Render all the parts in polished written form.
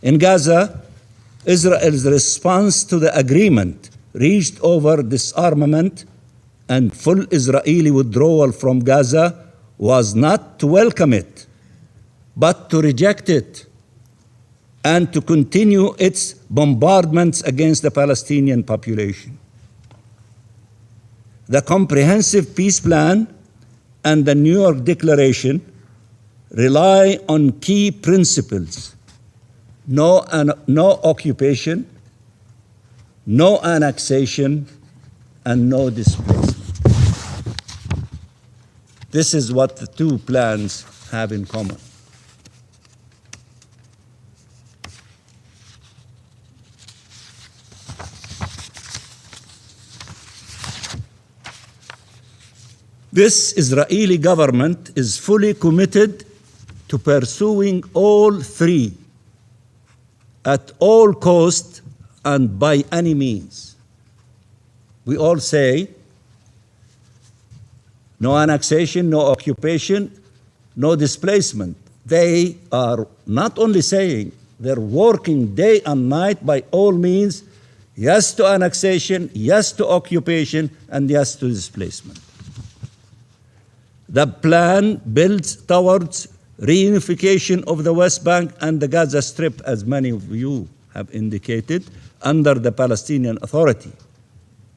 In Gaza, Israel's response to the agreement reached over disarmament and full Israeli withdrawal from Gaza was not to welcome it, but to reject it and to continue its bombardments against the Palestinian population. The Comprehensive Peace Plan and the New York Declaration rely on key principles: no occupation, no annexation, and no displacement. This is what the two plans have in common. This Israeli government is fully committed to pursuing all three at all cost and by any means. We all say no annexation, no occupation, no displacement. They are not only saying, they're working day and night by all means, yes to annexation, yes to occupation, and yes to displacement. The plan builds towards reunification of the West Bank and the Gaza Strip, as many of you have indicated, under the Palestinian Authority,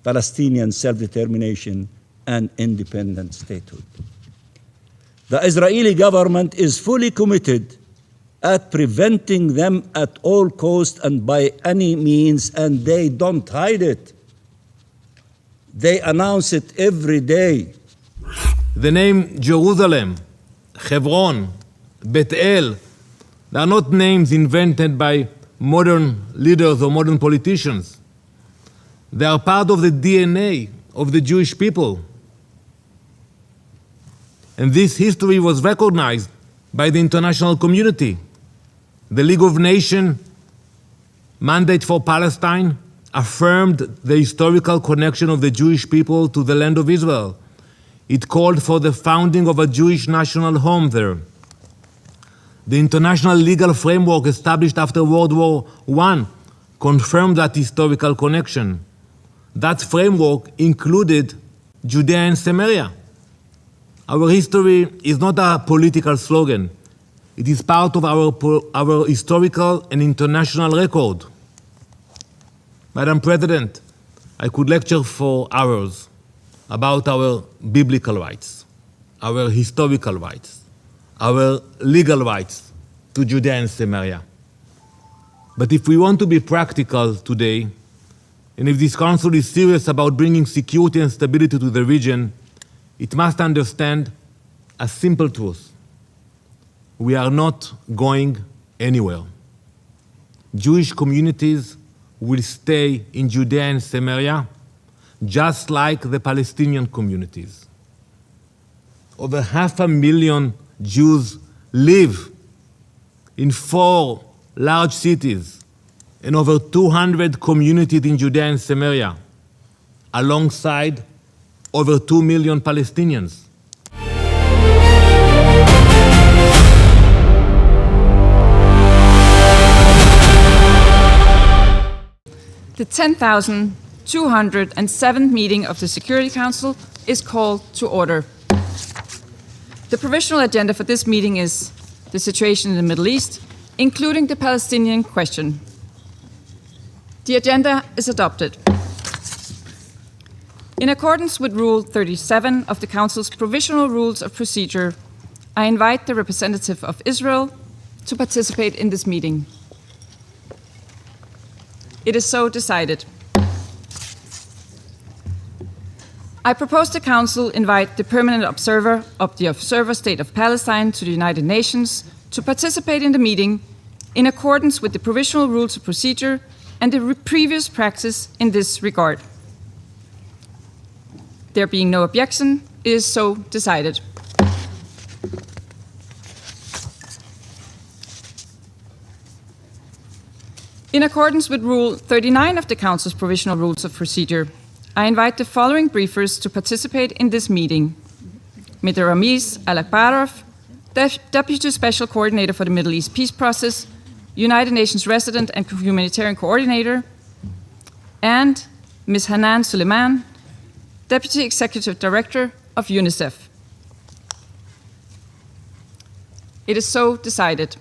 Palestinian self-determination and independent statehood. The Israeli government is fully committed at preventing them at all costs and by any means, and they don't hide it. They announce it every day. The name Jerusalem, Hebron, Bethel, they are not names invented by modern leaders or modern politicians. They are part of the DNA of the Jewish people. And this history was recognized by the international community. The League of Nations Mandate for Palestine affirmed the historical connection of the Jewish people to the land of Israel. It called for the founding of a Jewish national home there. The international legal framework established after World War I confirmed that historical connection. That framework included Judea and Samaria. Our history is not a political slogan. It is part of our historical and international record. Madam President, I could lecture for hours about our biblical rights, our historical rights, our legal rights to Judea and Samaria. But if we want to be practical today, and if this Council is serious about bringing security and stability to the region, it must understand a simple truth. We are not going anywhere. Jewish communities will stay in Judea and Samaria, just like the Palestinian communities. Over 500,000 Jews live in 4 large cities and over 200 communities in Judea and Samaria, alongside over 2 million Palestinians. The 10,207th meeting of the Security Council is called to order. The provisional agenda for this meeting is the situation in the Middle East, including the Palestinian question. The agenda is adopted. In accordance with Rule 37 of the Council's Provisional Rules of Procedure, I invite the representative of Israel to participate in this meeting. It is so decided. I propose the Council invite the permanent observer of the State of Palestine to the United Nations to participate in the meeting in accordance with the Provisional Rules of Procedure and the previous practice in this regard. There being no objection, it is so decided. In accordance with Rule 39 of the Council's Provisional Rules of Procedure, I invite the following briefers to participate in this meeting: Mr. Ramiz Alakbarov, Deputy Special Coordinator for the Middle East Peace Process, United Nations Resident and Humanitarian Coordinator, and Ms. Hanan Suleiman, Deputy Executive Director of UNICEF. It is so decided.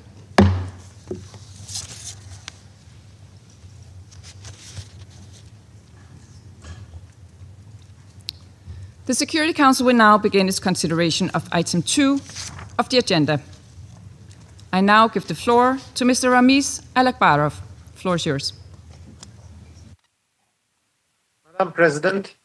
The Security Council will now begin its consideration of item 2 of the agenda. I now give the floor to Mr. Ramiz Alakbarov. The floor is yours. Madam President,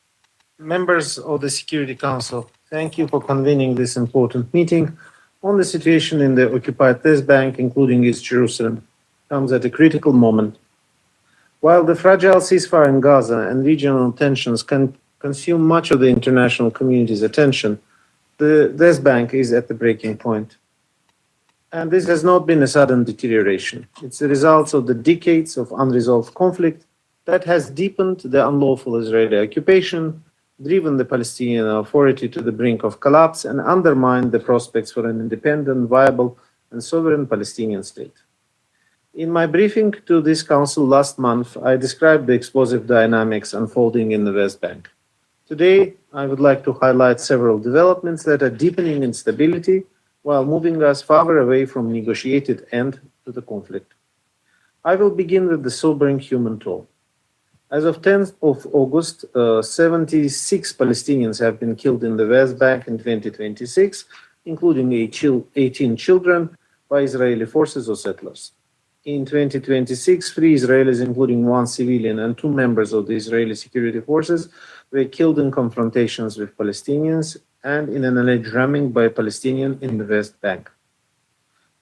members of the Security Council, thank you for convening this important meeting on the situation in the occupied West Bank, including East Jerusalem, comes at a critical moment. While the fragile ceasefire in Gaza and regional tensions can consume much of the international community's attention, the West Bank is at the breaking point. And this has not been a sudden deterioration. It's the result of the decades of unresolved conflict that has deepened the unlawful Israeli occupation, driven the Palestinian Authority to the brink of collapse, and undermined the prospects for an independent, viable, and sovereign Palestinian state. In my briefing to this Council last month, I described the explosive dynamics unfolding in the West Bank. Today, I would like to highlight several developments that are deepening instability while moving us farther away from negotiated end to the conflict. I will begin with the sobering human toll. As of 10th of August, 76 Palestinians have been killed in the West Bank in 2026, including 18 children, by Israeli forces or settlers. In 2026, 3 Israelis, including 1 civilian and 2 members of the Israeli security forces, were killed in confrontations with Palestinians and in an alleged ramming by a Palestinian in the West Bank.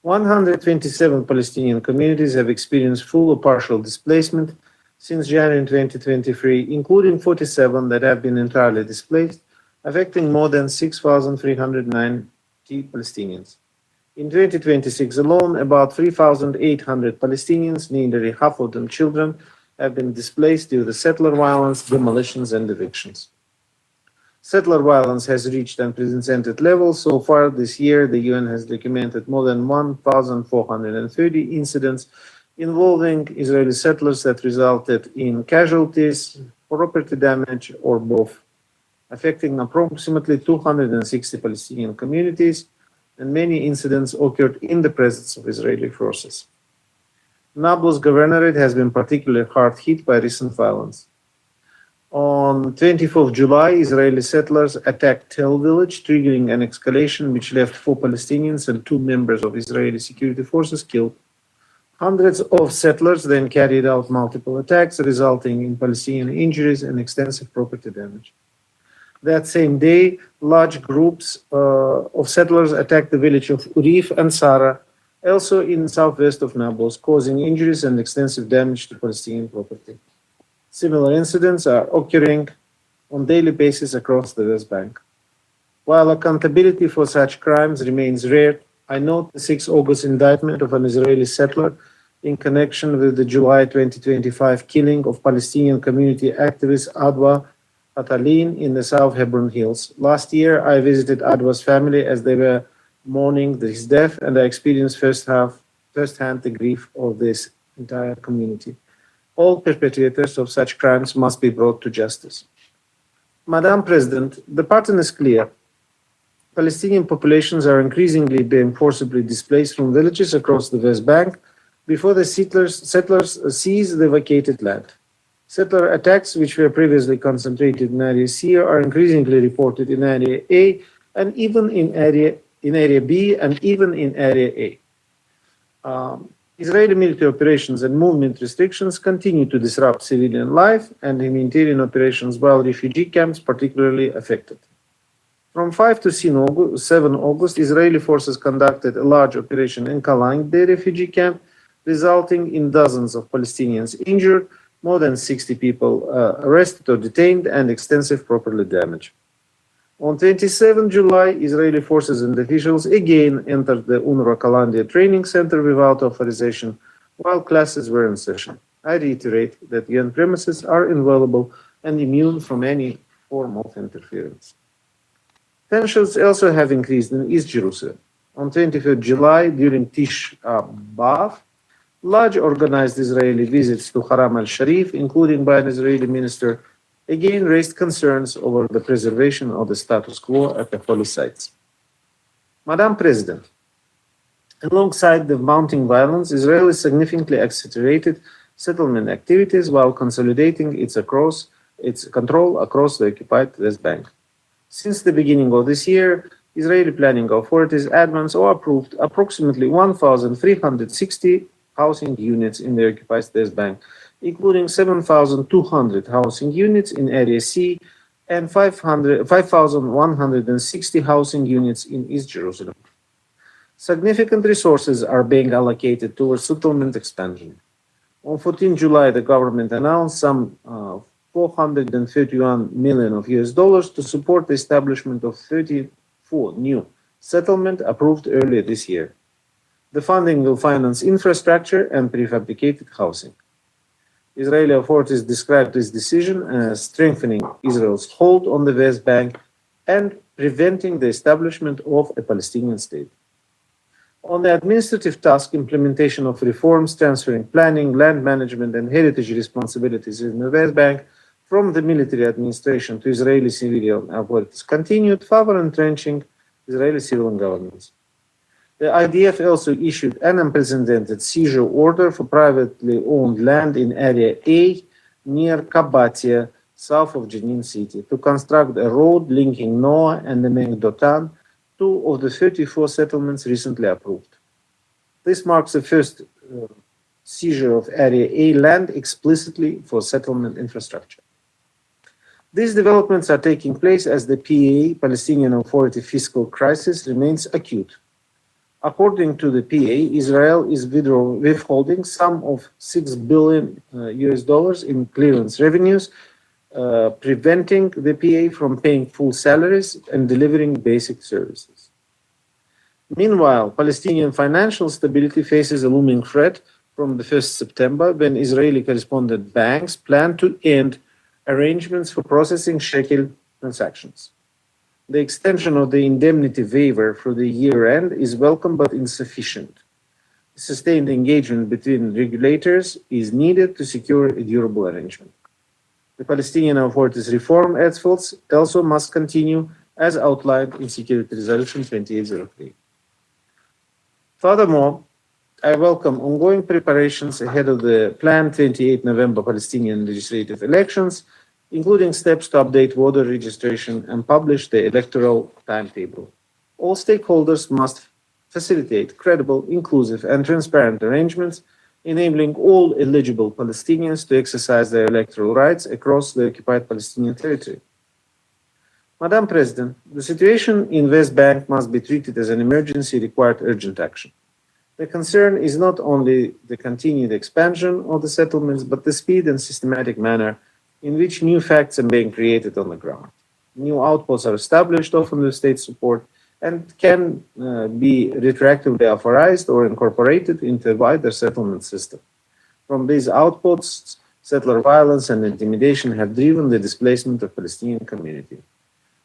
127 Palestinian communities have experienced full or partial displacement since January 2023, including 47 that have been entirely displaced, affecting more than 6,390 Palestinians. In 2026 alone, about 3,800 Palestinians, nearly half of them children, have been displaced due to settler violence, demolitions, and evictions. Settler violence has reached unprecedented levels. So far this year, the UN has documented more than 1,430 incidents involving Israeli settlers that resulted in casualties, property damage, or both, affecting approximately 260 Palestinian communities, and many incidents occurred in the presence of Israeli forces. Nablus Governorate has been particularly hard hit by recent violence. On 24th July, Israeli settlers attacked Tel village, triggering an escalation which left 4 Palestinians and 2 members of Israeli security forces killed. Hundreds of settlers then carried out multiple attacks, resulting in Palestinian injuries and extensive property damage. That same day, large groups of settlers attacked the village of Urif and Sara, also in southwest of Nablus, causing injuries and extensive damage to Palestinian property. Similar incidents are occurring on daily basis across the West Bank. While accountability for such crimes remains rare, I note the 6 August indictment of an Israeli settler in connection with the July 2025 killing of Palestinian community activist Adwa Atalin in the South Hebron Hills. Last year, I visited Adwa's family as they were mourning his death, and I experienced firsthand the grief of this entire community. All perpetrators of such crimes must be brought to justice. Madam President, the pattern is clear. Palestinian populations are increasingly being forcibly displaced from villages across the West Bank before the settlers seize the vacated land. Settler attacks, which were previously concentrated in Area C, are increasingly reported in Area A and even in Area B and even in Area A. Israeli military operations and movement restrictions continue to disrupt civilian life and humanitarian operations, while refugee camps particularly affected. From 5 to 7 August, Israeli forces conducted a large operation in Kalang, the refugee camp, resulting in dozens of Palestinians injured, more than 60 people arrested or detained, and extensive property damage. On 27 July, Israeli forces and officials again entered the UNRWA Kalandia training center without authorization while classes were in session. I reiterate that UN premises are inviolable and immune from any form of interference. Tensions also have increased in East Jerusalem. On 23rd July, during Tish B'Av, Large organized Israeli visits to Haram al-Sharif, including by an Israeli minister, again raised concerns over the preservation of the status quo at the holy sites. Madam President, alongside the mounting violence, Israel has significantly accelerated settlement activities while consolidating its control across the occupied West Bank. Since the beginning of this year, Israeli planning authorities advanced or approved approximately 1,360 housing units in the occupied West Bank, including 7,200 housing units in Area C and 5,160 housing units in East Jerusalem. Significant resources are being allocated towards settlement expansion. On 14 July, the government announced some 431 million of US dollars to support the establishment of 34 new settlements approved earlier this year. The funding will finance infrastructure and prefabricated housing. Israeli authorities described this decision as strengthening Israel's hold on the West Bank and preventing the establishment of a Palestinian state. On the administrative task, implementation of reforms transferring planning, land management, and heritage responsibilities in the West Bank from the military administration to Israeli civilian authorities continued, further entrenching Israeli civil governance. The IDF also issued an unprecedented seizure order for privately owned land in Area A near Kabatia, south of Jenin city, to construct a road linking Noah and the Dotan, two of the 34 settlements recently approved. This marks the first seizure of Area A land explicitly for settlement infrastructure. These developments are taking place as the PA, Palestinian Authority fiscal crisis, remains acute. According to the PA, Israel is withholding some of $6 billion US dollars in clearance revenues, preventing the PA from paying full salaries and delivering basic services. Meanwhile, Palestinian financial stability faces a looming threat from the 1st September when Israeli correspondent banks plan to end arrangements for processing shekel transactions. The extension of the indemnity waiver for the year end is welcome but insufficient. Sustained engagement between regulators is needed to secure a durable arrangement. The Palestinian Authorities reform efforts also must continue as outlined in Security Resolution 2803. Furthermore, I welcome ongoing preparations ahead of the planned 28 November Palestinian legislative elections, including steps to update voter registration and publish the electoral timetable. All stakeholders must facilitate credible, inclusive, and transparent arrangements, enabling all eligible Palestinians to exercise their electoral rights across the occupied Palestinian territory. Madam President, the situation in West Bank must be treated as an emergency required urgent action. The concern is not only the continued expansion of the settlements, but the speed and systematic manner in which new facts are being created on the ground. New outposts are established, often with state support, and can be retroactively authorized or incorporated into a wider settlement system. From these outposts, settler violence and intimidation have driven the displacement of Palestinian community.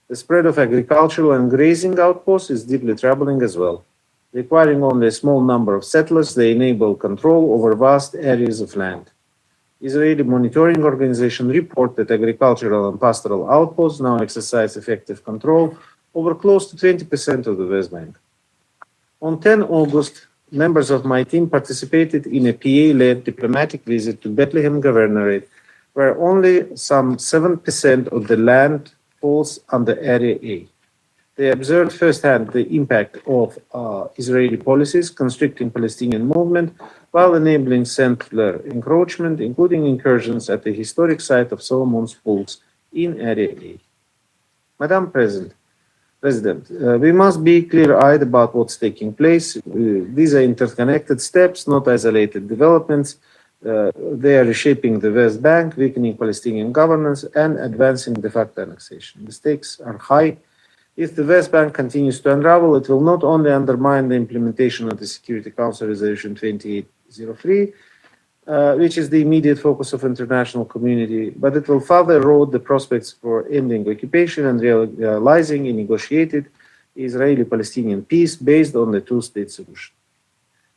The spread of agricultural and grazing outposts is deeply troubling as well. Requiring only a small number of settlers, they enable control over vast areas of land. Israeli monitoring organizations report that agricultural and pastoral outposts now exercise effective control over close to 20% of the West Bank. On 10 August, members of my team participated in a PA-led diplomatic visit to Bethlehem Governorate, where only some 7% of the land falls under Area A. They observed firsthand the impact of Israeli policies constricting Palestinian movement while enabling settler encroachment, including incursions at the historic site of Solomon's Pools in Area A. Madam President, we must be clear-eyed about what's taking place. These are interconnected steps, not isolated developments. They are reshaping the West Bank, weakening Palestinian governance, and advancing de facto annexation. The stakes are high. If the West Bank continues to unravel, it will not only undermine the implementation of the Security Council Resolution 2803, which is the immediate focus of international community, but it will further erode the prospects for ending occupation and realizing a negotiated Israeli-Palestinian peace based on the two-state solution.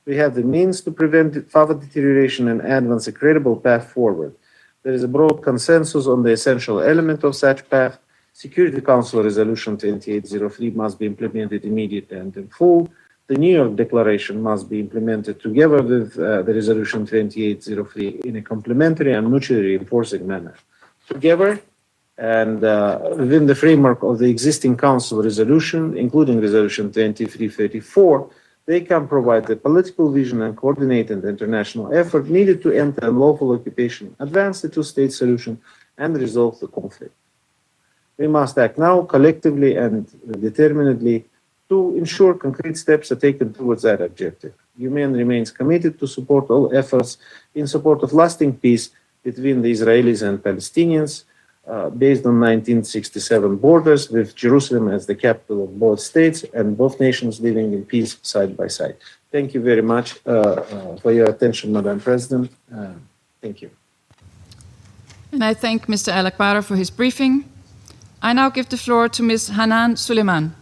We have the means to prevent further deterioration and advance a credible path forward. There is a broad consensus on the essential element of such path. Security Council Resolution 2803 must be implemented immediately and in full. The New York Declaration must be implemented together with the Resolution 2803 in a complementary and mutually reinforcing manner. Together, and within the framework of the existing Council resolution, including Resolution 2334, they can provide the political vision and coordinated international effort needed to end unlawful occupation, advance the two-state solution, and resolve the conflict. We must act now collectively and determinedly to ensure concrete steps are taken towards that objective. UN remains committed to support all efforts in support of lasting peace between the Israelis and Palestinians, based on 1967 borders, with Jerusalem as the capital of both states and both nations living in peace side by side. Thank you very much for your attention, Madam President. Thank you. And I thank Mr. Al-Akbara for his briefing. I now give the floor to Ms. Hanan Suleiman.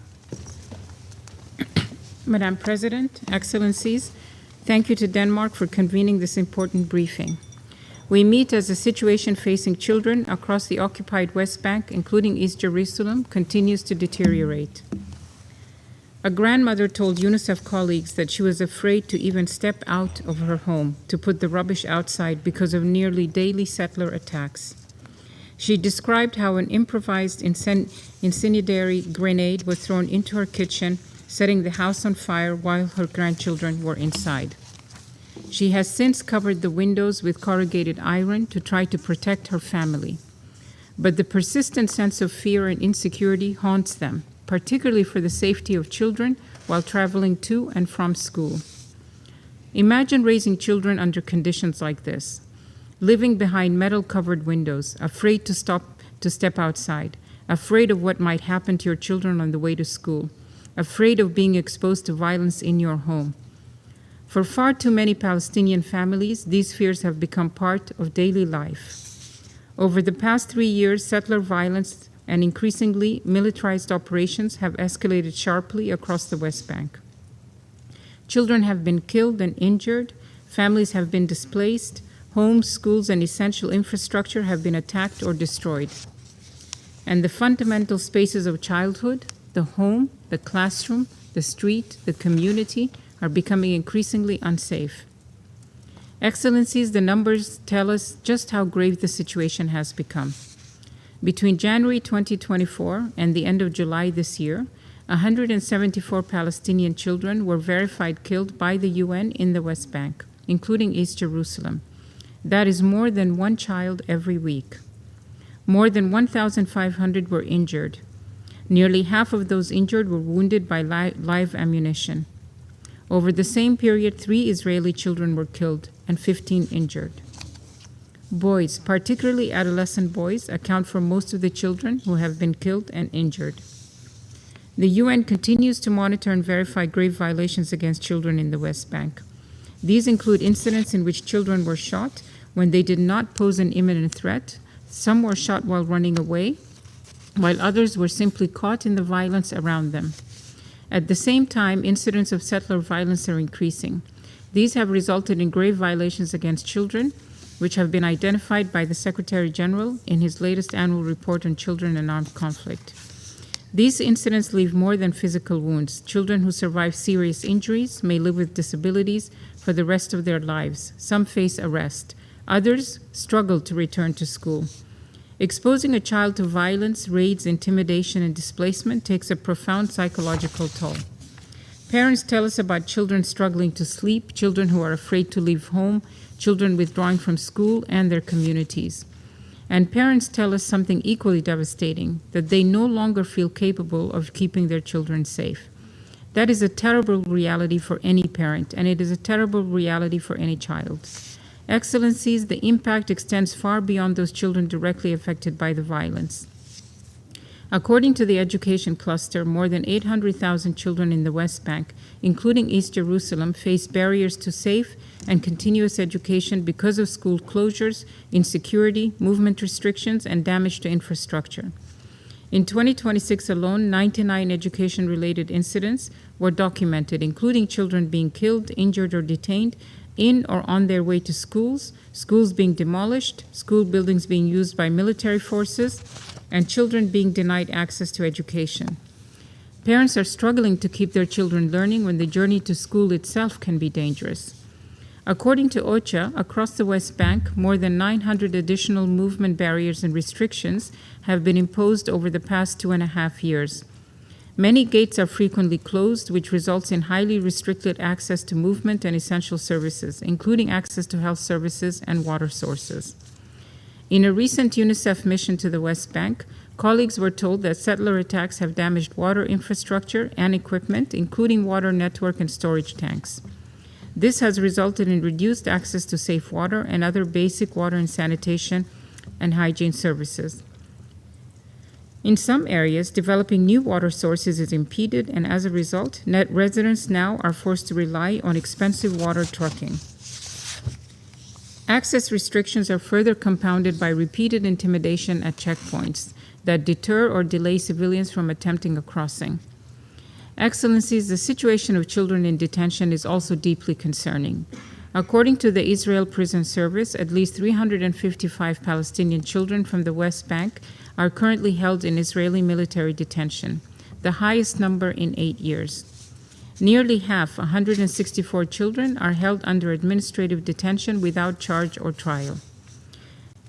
Madam President, Excellencies, thank you to Denmark for convening this important briefing. We meet as the situation facing children across the occupied West Bank, including East Jerusalem, continues to deteriorate. A grandmother told UNICEF colleagues that she was afraid to even step out of her home to put the rubbish outside because of nearly daily settler attacks. She described how an improvised incendiary grenade was thrown into her kitchen, setting the house on fire while her grandchildren were inside. She has since covered the windows with corrugated iron to try to protect her family. But the persistent sense of fear and insecurity haunts them, particularly for the safety of children while traveling to and from school. Imagine raising children under conditions like this, living behind metal-covered windows, afraid to step outside, afraid of what might happen to your children on the way to school, afraid of being exposed to violence in your home. For far too many Palestinian families, these fears have become part of daily life. Over the past 3 years, settler violence and increasingly militarized operations have escalated sharply across the West Bank. Children have been killed and injured, families have been displaced, homes, schools, and essential infrastructure have been attacked or destroyed. And the fundamental spaces of childhood, the home, the classroom, the street, the community, are becoming increasingly unsafe. Excellencies, the numbers tell us just how grave the situation has become. Between January 2024 and the end of July this year, 174 Palestinian children were verified killed by the UN in the West Bank, including East Jerusalem. That is more than one child every week. More than 1,500 were injured. Nearly half of those injured were wounded by live ammunition. Over the same period, 3 Israeli children were killed and 15 injured. Boys, particularly adolescent boys, account for most of the children who have been killed and injured. The UN continues to monitor and verify grave violations against children in the West Bank. These include incidents in which children were shot when they did not pose an imminent threat. Some were shot while running away, while others were simply caught in the violence around them. At the same time, incidents of settler violence are increasing. These have resulted in grave violations against children, which have been identified by the Secretary General in his latest annual report on children and armed conflict. These incidents leave more than physical wounds. Children who survive serious injuries may live with disabilities for the rest of their lives. Some face arrest. Others struggle to return to school. Exposing a child to violence, raids, intimidation, and displacement takes a profound psychological toll. Parents tell us about children struggling to sleep, children who are afraid to leave home, children withdrawing from school and their communities. And parents tell us something equally devastating, that they no longer feel capable of keeping their children safe. That is a terrible reality for any parent, and it is a terrible reality for any child. Excellencies, the impact extends far beyond those children directly affected by the violence. According to the education cluster, more than 800,000 children in the West Bank, including East Jerusalem, face barriers to safe and continuous education because of school closures, insecurity, movement restrictions, and damage to infrastructure. In 2026 alone, 99 education-related incidents were documented, including children being killed, injured, or detained in or on their way to schools, schools being demolished, school buildings being used by military forces, and children being denied access to education. Parents are struggling to keep their children learning when the journey to school itself can be dangerous. According to OCHA, across the West Bank, more than 900 additional movement barriers and restrictions have been imposed over the past 2.5 years. Many gates are frequently closed, which results in highly restricted access to movement and essential services, including access to health services and water sources. In a recent UNICEF mission to the West Bank, colleagues were told that settler attacks have damaged water infrastructure and equipment, including water network and storage tanks. This has resulted in reduced access to safe water and other basic water and sanitation and hygiene services. In some areas, developing new water sources is impeded, and as a result, net residents now are forced to rely on expensive water trucking. Access restrictions are further compounded by repeated intimidation at checkpoints that deter or delay civilians from attempting a crossing. Excellencies, the situation of children in detention is also deeply concerning. According to the Israel Prison Service, at least 355 Palestinian children from the West Bank are currently held in Israeli military detention, the highest number in 8 years. Nearly half, 164 children, are held under administrative detention without charge or trial.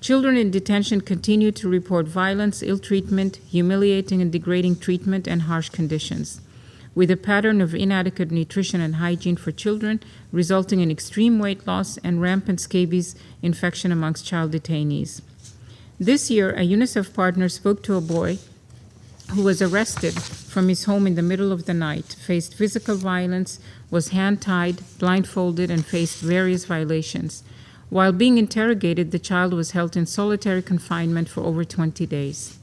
Children in detention continue to report violence, ill treatment, humiliating and degrading treatment, and harsh conditions, with a pattern of inadequate nutrition and hygiene for children, resulting in extreme weight loss and rampant scabies infection amongst child detainees. This year, a UNICEF partner spoke to a boy who was arrested from his home in the middle of the night, faced physical violence, was hand-tied, blindfolded, and faced various violations. While being interrogated, the child was held in solitary confinement for over 20 days.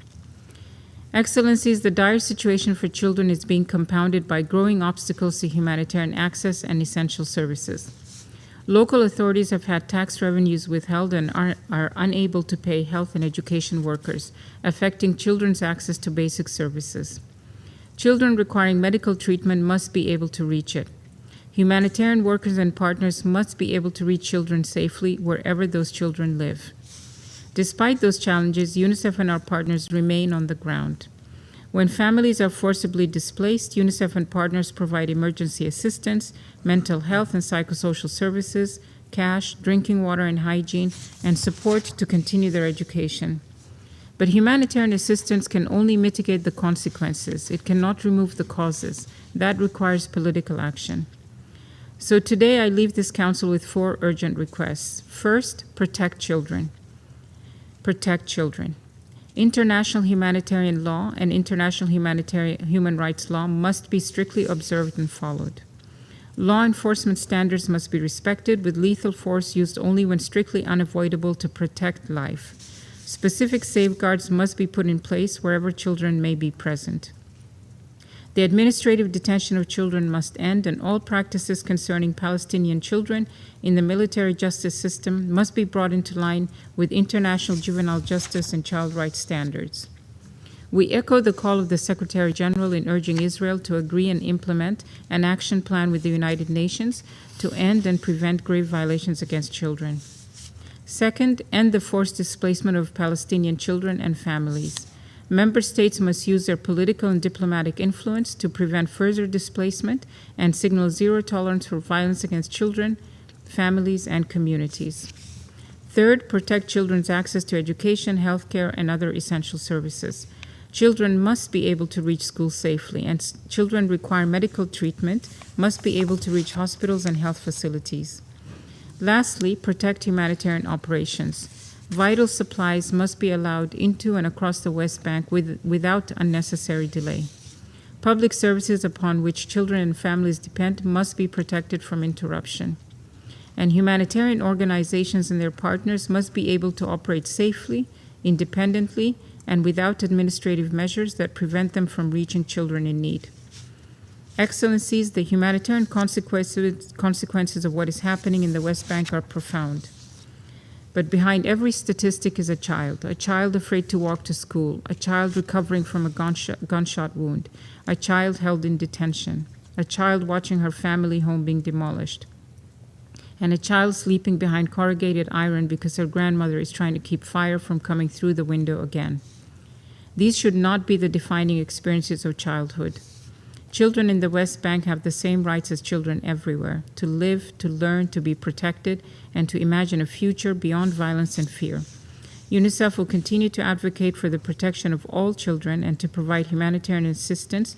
Excellencies, the dire situation for children is being compounded by growing obstacles to humanitarian access and essential services. Local authorities have had tax revenues withheld and are unable to pay health and education workers, affecting children's access to basic services. Children requiring medical treatment must be able to reach it. Humanitarian workers and partners must be able to reach children safely wherever those children live. Despite those challenges, UNICEF and our partners remain on the ground. When families are forcibly displaced, UNICEF and partners provide emergency assistance, mental health and psychosocial services, cash, drinking water and hygiene, and support to continue their education. But humanitarian assistance can only mitigate the consequences. It cannot remove the causes. That requires political action. So today I leave this council with 4 urgent requests. First, protect children. Protect children. International humanitarian law and international human rights law must be strictly observed and followed. Law enforcement standards must be respected, with lethal force used only when strictly unavoidable to protect life. Specific safeguards must be put in place wherever children may be present. The administrative detention of children must end, and all practices concerning Palestinian children in the military justice system must be brought into line with international juvenile justice and child rights standards. We echo the call of the Secretary General in urging Israel to agree and implement an action plan with the United Nations to end and prevent grave violations against children. Second, end the forced displacement of Palestinian children and families. Member states must use their political and diplomatic influence to prevent further displacement and signal zero tolerance for violence against children, families, and communities. Third, protect children's access to education, healthcare, and other essential services. Children must be able to reach school safely, and children require medical treatment must be able to reach hospitals and health facilities. Lastly, protect humanitarian operations. Vital supplies must be allowed into and across the West Bank without unnecessary delay. Public services upon which children and families depend must be protected from interruption. And humanitarian organizations and their partners must be able to operate safely, independently, and without administrative measures that prevent them from reaching children in need. Excellencies, the humanitarian consequences of what is happening in the West Bank are profound. But behind every statistic is a child afraid to walk to school, a child recovering from a gunshot wound, a child held in detention, a child watching her family home being demolished, and a child sleeping behind corrugated iron because her grandmother is trying to keep fire from coming through the window again. These should not be the defining experiences of childhood. Children in the West Bank have the same rights as children everywhere: to live, to learn, to be protected, and to imagine a future beyond violence and fear. UNICEF will continue to advocate for the protection of all children and to provide humanitarian assistance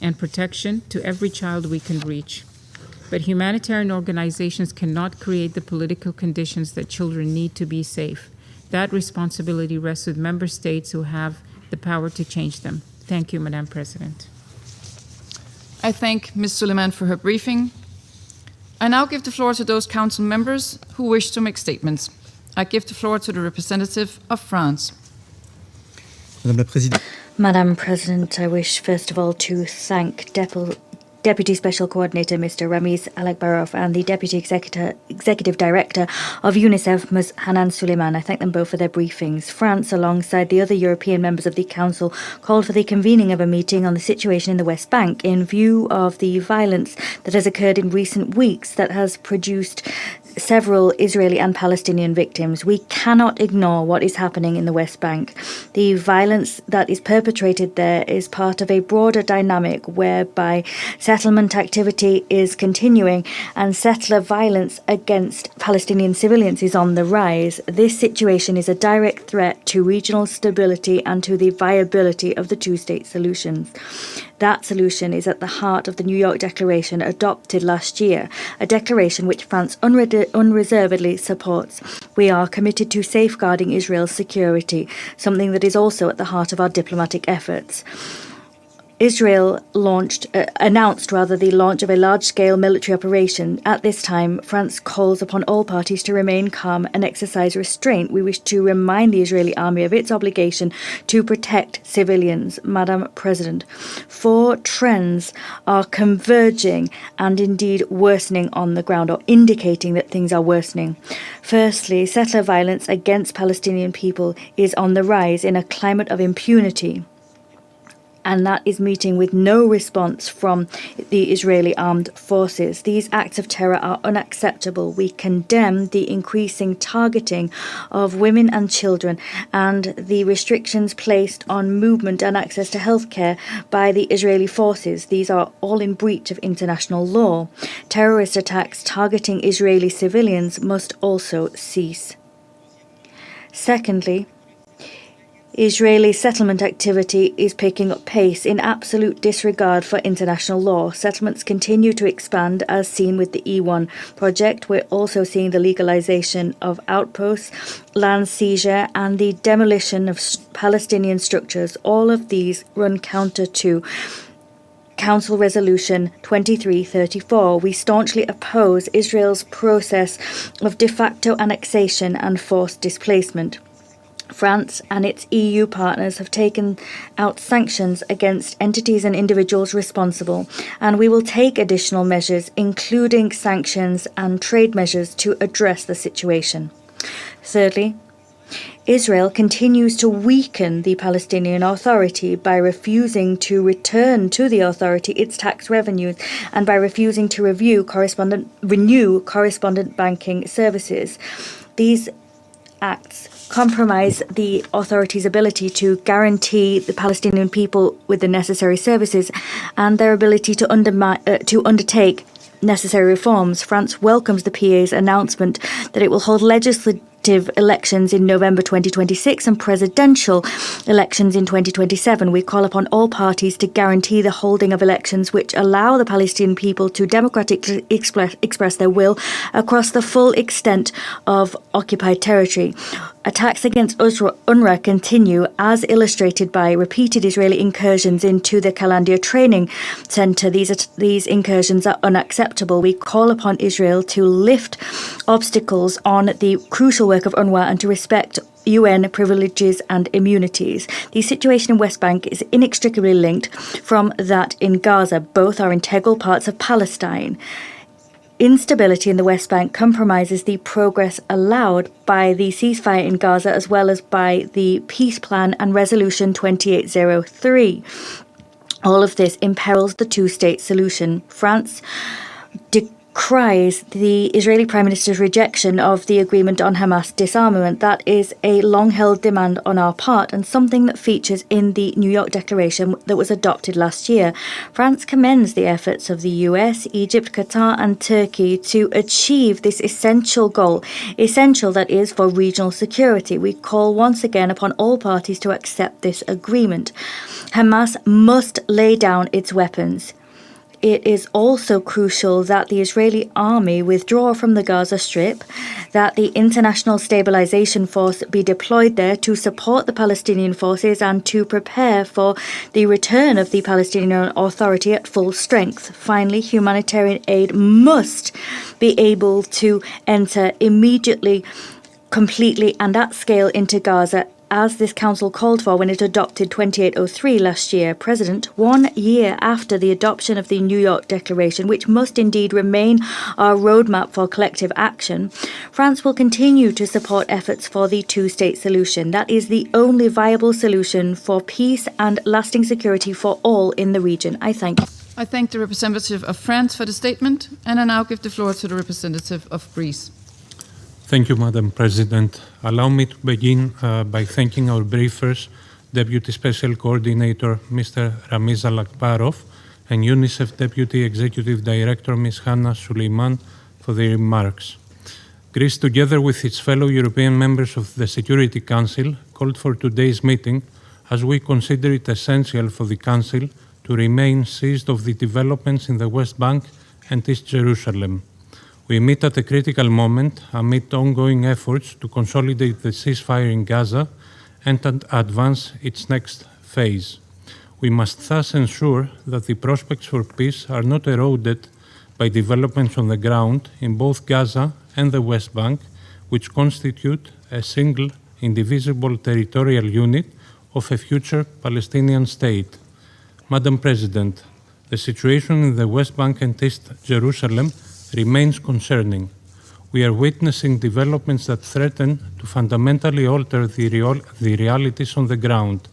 and protection to every child we can reach. But humanitarian organizations cannot create the political conditions that children need to be safe. That responsibility rests with member states who have the power to change them. Thank you, Madam President. I thank Ms. Suleiman for her briefing. I now give the floor to those council members who wish to make statements. I give the floor to the representative of France. Madam President, I wish first of all to thank Deputy Special Coordinator Mr. Ramiz Alakbarov and the Deputy Executive Director of UNICEF, Ms. Hanan Suleiman. I thank them both for their briefings. France, alongside the other European members of the Council, called for the convening of a meeting on the situation in the West Bank in view of the violence that has occurred in recent weeks that has produced several Israeli and Palestinian victims. We cannot ignore what is happening in the West Bank. The violence that is perpetrated there is part of a broader dynamic whereby settlement activity is continuing and settler violence against Palestinian civilians is on the rise. This situation is a direct threat to regional stability and to the viability of the two-state solutions. That solution is at the heart of the New York Declaration adopted last year, a declaration which France unreservedly supports. We are committed to safeguarding Israel's security, something that is also at the heart of our diplomatic efforts. Israel announced the launch of a large-scale military operation. At this time, France calls upon all parties to remain calm and exercise restraint. We wish to remind the Israeli army of its obligation to protect civilians. Madam President, 4 trends are converging and indeed worsening on the ground, or indicating that things are worsening. Firstly, settler violence against Palestinian people is on the rise in a climate of impunity, and that is meeting with no response from the Israeli armed forces. These acts of terror are unacceptable. We condemn the increasing targeting of women and children and the restrictions placed on movement and access to healthcare by the Israeli forces. These are all in breach of international law. Terrorist attacks targeting Israeli civilians must also cease. Secondly, Israeli settlement activity is picking up pace in absolute disregard for international law. Settlements continue to expand as seen with the E1 project. We're also seeing the legalization of outposts, land seizure, and the demolition of Palestinian structures. All of these run counter to Council Resolution 2334. We staunchly oppose Israel's process of de facto annexation and forced displacement. France and its EU partners have taken out sanctions against entities and individuals responsible, and we will take additional measures, including sanctions and trade measures, to address the situation. Thirdly, Israel continues to weaken the Palestinian Authority by refusing to return to the authority its tax revenues and by refusing to renew correspondent banking services. These acts compromise the authority's ability to guarantee the Palestinian people with the necessary services and their ability to undertake necessary reforms. France welcomes the PA's announcement that it will hold legislative elections in November 2026 and presidential elections in 2027. We call upon all parties to guarantee the holding of elections which allow the Palestinian people to democratically express their will across the full extent of occupied territory. Attacks against UNRWA continue, as illustrated by repeated Israeli incursions into the Kalandia training center. These incursions are unacceptable. We call upon Israel to lift obstacles on the crucial work of UNRWA and to respect UN privileges and immunities. The situation in West Bank is inextricably linked from that in Gaza. Both are integral parts of Palestine. instability in the West Bank compromises the progress allowed by the ceasefire in Gaza as well as by the peace plan and Resolution 2803. All of this imperils the two-state solution. France decries the Israeli Prime Minister's rejection of the agreement on Hamas disarmament. That is a long-held demand on our part and something that features in the New York Declaration that was adopted last year. France commends the efforts of the US, Egypt, Qatar and Turkey to achieve this essential goal, essential that is for regional security. We call once again upon all parties to accept this agreement. Hamas must lay down its weapons. It is also crucial that the Israeli army withdraw from the Gaza Strip, that the International Stabilization Force be deployed there to support the Palestinian forces and to prepare for the return of the Palestinian Authority at full strength. Finally, humanitarian aid must be able to enter immediately, completely and at scale into Gaza, as this council called for when it adopted 2803 last year. President, 1 year after the adoption of the New York Declaration, which must indeed remain our roadmap for collective action, France will continue to support efforts for the two-state solution. That is the only viable solution for peace and lasting security for all in the region. I thank you. I thank the representative of France for the statement, and I now give the floor to the representative of Greece. Thank you, Madam President. Allow me to begin by thanking our briefers, Deputy Special Coordinator Mr. Ramiz Alakbarov and UNICEF Deputy Executive Director Ms. Hanna Suleiman for their remarks. Greece, together with its fellow European members of the Security Council, called for today's meeting as we consider it essential for the Council to remain seized of the developments in the West Bank and East Jerusalem. We meet at a critical moment amid ongoing efforts to consolidate the ceasefire in Gaza and advance its next phase. We must thus ensure that the prospects for peace are not eroded by developments on the ground in both Gaza and the West Bank, which constitute a single, indivisible territorial unit of a future Palestinian state. Madam President, the situation in the West Bank and East Jerusalem remains concerning. We are witnessing developments that threaten to fundamentally alter the realities on the ground: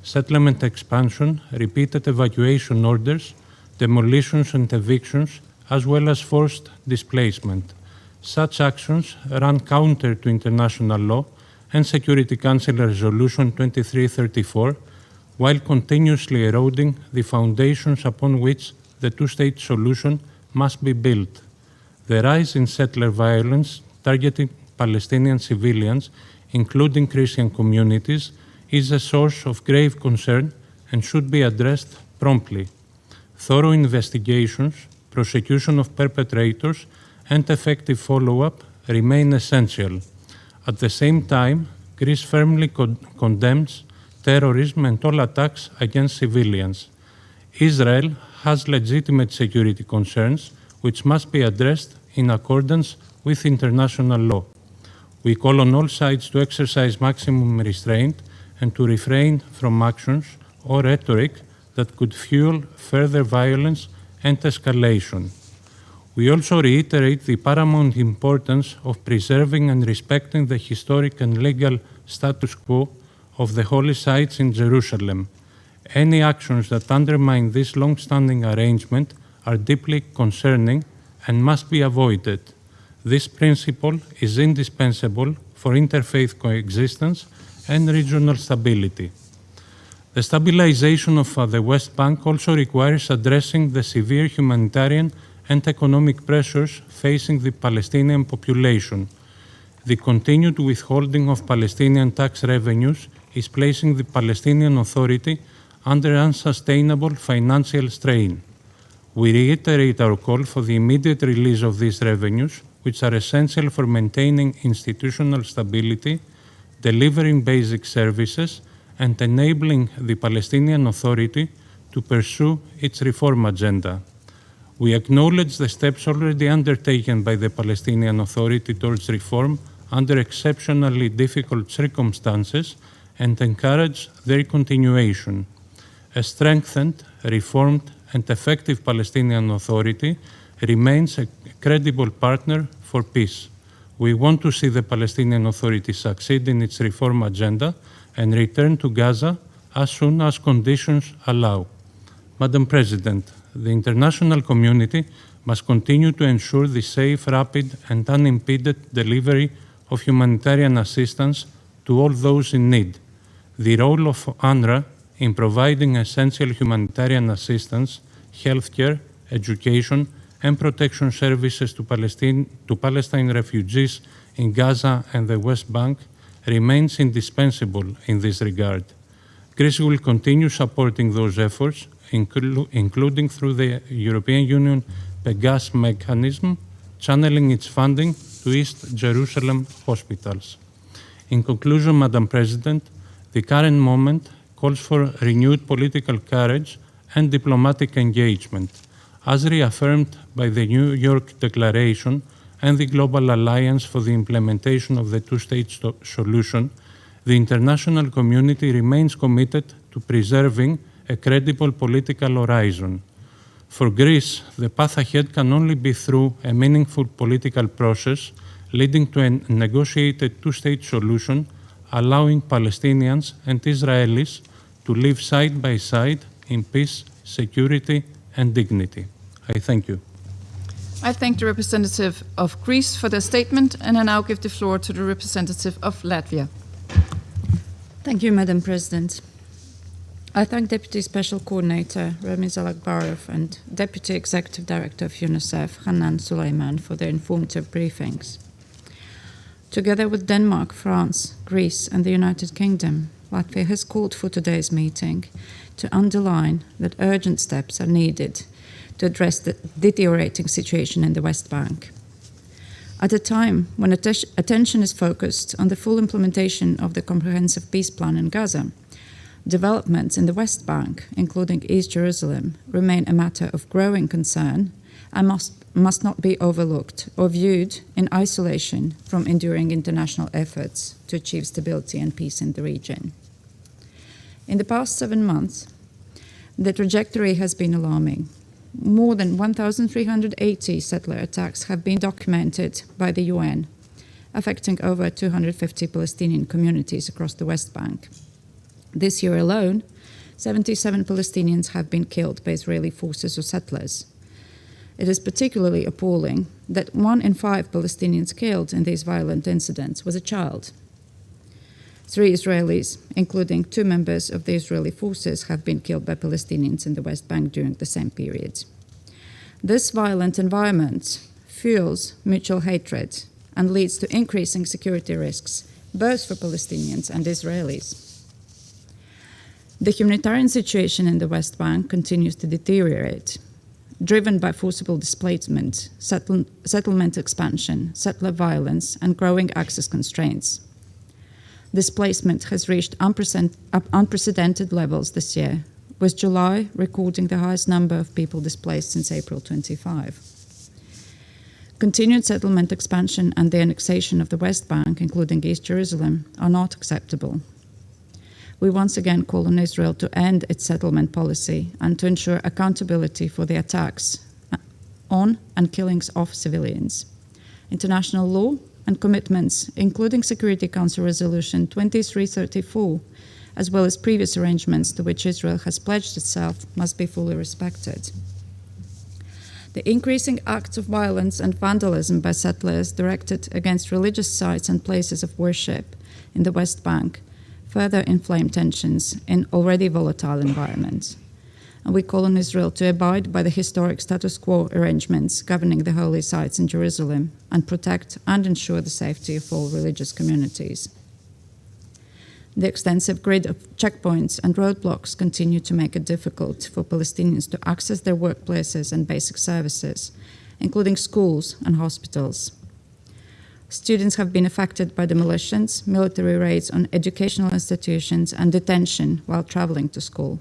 settlement expansion, repeated evacuation orders, demolitions and evictions, as well as forced displacement. Such actions run counter to international law and Security Council Resolution 2334, while continuously eroding the foundations upon which the two-state solution must be built. The rise in settler violence targeting Palestinian civilians, including Christian communities, is a source of grave concern and should be addressed promptly. Thorough investigations, prosecution of perpetrators, and effective follow-up remain essential. At the same time, Greece firmly condemns terrorism and all attacks against civilians. Israel has legitimate security concerns which must be addressed in accordance with international law. We call on all sides to exercise maximum restraint and to refrain from actions or rhetoric that could fuel further violence and escalation. We also reiterate the paramount importance of preserving and respecting the historic and legal status quo of the holy sites in Jerusalem. Any actions that undermine this long-standing arrangement are deeply concerning and must be avoided. This principle is indispensable for interfaith coexistence and regional stability. The stabilization of the West Bank also requires addressing the severe humanitarian and economic pressures facing the Palestinian population. The continued withholding of Palestinian tax revenues is placing the Palestinian Authority under unsustainable financial strain. We reiterate our call for the immediate release of these revenues, which are essential for maintaining institutional stability, delivering basic services, and enabling the Palestinian Authority to pursue its reform agenda. We acknowledge the steps already undertaken by the Palestinian Authority towards reform under exceptionally difficult circumstances and encourage their continuation. A strengthened, reformed, and effective Palestinian Authority remains a credible partner for peace. We want to see the Palestinian Authority succeed in its reform agenda and return to Gaza as soon as conditions allow. Madam President, the international community must continue to ensure the safe, rapid, and unimpeded delivery of humanitarian assistance to all those in need. The role of UNRWA in providing essential humanitarian assistance, healthcare, education, and protection services to Palestine refugees in Gaza and the West Bank remains indispensable in this regard. Greece will continue supporting those efforts, including through the European Union Pegas mechanism, channeling its funding to East Jerusalem hospitals. In conclusion, Madam President, the current moment calls for renewed political courage and diplomatic engagement, as reaffirmed by the New York Declaration and the Global Alliance for the Implementation of the Two-State Solution. The international community remains committed to preserving a credible political horizon. For Greece, the path ahead can only be through a meaningful political process leading to a negotiated two-state solution, allowing Palestinians and Israelis to live side by side in peace, security, and dignity. I thank you. I thank the representative of Greece for their statement, and I now give the floor to the representative of Latvia. Thank you, Madam President. I thank Deputy Special Coordinator Ramiz Alakbarov and Deputy Executive Director of UNICEF Hanan Suleiman for their informative briefings. Together with Denmark, France, Greece, and the United Kingdom, Latvia has called for today's meeting to underline that urgent steps are needed to address the deteriorating situation in the West Bank. At a time when attention is focused on the full implementation of the comprehensive peace plan in Gaza, developments in the West Bank, including East Jerusalem, remain a matter of growing concern and must not be overlooked or viewed in isolation from enduring international efforts to achieve stability and peace in the region. In the past 7 months, the trajectory has been alarming. More than 1,380 settler attacks have been documented by the UN, affecting over 250 Palestinian communities across the West Bank. This year alone, 77 Palestinians have been killed by Israeli forces or settlers. It is particularly appalling that 1 in 5 Palestinians killed in these violent incidents was a child. 3 Israelis, including 2 members of the Israeli forces, have been killed by Palestinians in the West Bank during the same period. This violent environment fuels mutual hatred and leads to increasing security risks, both for Palestinians and Israelis. The humanitarian situation in the West Bank continues to deteriorate, driven by forcible displacement, settlement expansion, settler violence, and growing access constraints. Displacement has reached unprecedented levels this year, with July recording the highest number of people displaced since April 25. Continued settlement expansion and the annexation of the West Bank, including East Jerusalem, are not acceptable. We once again call on Israel to end its settlement policy and to ensure accountability for the attacks on and killings of civilians. International law and commitments, including Security Council Resolution 2334, as well as previous arrangements to which Israel has pledged itself, must be fully respected. The increasing acts of violence and vandalism by settlers directed against religious sites and places of worship in the West Bank further inflame tensions in already volatile environments. And we call on Israel to abide by the historic status quo arrangements governing the holy sites in Jerusalem and protect and ensure the safety of all religious communities. The extensive grid of checkpoints and roadblocks continue to make it difficult for Palestinians to access their workplaces and basic services, including schools and hospitals. Students have been affected by demolitions, military raids on educational institutions, and detention while traveling to school.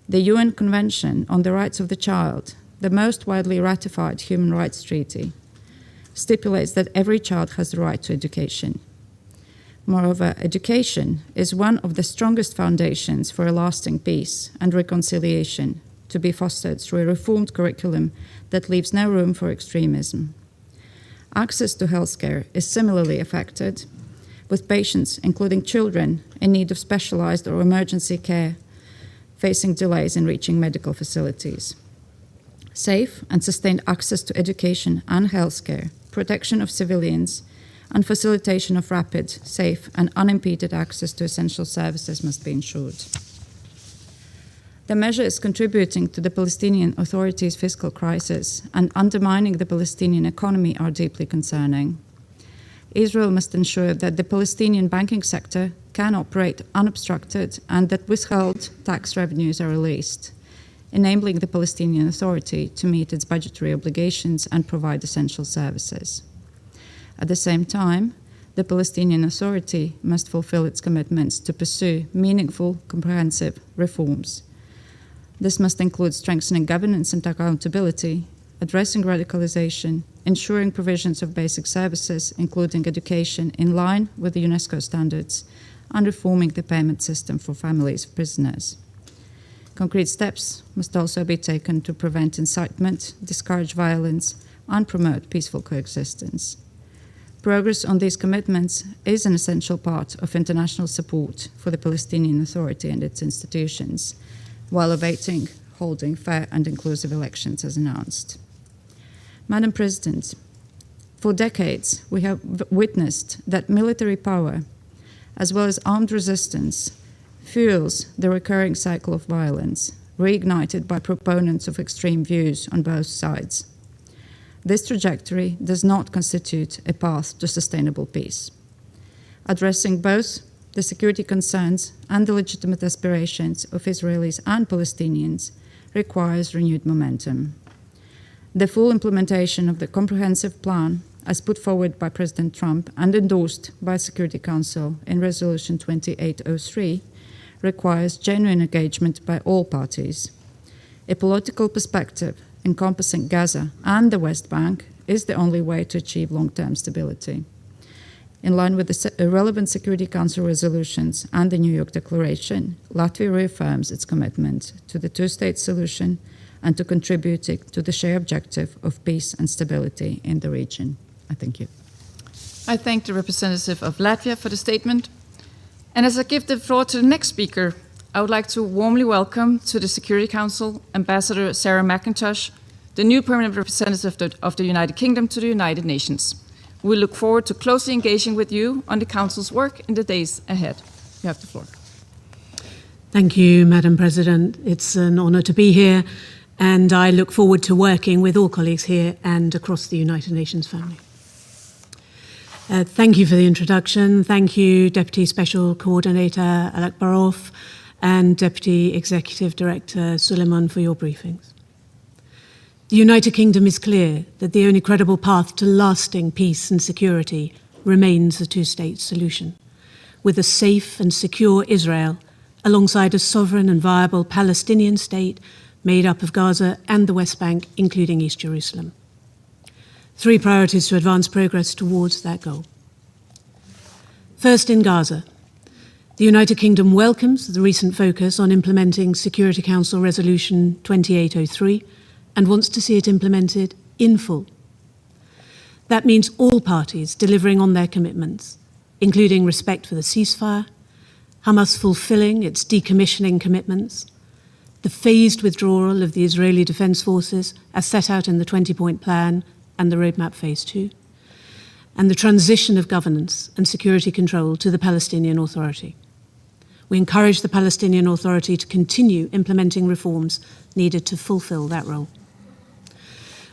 The UN Convention on the Rights of the Child, the most widely ratified human rights treaty, stipulates that every child has the right to education. Moreover, education is one of the strongest foundations for a lasting peace and reconciliation to be fostered through a reformed curriculum that leaves no room for extremism. Access to healthcare is similarly affected, with patients, including children, in need of specialized or emergency care, facing delays in reaching medical facilities. Safe and sustained access to education and healthcare, protection of civilians, and facilitation of rapid, safe, and unimpeded access to essential services must be ensured. The measure is contributing to the Palestinian Authority's fiscal crisis and undermining the Palestinian economy are deeply concerning. Israel must ensure that the Palestinian banking sector can operate unobstructed and that withheld tax revenues are released, enabling the Palestinian Authority to meet its budgetary obligations and provide essential services. At the same time, the Palestinian Authority must fulfill its commitments to pursue meaningful, comprehensive reforms. This must include strengthening governance and accountability, addressing radicalization, ensuring provisions of basic services, including education, in line with the UNESCO standards, and reforming the payment system for families of prisoners. Concrete steps must also be taken to prevent incitement, discourage violence, and promote peaceful coexistence. Progress on these commitments is an essential part of international support for the Palestinian Authority and its institutions, while awaiting holding fair and inclusive elections as announced. Madam President, for decades we have witnessed that military power, as well as armed resistance, fuels the recurring cycle of violence, reignited by proponents of extreme views on both sides. This trajectory does not constitute a path to sustainable peace. Addressing both the security concerns and the legitimate aspirations of Israelis and Palestinians requires renewed momentum. The full implementation of the comprehensive plan, as put forward by President Trump and endorsed by the Security Council in Resolution 2803, requires genuine engagement by all parties. A political perspective encompassing Gaza and the West Bank is the only way to achieve long-term stability. In line with the relevant Security Council resolutions and the New York Declaration, Latvia reaffirms its commitment to the two-state solution and to contributing to the shared objective of peace and stability in the region. I thank you. I thank the representative of Latvia for the statement. And as I give the floor to the next speaker, I would like to warmly welcome to the Security Council Ambassador Sarah McIntosh, the new permanent representative of the United Kingdom to the United Nations. We look forward to closely engaging with you on the Council's work in the days ahead. You have the floor. Thank you, Madam President. It's an honour to be here, and I look forward to working with all colleagues here and across the United Nations family. Thank you for the introduction. Thank you, Deputy Special Coordinator Alek Barov and Deputy Executive Director Suleiman for your briefings. The United Kingdom is clear that the only credible path to lasting peace and security remains a two-state solution, with a safe and secure Israel alongside a sovereign and viable Palestinian state made up of Gaza and the West Bank, including East Jerusalem. 3 priorities to advance progress towards that goal. First, in Gaza. The United Kingdom welcomes the recent focus on implementing Security Council Resolution 2803 and wants to see it implemented in full. That means all parties delivering on their commitments, including respect for the ceasefire, Hamas fulfilling its decommissioning commitments, the phased withdrawal of the Israeli Defense Forces as set out in the 20-point plan and the Roadmap Phase 2, and the transition of governance and security control to the Palestinian Authority. We encourage the Palestinian Authority to continue implementing reforms needed to fulfill that role.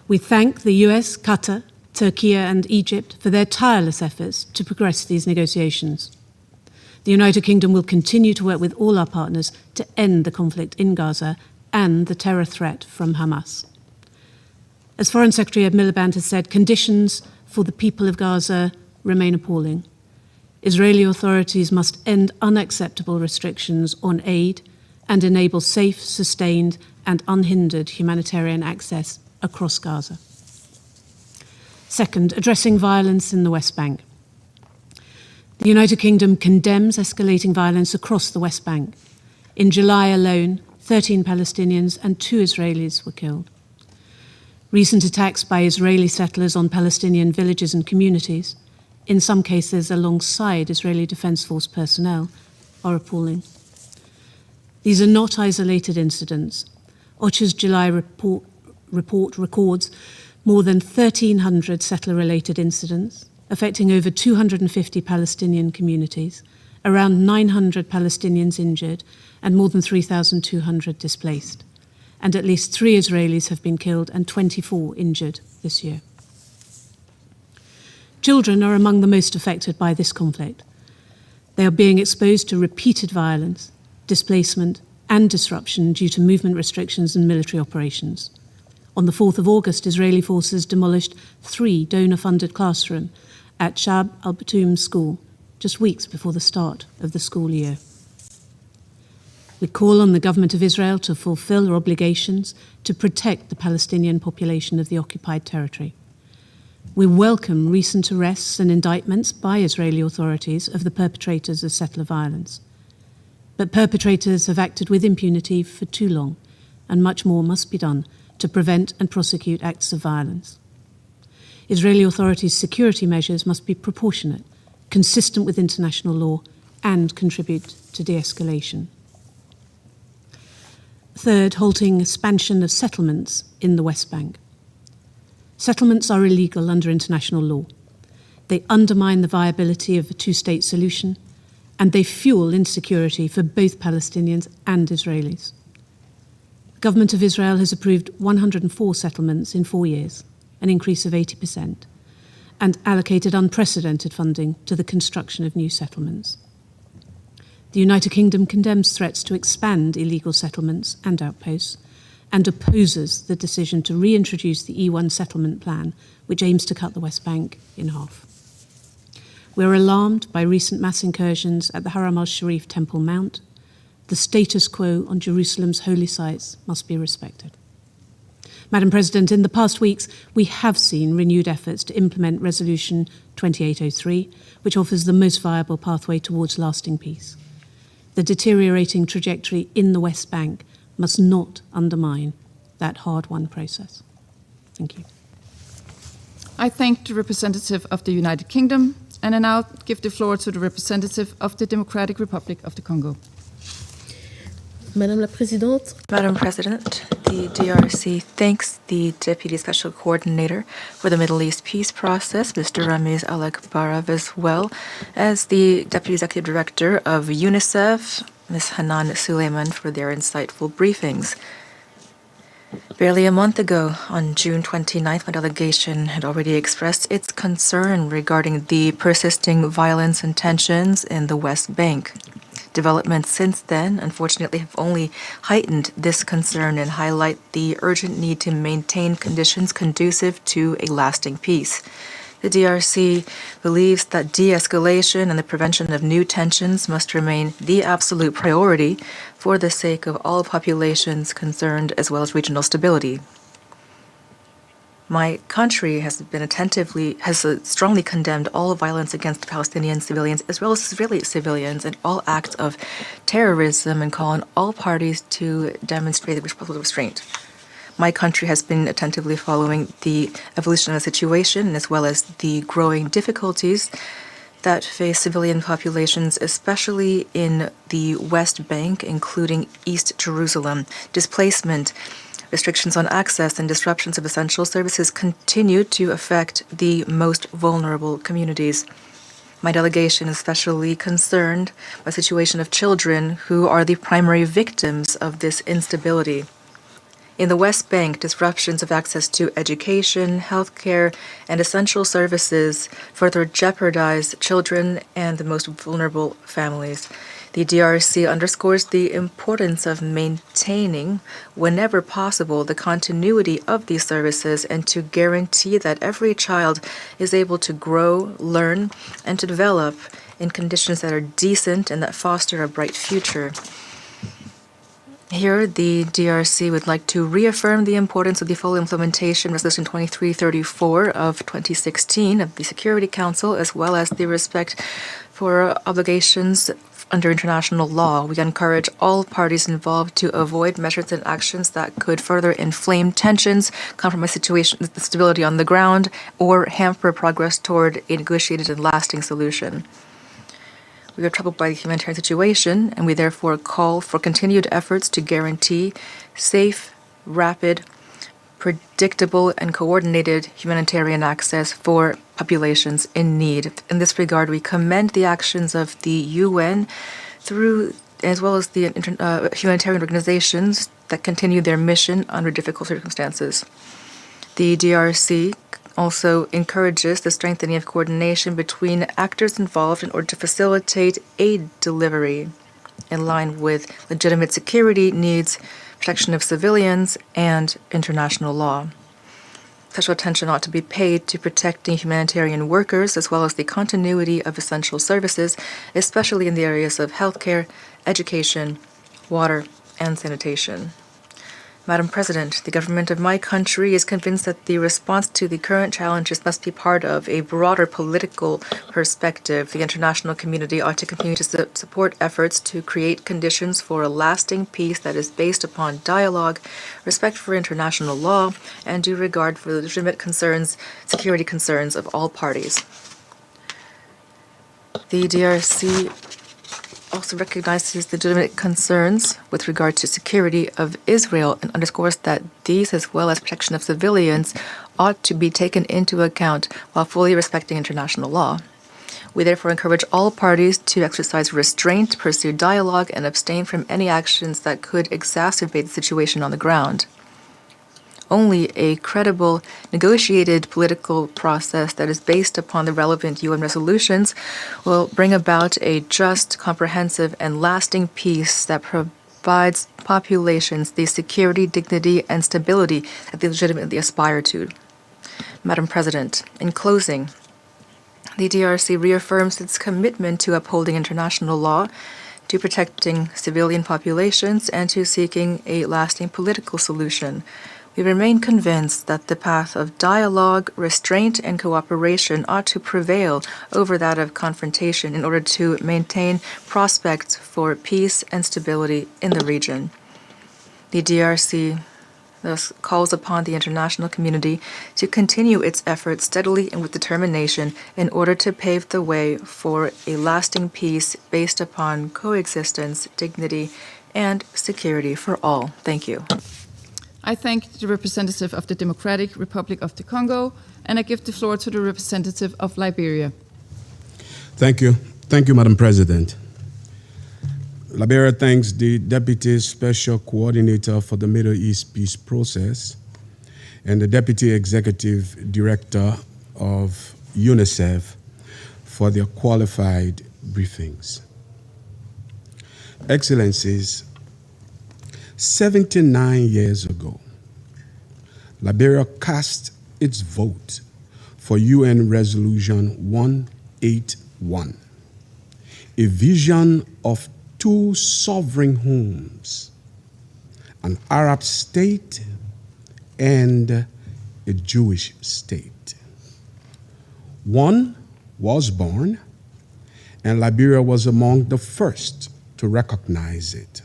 We thank the US, Qatar, Turkey and Egypt for their tireless efforts to progress these negotiations. The United Kingdom will continue to work with all our partners to end the conflict in Gaza and the terror threat from Hamas. As Foreign Secretary Ed Miliband has said, conditions for the people of Gaza remain appalling. Israeli authorities must end unacceptable restrictions on aid and enable safe, sustained and unhindered humanitarian access across Gaza. Second, addressing violence in the West Bank. The United Kingdom condemns escalating violence across the West Bank. In July alone, 13 Palestinians and 2 Israelis were killed. Recent attacks by Israeli settlers on Palestinian villages and communities, in some cases alongside Israeli Defense Force personnel, are appalling. These are not isolated incidents. OCHA's July report records more than 1,300 settler-related incidents affecting over 250 Palestinian communities, around 900 Palestinians injured, and more than 3,200 displaced. And at least 3 Israelis have been killed and 24 injured this year. Children are among the most affected by this conflict. They are being exposed to repeated violence, displacement, and disruption due to movement restrictions and military operations. On the 4th of August, Israeli forces demolished 3 donor-funded classrooms at Shab al-Batoum school, just weeks before the start of the school year. We call on the government of Israel to fulfill their obligations to protect the Palestinian population of the occupied territory. We welcome recent arrests and indictments by Israeli authorities of the perpetrators of settler violence. But perpetrators have acted with impunity for too long, and much more must be done to prevent and prosecute acts of violence. Israeli authorities' security measures must be proportionate, consistent with international law, and contribute to de-escalation. Third, halting expansion of settlements in the West Bank. Settlements are illegal under international law. They undermine the viability of a two-state solution, and they fuel insecurity for both Palestinians and Israelis. The government of Israel has approved 104 settlements in 4 years, an increase of 80%, and allocated unprecedented funding to the construction of new settlements. The United Kingdom condemns threats to expand illegal settlements and outposts, and opposes the decision to reintroduce the E1 settlement plan, which aims to cut the West Bank in half. We're alarmed by recent mass incursions at the Haram al-Sharif Temple Mount. The status quo on Jerusalem's holy sites must be respected. Madam President, in the past weeks, we have seen renewed efforts to implement Resolution 2803, which offers the most viable pathway towards lasting peace. The deteriorating trajectory in the West Bank must not undermine that hard-won process. Thank you. I thank the representative of the United Kingdom, and I now give the floor to the representative of the Democratic Republic of the Congo. Madame la Présidente. Madam President, the DRC thanks the Deputy Special Coordinator for the Middle East Peace Process, Mr. Ramiz Alakbarov, as well as the Deputy Executive Director of UNICEF, Ms. Hanan Suleiman, for their insightful briefings. Barely a month ago, on June 29th, my delegation had already expressed its concern regarding the persisting violence and tensions in the West Bank. Developments since then, unfortunately, have only heightened this concern and highlight the urgent need to maintain conditions conducive to a lasting peace. The DRC believes that de-escalation and the prevention of new tensions must remain the absolute priority for the sake of all populations concerned as well as regional stability. My country has strongly condemned all violence against Palestinian civilians as well as Israeli civilians and all acts of terrorism, and call on all parties to demonstrate the restraint. My country has been attentively following the evolution of the situation as well as the growing difficulties that face civilian populations, especially in the West Bank, including East Jerusalem. Displacement, restrictions on access, and disruptions of essential services continue to affect the most vulnerable communities. My delegation is especially concerned by the situation of children who are the primary victims of this instability. In the West Bank, disruptions of access to education, healthcare, and essential services further jeopardize children and the most vulnerable families. The DRC underscores the importance of maintaining, whenever possible, the continuity of these services and to guarantee that every child is able to grow, learn, and to develop in conditions that are decent and that foster a bright future. Here, the DRC would like to reaffirm the importance of the full implementation of Resolution 2334 of 2016 of the Security Council, as well as the respect for obligations under international law. We encourage all parties involved to avoid measures and actions that could further inflame tensions, compromise the stability on the ground, or hamper progress toward a negotiated and lasting solution. We are troubled by the humanitarian situation, and we therefore call for continued efforts to guarantee safe, rapid, predictable, and coordinated humanitarian access for populations in need. In this regard, we commend the actions of the UN as well as the humanitarian organizations that continue their mission under difficult circumstances. The DRC also encourages the strengthening of coordination between actors involved in order to facilitate aid delivery in line with legitimate security needs, protection of civilians, and international law. Special attention ought to be paid to protecting humanitarian workers as well as the continuity of essential services, especially in the areas of healthcare, education, water, and sanitation. Madam President, the government of my country is convinced that the response to the current challenges must be part of a broader political perspective. The international community ought to continue to support efforts to create conditions for a lasting peace that is based upon dialogue, respect for international law, and due regard for the legitimate security concerns of all parties. The DRC also recognizes the legitimate concerns with regard to security of Israel and underscores that these, as well as protection of civilians, ought to be taken into account while fully respecting international law. We therefore encourage all parties to exercise restraint, pursue dialogue, and abstain from any actions that could exacerbate the situation on the ground. Only a credible, negotiated political process that is based upon the relevant UN resolutions will bring about a just, comprehensive, and lasting peace that provides populations the security, dignity, and stability that they legitimately aspire to. Madam President, in closing, the DRC reaffirms its commitment to upholding international law, to protecting civilian populations, and to seeking a lasting political solution. We remain convinced that the path of dialogue, restraint, and cooperation ought to prevail over that of confrontation in order to maintain prospects for peace and stability in the region. The DRC thus calls upon the international community to continue its efforts steadily and with determination in order to pave the way for a lasting peace based upon coexistence, dignity, and security for all. Thank you. I thank the representative of the Democratic Republic of the Congo, and I give the floor to the representative of Liberia. Thank you. Thank you, Madam President. Liberia thanks the Deputy Special Coordinator for the Middle East Peace Process and the Deputy Executive Director of UNICEF for their qualified briefings. Excellencies, 79 years ago, Liberia cast its vote for UN Resolution 181, a vision of two sovereign homes, an Arab state and a Jewish state. One was born, and Liberia was among the first to recognize it.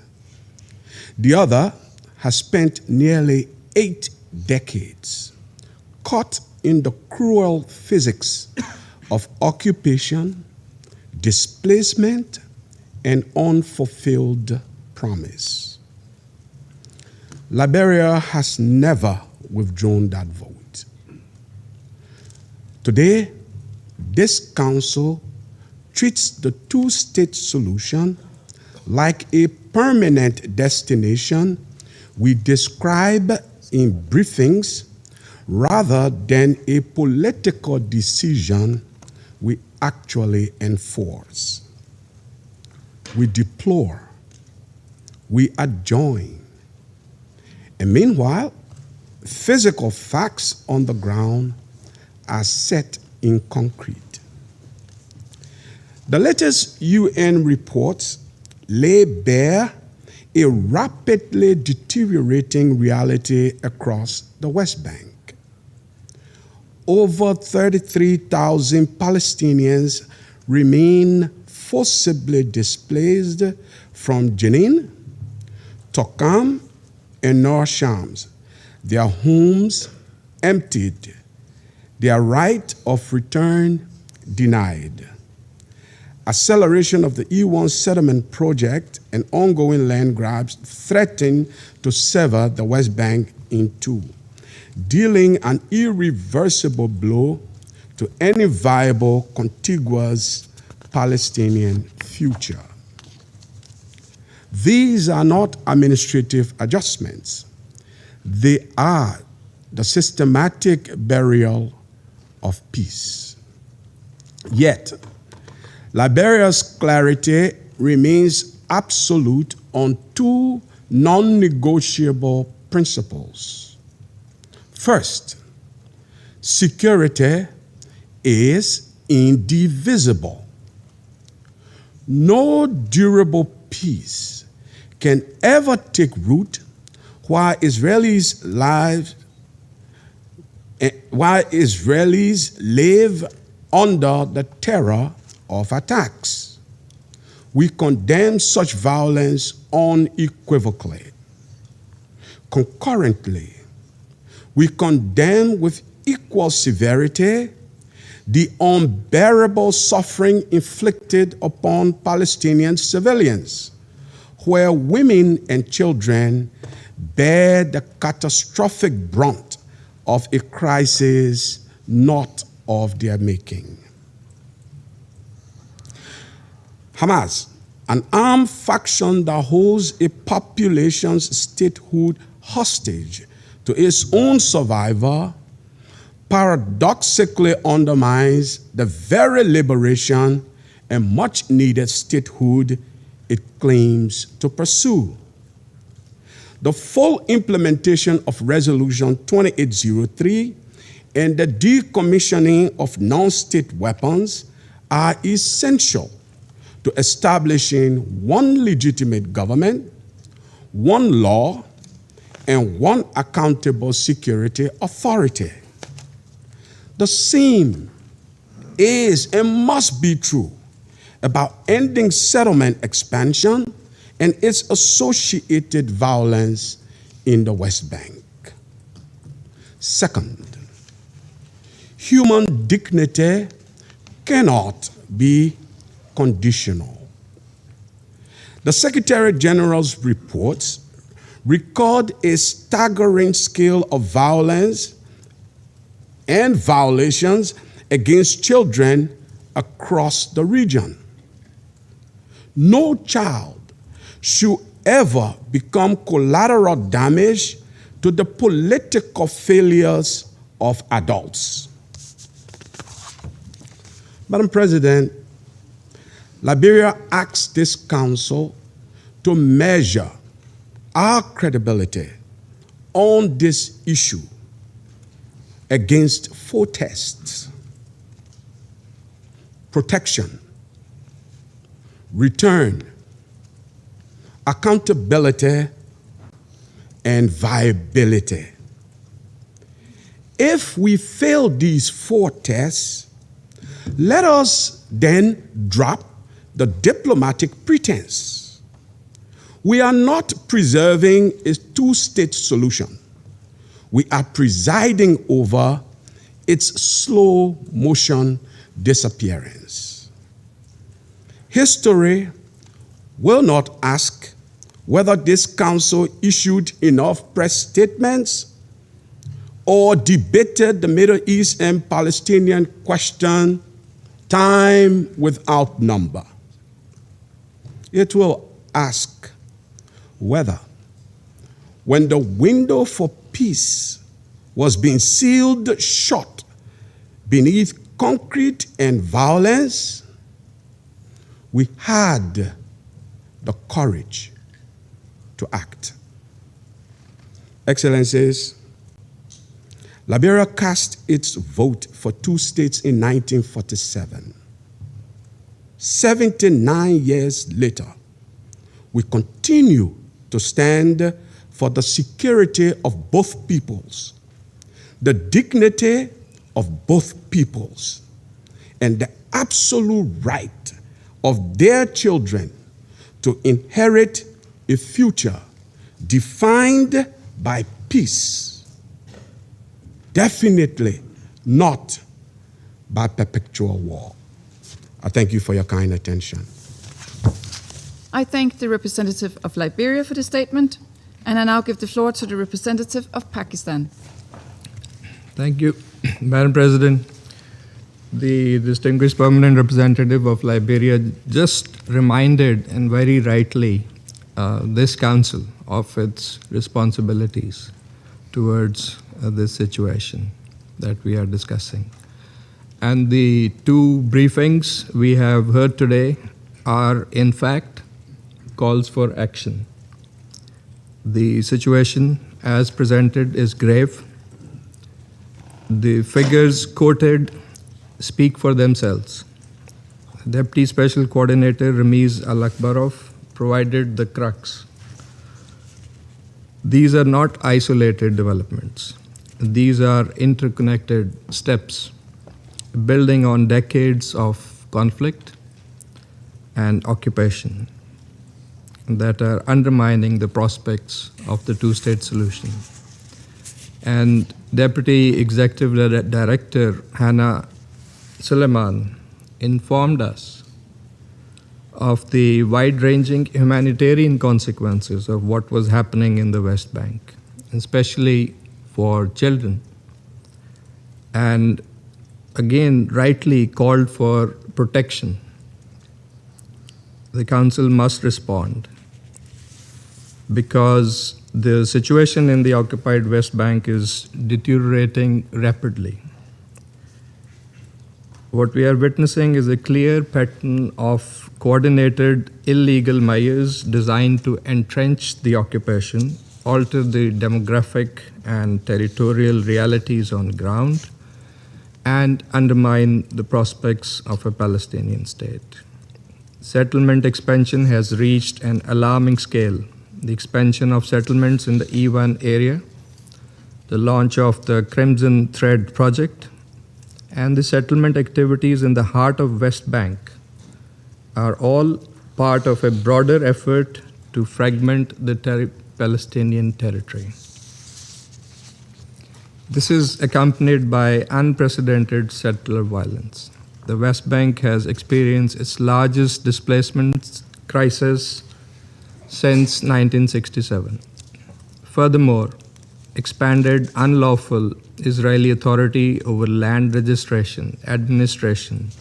The other has spent nearly 8 decades caught in the cruel physics of occupation, displacement, and unfulfilled promise. Liberia has never withdrawn that vote. Today, this council treats the two-state solution like a permanent destination we describe in briefings rather than a political decision we actually enforce. We deplore, we adjoin, and meanwhile, physical facts on the ground are set in concrete. The latest UN reports lay bare a rapidly deteriorating reality across the West Bank. Over 33,000 Palestinians remain forcibly displaced from Jenin, Tokam, and North Shams, their homes emptied, their right of return denied. Acceleration of the E1 settlement project and ongoing land grabs threaten to sever the West Bank in two, dealing an irreversible blow to any viable contiguous Palestinian future. These are not administrative adjustments. They are the systematic burial of peace. Yet, Liberia's clarity remains absolute on two non-negotiable principles. First, security is indivisible. No durable peace can ever take root while Israelis live under the terror of attacks. We condemn such violence unequivocally. Concurrently, we condemn with equal severity the unbearable suffering inflicted upon Palestinian civilians, where women and children bear the catastrophic brunt of a crisis not of their making. Hamas, an armed faction that holds a population's statehood hostage to its own survival, paradoxically undermines the very liberation and much-needed statehood it claims to pursue. The full implementation of Resolution 2803 and the decommissioning of non-state weapons are essential to establishing one legitimate government, one law, and one accountable security authority. The same is and must be true about ending settlement expansion and its associated violence in the West Bank. Second, human dignity cannot be conditional. The Secretary General's reports record a staggering scale of violence and violations against children across the region. No child should ever become collateral damage to the political failures of adults. Madam President, Liberia asks this Council to measure our credibility on this issue against four tests: protection, return, accountability, and viability. If we fail these four tests, let us then drop the diplomatic pretense. We are not preserving a two-state solution. We are presiding over its slow motion disappearance. History will not ask whether this Council issued enough press statements or debated the Middle East and Palestinian question time without number. It will ask whether, when the window for peace was being sealed shut beneath concrete and violence, we had the courage to act. Excellencies, Liberia cast its vote for two states in 1947. 79 years later, we continue to stand for the security of both peoples, the dignity of both peoples, and the absolute right of their children to inherit a future defined by peace, definitely not by perpetual war. I thank you for your kind attention. I thank the representative of Liberia for the statement, and I now give the floor to the representative of Pakistan. Thank you, Madam President. The distinguished permanent representative of Liberia just reminded, and very rightly, this council of its responsibilities towards this situation that we are discussing. And the two briefings we have heard today are, in fact, calls for action. The situation as presented is grave. The figures quoted speak for themselves. Deputy Special Coordinator Ramiz Al-Akbarov provided the crux. These are not isolated developments. These are interconnected steps building on decades of conflict and occupation that are undermining the prospects of the two-state solution. And Deputy Executive Director Hannah Suleiman informed us of the wide-ranging humanitarian consequences of what was happening in the West Bank, especially for children, and again rightly called for protection. The Council must respond because the situation in the occupied West Bank is deteriorating rapidly. What we are witnessing is a clear pattern of coordinated illegal measures designed to entrench the occupation, alter the demographic and territorial realities on ground, and undermine the prospects of a Palestinian state. Settlement expansion has reached an alarming scale. The expansion of settlements in the E1 area, the launch of the Crimson Thread project, and the settlement activities in the heart of West Bank are all part of a broader effort to fragment the Palestinian territory. This is accompanied by unprecedented settler violence. The West Bank has experienced its largest displacement crisis since 1967. Furthermore, expanded unlawful Israeli authority over land registration, administration,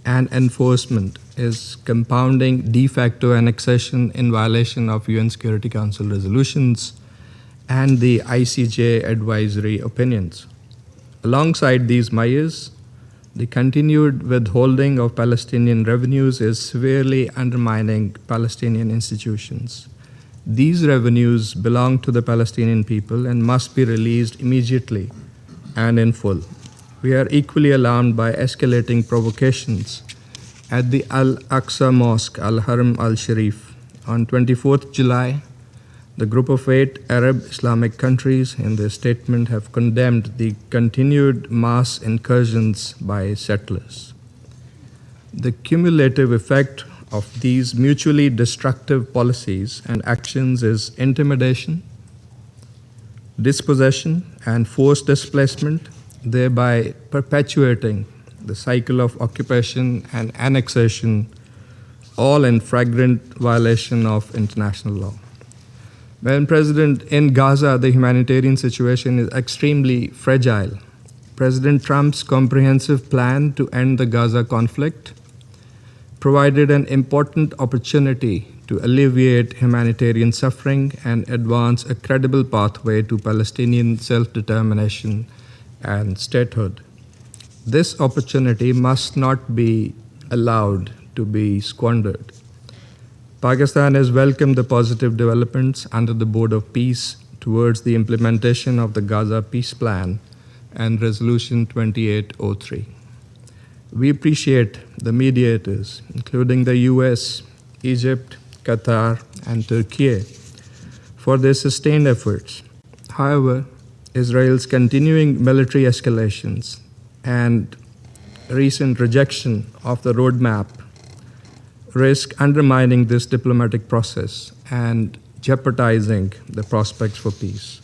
and enforcement is compounding de facto annexation in violation of UN Security Council resolutions and the ICJ advisory opinions. Alongside these measures, the continued withholding of Palestinian revenues is severely undermining Palestinian institutions. These revenues belong to the Palestinian people and must be released immediately and in full. We are equally alarmed by escalating provocations at the Al-Aqsa Mosque, Al-Haram Al-Sharif. On 24th July, the group of 8 Arab Islamic countries in their statement have condemned the continued mass incursions by settlers. The cumulative effect of these mutually destructive policies and actions is intimidation, dispossession, and forced displacement, thereby perpetuating the cycle of occupation and annexation, all in flagrant violation of international law. Madam President, in Gaza, the humanitarian situation is extremely fragile. President Trump's comprehensive plan to end the Gaza conflict provided an important opportunity to alleviate humanitarian suffering and advance a credible pathway to Palestinian self-determination and statehood. This opportunity must not be allowed to be squandered. Pakistan has welcomed the positive developments under the Board of Peace towards the implementation of the Gaza Peace Plan and Resolution 2803. We appreciate the mediators, including the US, Egypt, Qatar, and Turkey, for their sustained efforts. However, Israel's continuing military escalations and recent rejection of the roadmap risk undermining this diplomatic process and jeopardizing the prospects for peace.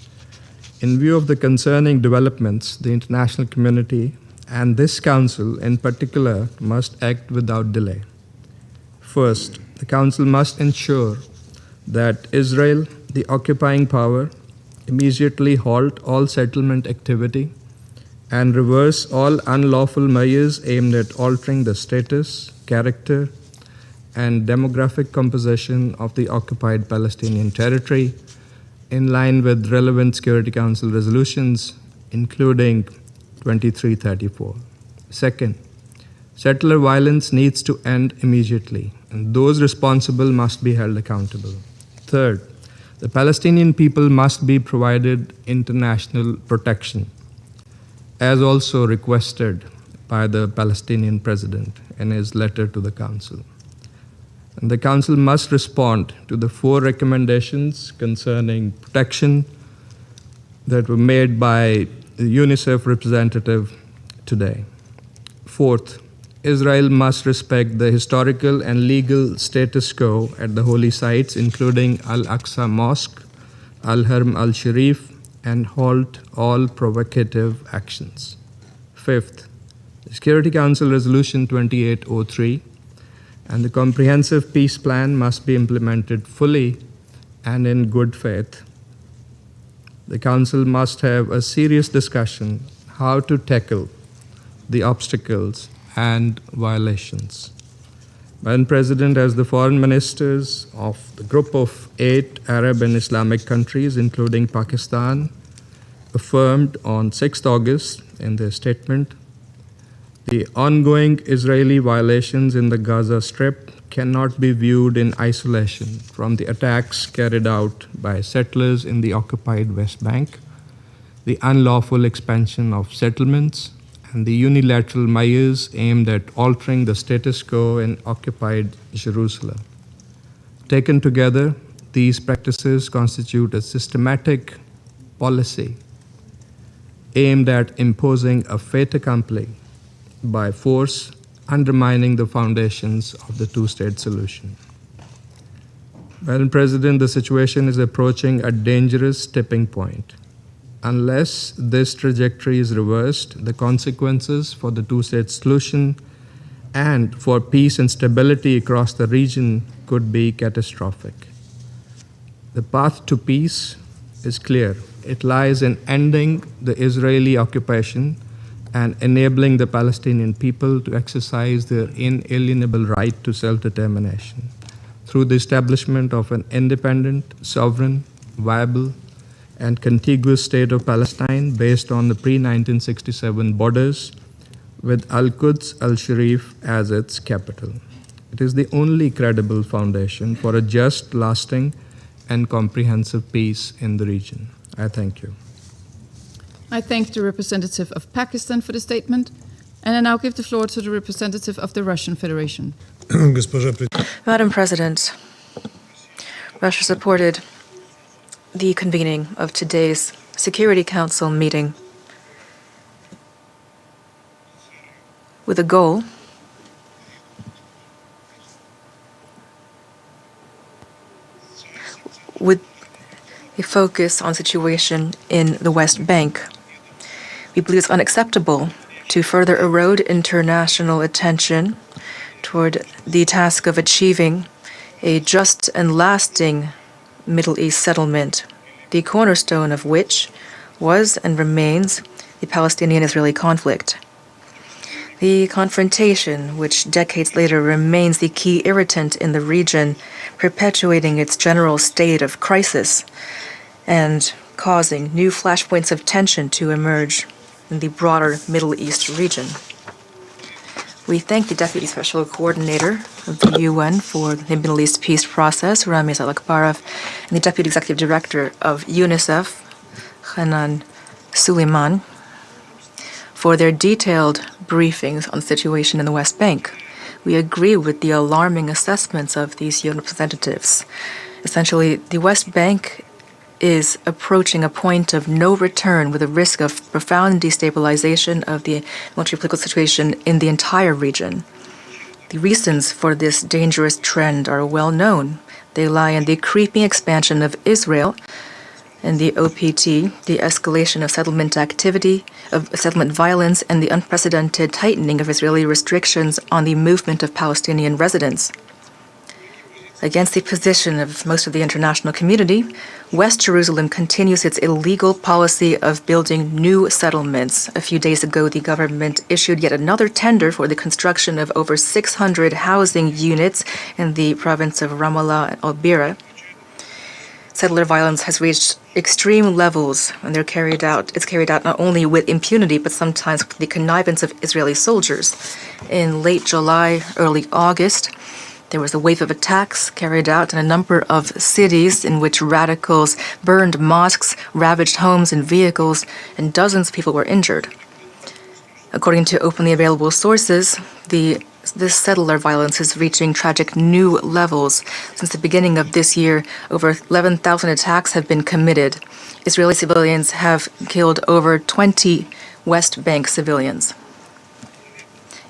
In view of the concerning developments, the international community and this Council in particular must act without delay. First, the Council must ensure that Israel, the occupying power, immediately halt all settlement activity and reverse all unlawful measures aimed at altering the status, character, and demographic composition of the occupied Palestinian territory in line with relevant Security Council resolutions, including 2334. Second, settler violence needs to end immediately, and those responsible must be held accountable. Third, the Palestinian people must be provided international protection, as also requested by the Palestinian president in his letter to the Council. And the Council must respond to the 4 recommendations concerning protection that were made by the UNICEF representative today. Fourth, Israel must respect the historical and legal status quo at the holy sites, including Al-Aqsa Mosque, Al-Haram al-Sharif, and halt all provocative actions. Fifth, the Security Council Resolution 2803 and the comprehensive peace plan must be implemented fully and in good faith. The Council must have a serious discussion how to tackle the obstacles and violations. Madam President, as the foreign ministers of the group of 8 Arab and Islamic countries, including Pakistan, affirmed on 6th August in their statement, the ongoing Israeli violations in the Gaza Strip cannot be viewed in isolation from the attacks carried out by settlers in the occupied West Bank, the unlawful expansion of settlements, and the unilateral measures aimed at altering the status quo in occupied Jerusalem. Taken together, these practices constitute a systematic policy aimed at imposing a fait accompli by force, undermining the foundations of the two-state solution. Madam President, the situation is approaching a dangerous tipping point. Unless this trajectory is reversed, the consequences for the two-state solution and for peace and stability across the region could be catastrophic. The path to peace is clear. It lies in ending the Israeli occupation and enabling the Palestinian people to exercise their inalienable right to self-determination through the establishment of an independent, sovereign, viable, and contiguous state of Palestine based on the pre-1967 borders with Al-Quds al-Sharif as its capital. It is the only credible foundation for a just, lasting, and comprehensive peace in the region. I thank you. I thank the representative of Pakistan for the statement, and I now give the floor to the representative of the Russian Federation. Madam President, Russia supported the convening of today's Security Council meeting with a goal with a focus on situation in the West Bank. We believe it's unacceptable to further erode international attention toward the task of achieving a just and lasting Middle East settlement, the cornerstone of which was and remains the Palestinian-Israeli conflict. The confrontation, which decades later remains the key irritant in the region, perpetuating its general state of crisis and causing new flashpoints of tension to emerge in the broader Middle East region. We thank the Deputy Special Coordinator of the UN for the Middle East peace process, Ramiz Alakbarov, and the Deputy Executive Director of UNICEF, Hanan Suleiman, for their detailed briefings on the situation in the West Bank. We agree with the alarming assessments of these UN representatives. Essentially, the West Bank is approaching a point of no return with a risk of profound destabilization of the military political situation in the entire region. The reasons for this dangerous trend are well known. They lie in the creeping expansion of Israel and the OPT, the escalation of settlement activity, of settlement violence, and the unprecedented tightening of Israeli restrictions on the movement of Palestinian residents. Against the position of most of the international community, West Jerusalem continues its illegal policy of building new settlements. A few days ago, the government issued yet another tender for the construction of over 600 housing units in the province of Ramallah and Al-Bira. Settler violence has reached extreme levels, and it's carried out not only with impunity, but sometimes with the connivance of Israeli soldiers. In late July, early August, there was a wave of attacks carried out in a number of cities in which radicals burned mosques, ravaged homes and vehicles, and dozens of people were injured. According to openly available sources, this settler violence is reaching tragic new levels. Since the beginning of this year, over 11,000 attacks have been committed. Israeli civilians have killed over 20 West Bank civilians.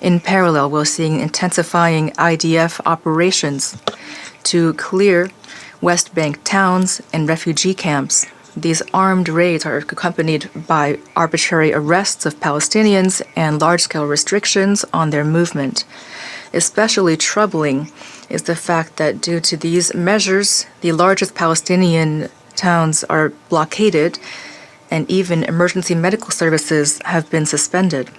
In parallel, we're seeing intensifying IDF operations to clear West Bank towns and refugee camps. These armed raids are accompanied by arbitrary arrests of Palestinians and large-scale restrictions on their movement. Especially troubling is the fact that due to these measures, the largest Palestinian towns are blockaded, and even emergency medical services have been suspended.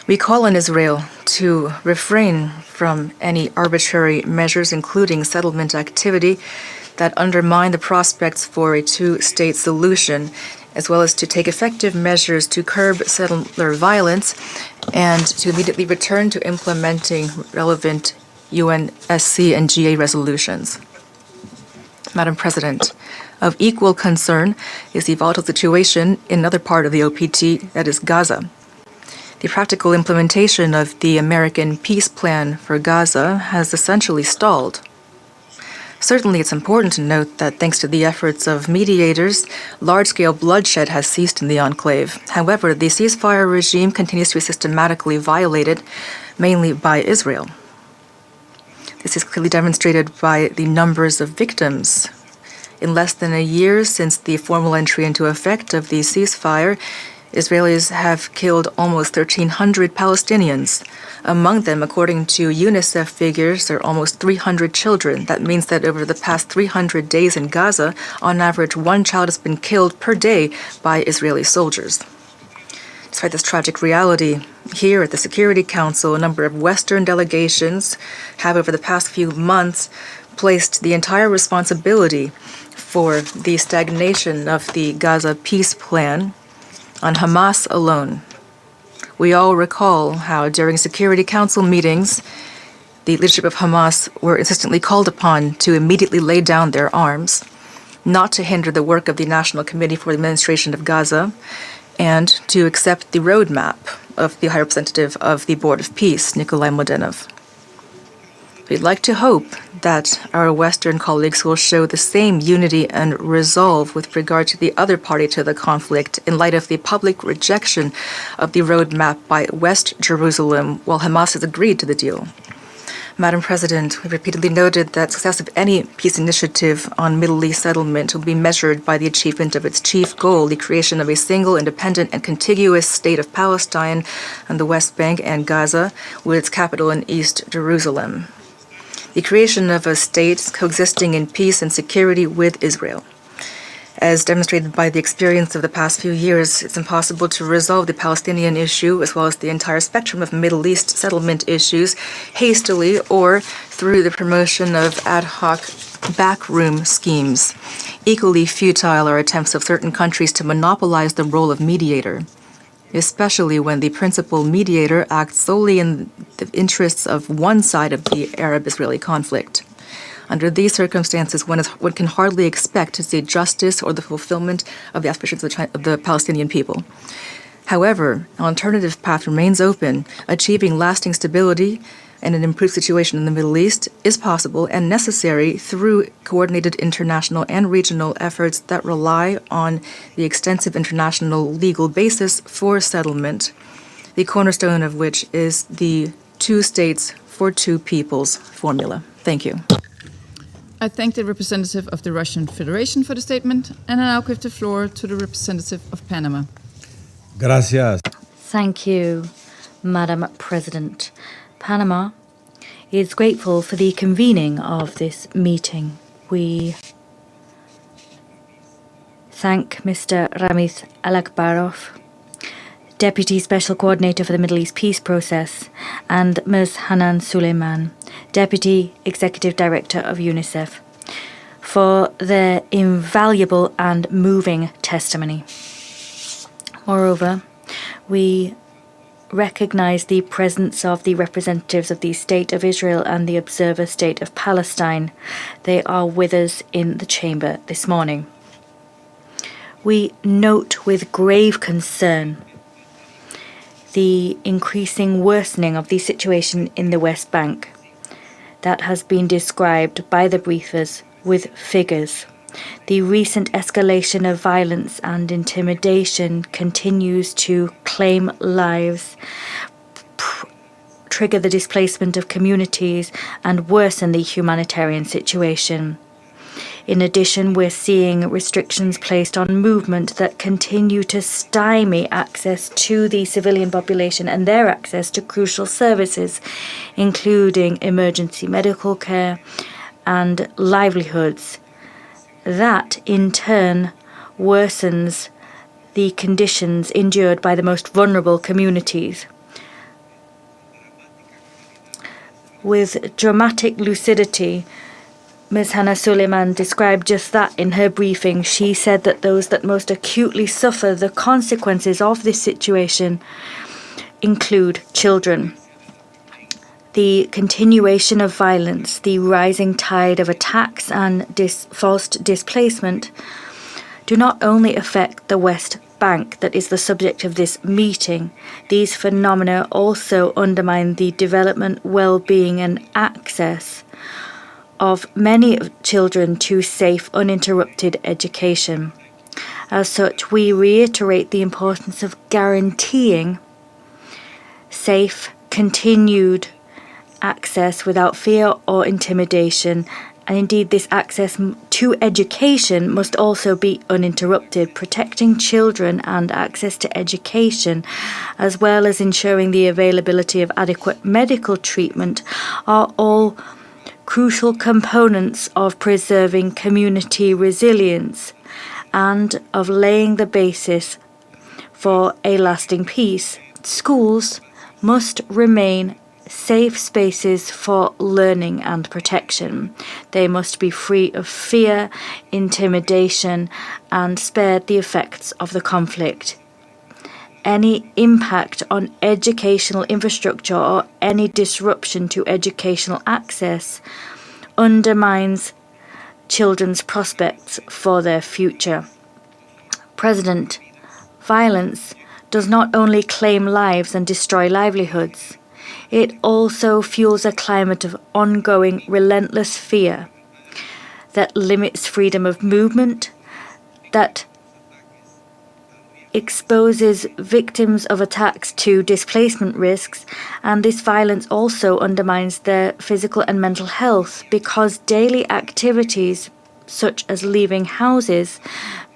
We call on Israel to refrain from any arbitrary measures, including settlement activity, that undermine the prospects for a two-state solution, as well as to take effective measures to curb settler violence and to immediately return to implementing relevant UNSC and GA resolutions. Madam President, of equal concern is the volatile situation in another part of the OPT, that is Gaza. The practical implementation of the American peace plan for Gaza has essentially stalled. Certainly, it's important to note that thanks to the efforts of mediators, large-scale bloodshed has ceased in the enclave. However, the ceasefire regime continues to be systematically violated, mainly by Israel. This is clearly demonstrated by the numbers of victims. In less than a year since the formal entry into effect of the ceasefire, Israelis have killed almost 1,300 Palestinians. Among them, according to UNICEF figures, there are almost 300 children. That means that over the past 300 days in Gaza, on average, one child has been killed per day by Israeli soldiers. Despite this tragic reality, here at the Security Council, a number of Western delegations have, over the past few months, placed the entire responsibility for the stagnation of the Gaza peace plan on Hamas alone. We all recall how during Security Council meetings, the leadership of Hamas were insistently called upon to immediately lay down their arms, not to hinder the work of the National Committee for the Administration of Gaza, and to accept the roadmap of the High Representative of the Board of Peace, Nikolai Mladenov. We'd like to hope that our Western colleagues will show the same unity and resolve with regard to the other party to the conflict in light of the public rejection of the roadmap by West Jerusalem, while Hamas has agreed to the deal. Madam President, we repeatedly noted that success of any peace initiative on Middle East settlement will be measured by the achievement of its chief goal, the creation of a single, independent, and contiguous state of Palestine on the West Bank and Gaza, with its capital in East Jerusalem. The creation of a state coexisting in peace and security with Israel. As demonstrated by the experience of the past few years, it's impossible to resolve the Palestinian issue, as well as the entire spectrum of Middle East settlement issues, hastily or through the promotion of ad hoc backroom schemes. Equally futile are attempts of certain countries to monopolize the role of mediator, especially when the principal mediator acts solely in the interests of one side of the Arab-Israeli conflict. Under these circumstances, one can hardly expect to see justice or the fulfillment of the aspirations of the Palestinian people. However, an alternative path remains open. Achieving lasting stability and an improved situation in the Middle East is possible and necessary through coordinated international and regional efforts that rely on the extensive international legal basis for settlement, the cornerstone of which is the two states for two peoples formula. Thank you. I thank the representative of the Russian Federation for the statement, and I now give the floor to the representative of Panama. Gracias. Thank you, Madam President. Panama is grateful for the convening of this meeting. We thank Mr. Ramiz Alakbarov, Deputy Special Coordinator for the Middle East Peace Process, and Ms. Hanan Suleiman, Deputy Executive Director of UNICEF, for their invaluable and moving testimony. Moreover, we recognize the presence of the representatives of the State of Israel and the Observer State of Palestine. They are with us in the chamber this morning. We note with grave concern the increasing worsening of the situation in the West Bank that has been described by the briefers with figures. The recent escalation of violence and intimidation continues to claim lives, trigger the displacement of communities, and worsen the humanitarian situation. In addition, we're seeing restrictions placed on movement that continue to stymie access to the civilian population and their access to crucial services, including emergency medical care and livelihoods. That, in turn, worsens the conditions endured by the most vulnerable communities. With dramatic lucidity, Ms. Hannah Suleiman described just that in her briefing. She said that those that most acutely suffer the consequences of this situation include children. The continuation of violence, the rising tide of attacks and forced displacement do not only affect the West Bank that is the subject of this meeting. These phenomena also undermine the development, well-being and access of many children to safe, uninterrupted education. As such, we reiterate the importance of guaranteeing safe, continued access without fear or intimidation, and indeed this access to education must also be uninterrupted. Protecting children and access to education, as well as ensuring the availability of adequate medical treatment, are all crucial components of preserving community resilience and of laying the basis for a lasting peace. Schools must remain safe spaces for learning and protection. They must be free of fear, intimidation, and spared the effects of the conflict. Any impact on educational infrastructure or any disruption to educational access undermines children's prospects for their future. President, violence does not only claim lives and destroy livelihoods, it also fuels a climate of ongoing, relentless fear that limits freedom of movement, that exposes victims of attacks to displacement risks, and this violence also undermines their physical and mental health because daily activities such as leaving houses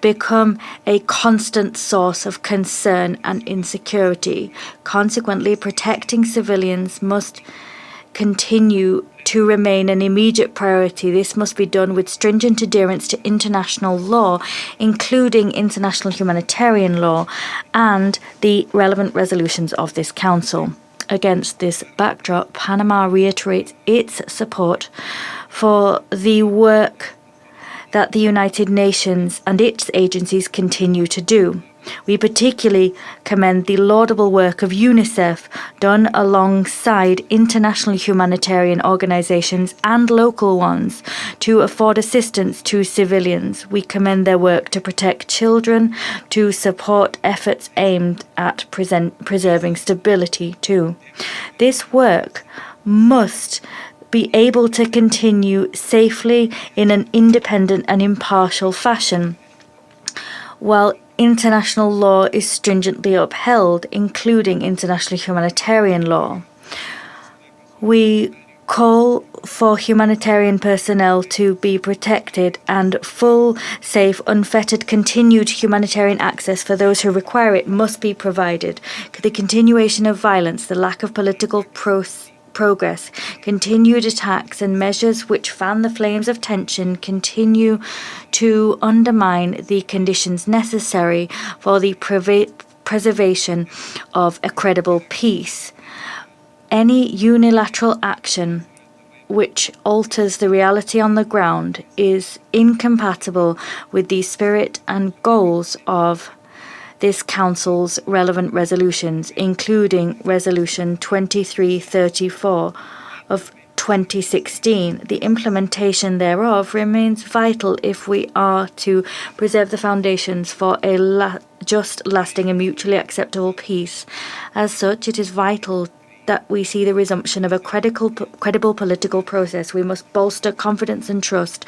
become a constant source of concern and insecurity. Consequently, protecting civilians must continue to remain an immediate priority. This must be done with stringent adherence to international law, including international humanitarian law and the relevant resolutions of this Council. Against this backdrop, Panama reiterates its support for the work that the United Nations and its agencies continue to do. We particularly commend the laudable work of UNICEF done alongside international humanitarian organizations and local ones to afford assistance to civilians. We commend their work to protect children, to support efforts aimed at preserving stability too. This work must be able to continue safely in an independent and impartial fashion, while international law is stringently upheld, including international humanitarian law. We call for humanitarian personnel to be protected and full, safe, unfettered, continued humanitarian access for those who require it must be provided. The continuation of violence, the lack of political progress, continued attacks and measures which fan the flames of tension continue to undermine the conditions necessary for the preservation of a credible peace. Any unilateral action which alters the reality on the ground is incompatible with the spirit and goals of this Council's relevant resolutions, including Resolution 2334 of 2016. The implementation thereof remains vital if we are to preserve the foundations for a just, lasting and mutually acceptable peace. As such, it is vital that we see the resumption of a credible political process. We must bolster confidence and trust,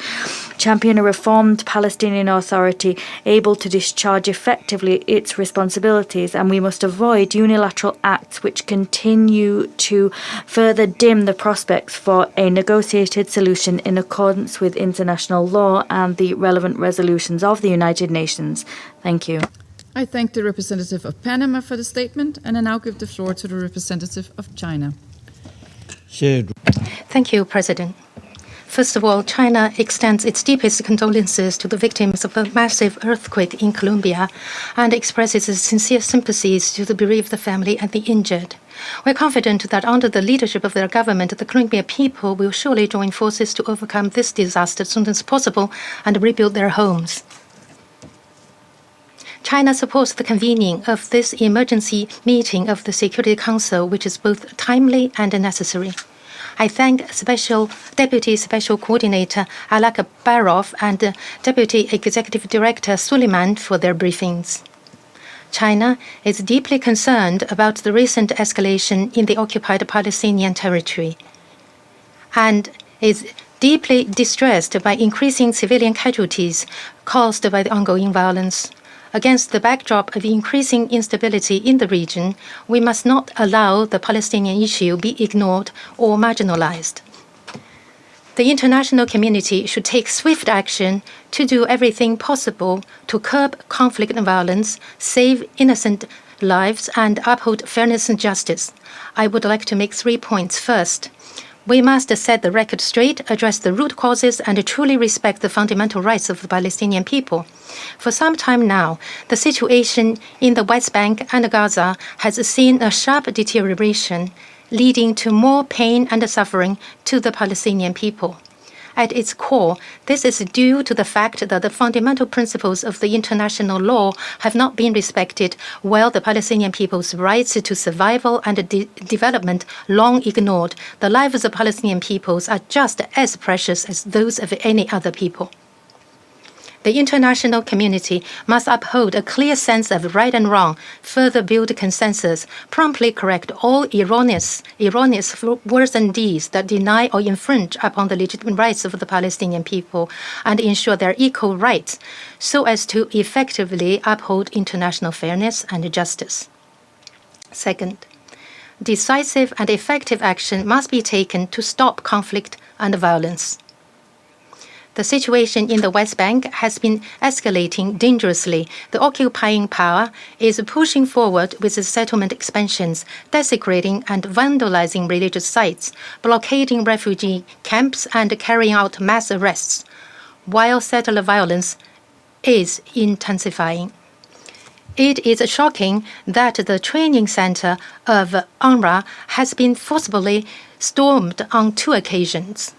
champion a reformed Palestinian Authority able to discharge effectively its responsibilities, and we must avoid unilateral acts which continue to further dim the prospects for a negotiated solution in accordance with international law and the relevant resolutions of the United Nations. Thank you. I thank the representative of Panama for the statement, and I now give the floor to the representative of China. Thank you, President. First of all, China extends its deepest condolences to the victims of a massive earthquake in Colombia and expresses its sincere sympathies to the bereaved family and the injured. We're confident that under the leadership of their government, the Colombian people will surely join forces to overcome this disaster as soon as possible and rebuild their homes. China supports the convening of this emergency meeting of the Security Council, which is both timely and necessary. I thank Deputy Special Coordinator Alak Barov and Deputy Executive Director Suleiman for their briefings. China is deeply concerned about the recent escalation in the occupied Palestinian territory and is deeply distressed by increasing civilian casualties caused by the ongoing violence. Against the backdrop of increasing instability in the region, we must not allow the Palestinian issue be ignored or marginalized. The international community should take swift action to do everything possible to curb conflict and violence, save innocent lives, and uphold fairness and justice. I would like to make 3 points. First, we must set the record straight, address the root causes, and truly respect the fundamental rights of the Palestinian people. For some time now, the situation in the West Bank and Gaza has seen a sharp deterioration, leading to more pain and suffering to the Palestinian people. At its core, this is due to the fact that the fundamental principles of the international law have not been respected, while the Palestinian people's rights to survival and development long ignored. The lives of Palestinian peoples are just as precious as those of any other people. The international community must uphold a clear sense of right and wrong, further build consensus, promptly correct all erroneous words and deeds that deny or infringe upon the legitimate rights of the Palestinian people, and ensure their equal rights, so as to effectively uphold international fairness and justice. Second, decisive and effective action must be taken to stop conflict and violence. The situation in the West Bank has been escalating dangerously. The occupying power is pushing forward with its settlement expansions, desecrating and vandalizing religious sites, blockading refugee camps, and carrying out mass arrests, while settler violence is intensifying. It is shocking that the training center of UNRWA has been forcibly stormed on 2 occasions.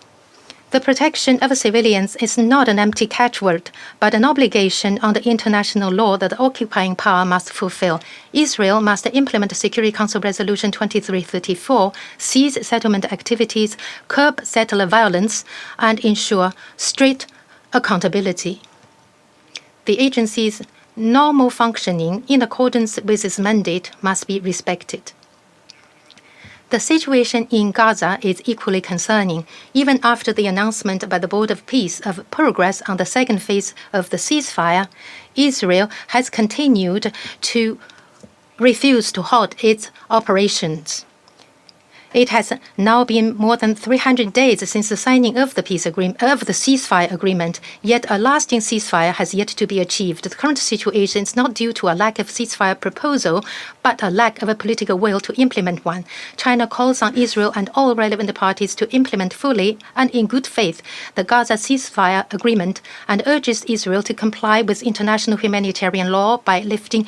The protection of civilians is not an empty catchword, but an obligation under international law that the occupying power must fulfill. Israel must implement Security Council Resolution 2334, cease settlement activities, curb settler violence, and ensure strict accountability. The agency's normal functioning in accordance with its mandate must be respected. The situation in Gaza is equally concerning. Even after the announcement by the Board of Peace of progress on the second phase of the ceasefire, Israel has continued to refuse to halt its operations. It has now been more than 300 days since the signing of the ceasefire agreement, yet a lasting ceasefire has yet to be achieved. The current situation is not due to a lack of ceasefire proposal, but a lack of a political will to implement one. China calls on Israel and all relevant parties to implement fully and in good faith the Gaza ceasefire agreement and urges Israel to comply with international humanitarian law by lifting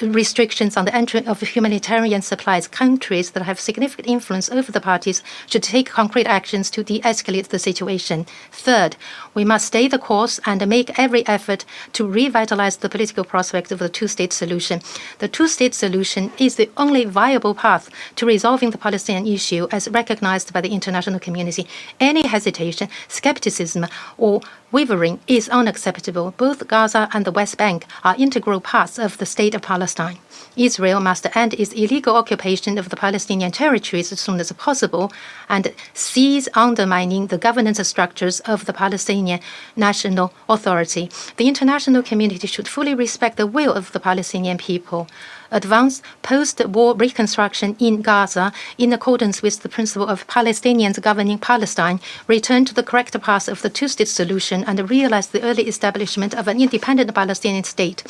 restrictions on the entry of humanitarian supplies. Countries that have significant influence over the parties should take concrete actions to de-escalate the situation. Third, we must stay the course and make every effort to revitalize the political prospect of the two-state solution. The two-state solution is the only viable path to resolving the Palestinian issue as recognized by the international community. Any hesitation, skepticism, or wavering is unacceptable. Both Gaza and the West Bank are integral parts of the State of Palestine. Israel must end its illegal occupation of the Palestinian territories as soon as possible and cease undermining the governance structures of the Palestinian National Authority. The international community should fully respect the will of the Palestinian people. Advance post-war reconstruction in Gaza in accordance with the principle of Palestinians governing Palestine, return to the correct path of the two-state solution and realize the early establishment of an independent Palestinian state.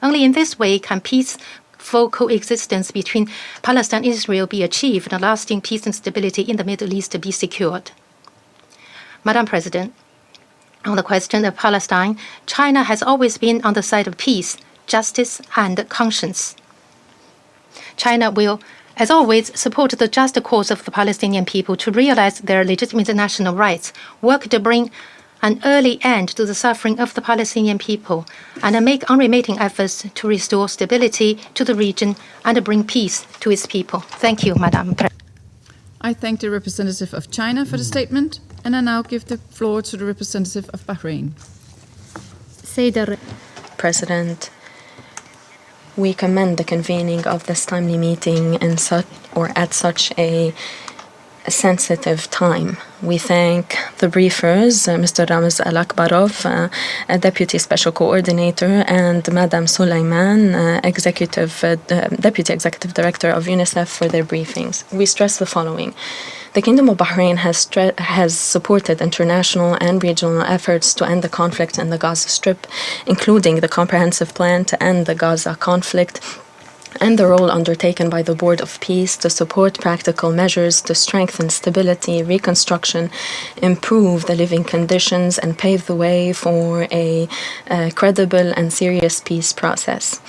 Only in this way can peaceful coexistence between Palestine and Israel be achieved and lasting peace and stability in the Middle East be secured. Madam President, on the question of Palestine, China has always been on the side of peace, justice, and conscience. China will, as always, support the just cause of the Palestinian people to realize their legitimate national rights, work to bring an early end to the suffering of the Palestinian people, and make unremitting efforts to restore stability to the region and bring peace to its people. Thank you, Madam President. I thank the representative of China for the statement, and I now give the floor to the representative of Bahrain. President, we commend the convening of this timely meeting at such a sensitive time. We thank the briefers, Mr. Ramiz Alakbarov, Deputy Special Coordinator, and Madam Sulaiman, Deputy Executive Director of UNICEF, for their briefings. We stress the following. The Kingdom of Bahrain has supported international and regional efforts to end the conflict in the Gaza Strip, including the comprehensive plan to end the Gaza conflict and the role undertaken by the Board of Peace to support practical measures to strengthen stability, reconstruction, improve the living conditions, and pave the way for a credible and serious peace process.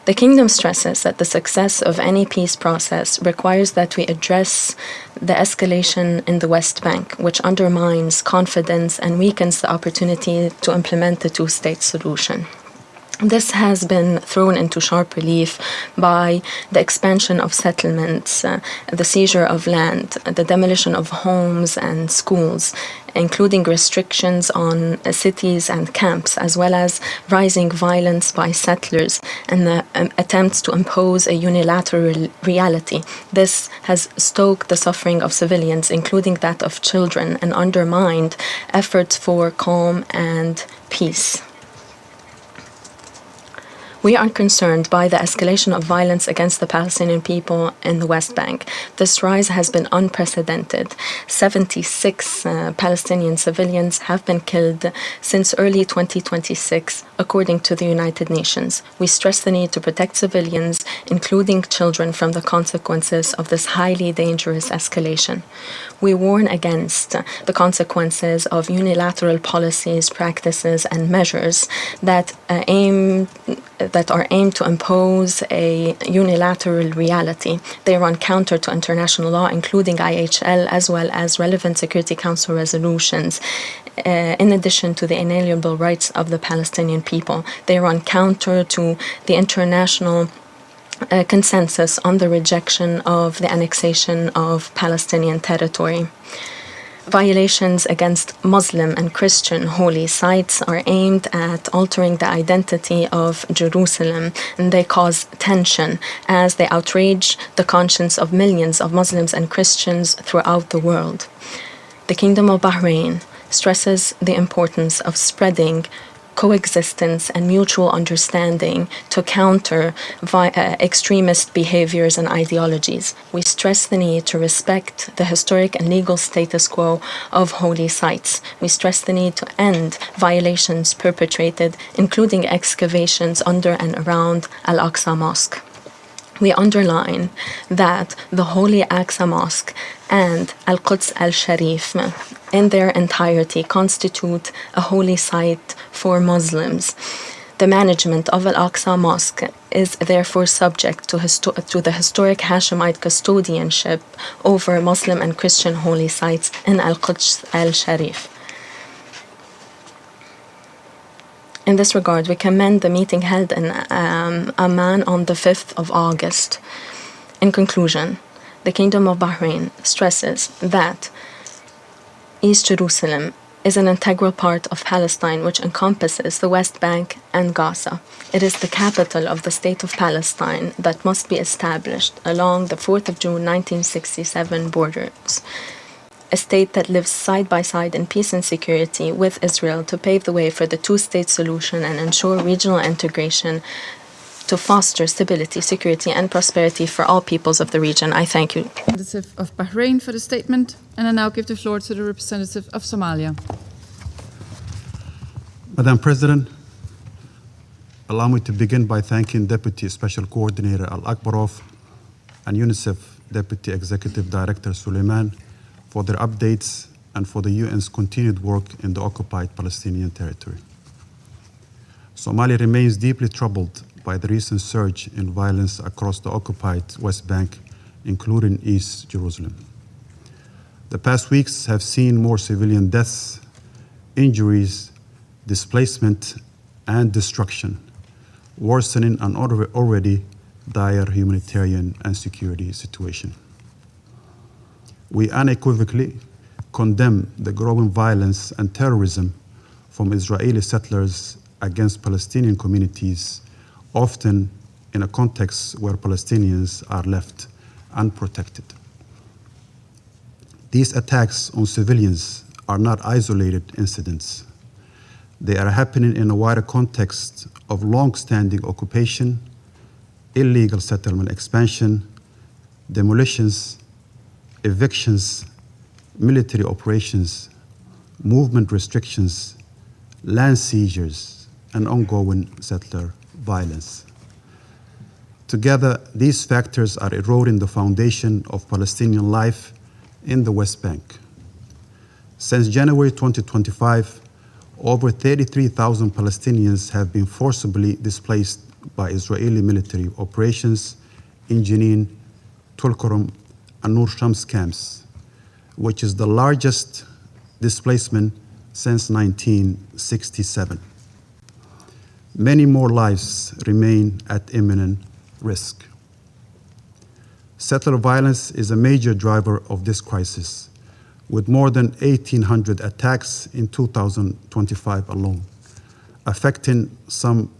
The Kingdom stresses that the success of any peace process requires that we address the escalation in the West Bank, which undermines confidence and weakens the opportunity to implement the two-state solution. This has been thrown into sharp relief by the expansion of settlements, the seizure of land, the demolition of homes and schools, including restrictions on cities and camps, as well as rising violence by settlers and the attempts to impose a unilateral reality. This has stoked the suffering of civilians, including that of children, and undermined efforts for calm and peace. We are concerned by the escalation of violence against the Palestinian people in the West Bank. This rise has been unprecedented. 76 Palestinian civilians have been killed since early 2026, according to the United Nations. We stress the need to protect civilians, including children, from the consequences of this highly dangerous escalation. We warn against the consequences of unilateral policies, practices, and measures that are aimed to impose a unilateral reality. They run counter to international law, including IHL, as well as relevant Security Council resolutions. In addition to the inalienable rights of the Palestinian people, they run counter to the international consensus on the rejection of the annexation of Palestinian territory. Violations against Muslim and Christian holy sites are aimed at altering the identity of Jerusalem, and they cause tension as they outrage the conscience of millions of Muslims and Christians throughout the world. The Kingdom of Bahrain stresses the importance of spreading coexistence, and mutual understanding to counter extremist behaviors and ideologies. We stress the need to respect the historic and legal status quo of holy sites. We stress the need to end violations perpetrated, including excavations under and around Al-Aqsa Mosque. We underline that the Holy Aqsa Mosque and Al-Quds al-Sharif in their entirety constitute a holy site for Muslims. The management of Al-Aqsa Mosque is therefore subject to the historic Hashemite custodianship over Muslim and Christian holy sites in Al-Quds al-Sharif. In this regard, we commend the meeting held in Amman on the 5th of August. In conclusion, the Kingdom of Bahrain stresses that East Jerusalem is an integral part of Palestine, which encompasses the West Bank and Gaza. It is the capital of the State of Palestine that must be established along the 4th of June 1967 borders. A state that lives side by side in peace and security with Israel to pave the way for the two-state solution and ensure regional integration to foster stability, security, and prosperity for all peoples of the region. I thank you. Representative of Bahrain for the statement, and I now give the floor to the representative of Somalia. Madam President, allow me to begin by thanking Deputy Special Coordinator Al-Akbarov and UNICEF Deputy Executive Director Suleiman for their updates and for the UN's continued work in the occupied Palestinian territory. Somalia remains deeply troubled by the recent surge in violence across the occupied West Bank, including East Jerusalem. The past weeks have seen more civilian deaths, injuries, displacement, and destruction, worsening an already dire humanitarian and security situation. We unequivocally condemn the growing violence and terrorism from Israeli settlers against Palestinian communities, often in a context where Palestinians are left unprotected. These attacks on civilians are not isolated incidents. They are happening in a wider context of long-standing occupation, illegal settlement expansion, demolitions, evictions, military operations, movement restrictions, land seizures, and ongoing settler violence. Together, these factors are eroding the foundation of Palestinian life in the West Bank. Since January 2025, over 33,000 Palestinians have been forcibly displaced by Israeli military operations in Jenin, Tulkarm, and Nur Shams camps, which is the largest displacement since 1967. Many more lives remain at imminent risk. Settler violence is a major driver of this crisis, with more than 1,800 attacks in 2025 alone, affecting some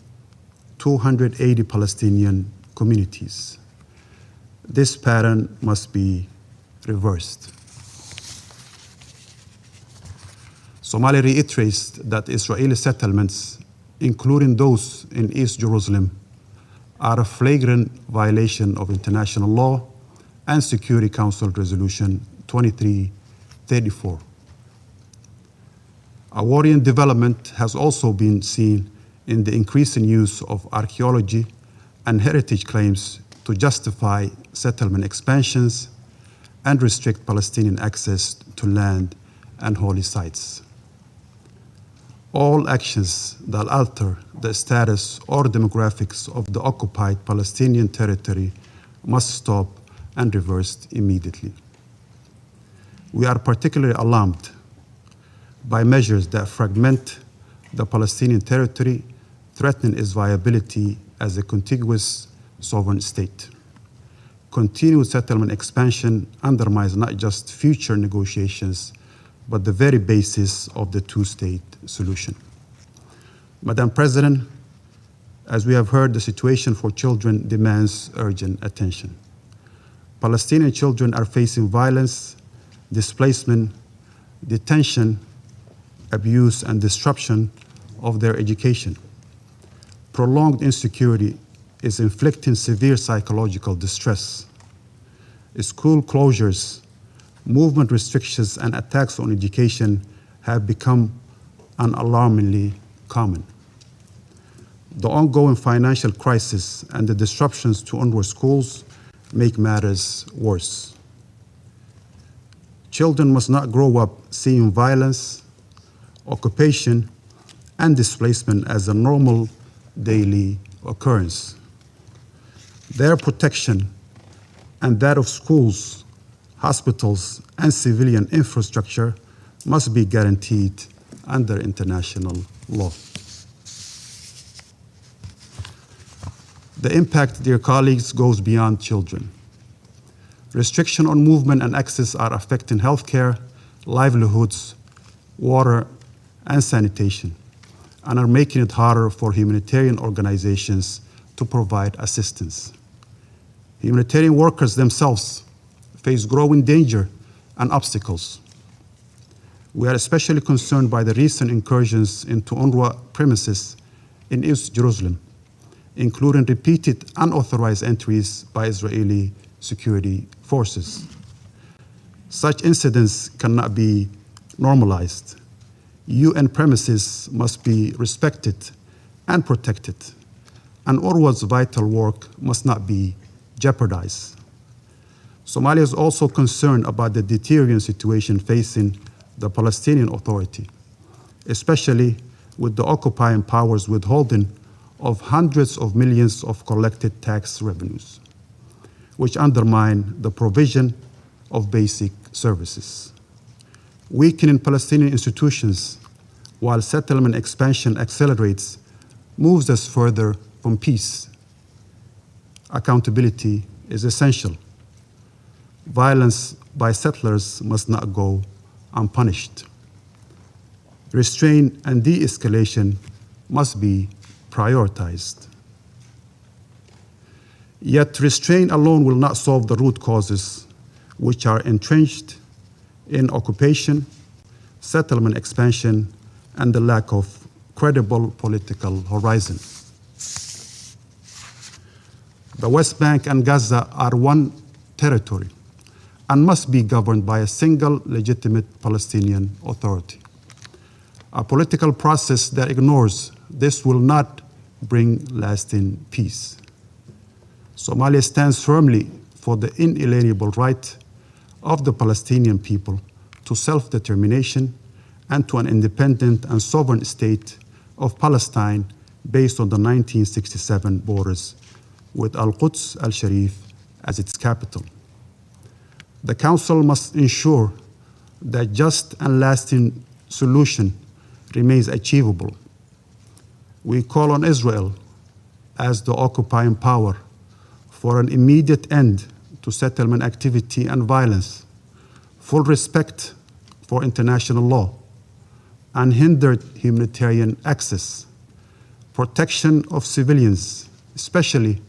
280 Palestinian communities. This pattern must be reversed. Somalia reiterates that Israeli settlements, including those in East Jerusalem, are a flagrant violation of international law and Security Council Resolution 2334. A worrying development has also been seen in the increasing use of archaeology and heritage claims to justify settlement expansions and restrict Palestinian access to land and holy sites. All actions that alter the status or demographics of the occupied Palestinian territory must stop and reversed immediately. We are particularly alarmed by measures that fragment the Palestinian territory, threatening its viability as a contiguous sovereign state. Continued settlement expansion undermines not just future negotiations, but the very basis of the two-state solution. Madam President, as we have heard, the situation for children demands urgent attention. Palestinian children are facing violence, displacement, detention, abuse, and disruption of their education. Prolonged insecurity is inflicting severe psychological distress. School closures, movement restrictions, and attacks on education have become alarmingly common. The ongoing financial crisis and the disruptions to UNRWA schools make matters worse. Children must not grow up seeing violence, occupation, and displacement as a normal daily occurrence. Their protection and that of schools, hospitals, and civilian infrastructure must be guaranteed under international law. The impact, dear colleagues, goes beyond children. Restriction on movement and access are affecting healthcare, livelihoods, water, and sanitation, and are making it harder for humanitarian organizations to provide assistance. Humanitarian workers themselves face growing danger and obstacles. We are especially concerned by the recent incursions into UNRWA premises in East Jerusalem, including repeated unauthorized entries by Israeli security forces. Such incidents cannot be normalized. UN premises must be respected and protected, and UNRWA's vital work must not be jeopardized. Somalia is also concerned about the deteriorating situation facing the Palestinian Authority, especially with the occupying powers withholding of hundreds of millions of collected tax revenues, which undermine the provision of basic services. Weakening Palestinian institutions while settlement expansion accelerates moves us further from peace. Accountability is essential. Violence by settlers must not go unpunished. Restraint and de-escalation must be prioritized. Yet restraint alone will not solve the root causes, which are entrenched in occupation, settlement expansion, and the lack of credible political horizon. The West Bank and Gaza are one territory and must be governed by a single legitimate Palestinian Authority. A political process that ignores this will not bring lasting peace. Somalia stands firmly for the inalienable right of the Palestinian people to self-determination and to an independent and sovereign state of Palestine based on the 1967 borders with Al-Quds al-Sharif as its capital. The Council must ensure that just and lasting solution remains achievable. We call on Israel as the occupying power for an immediate end to settlement activity and violence, full respect for international law, unhindered humanitarian access, protection of civilians, especially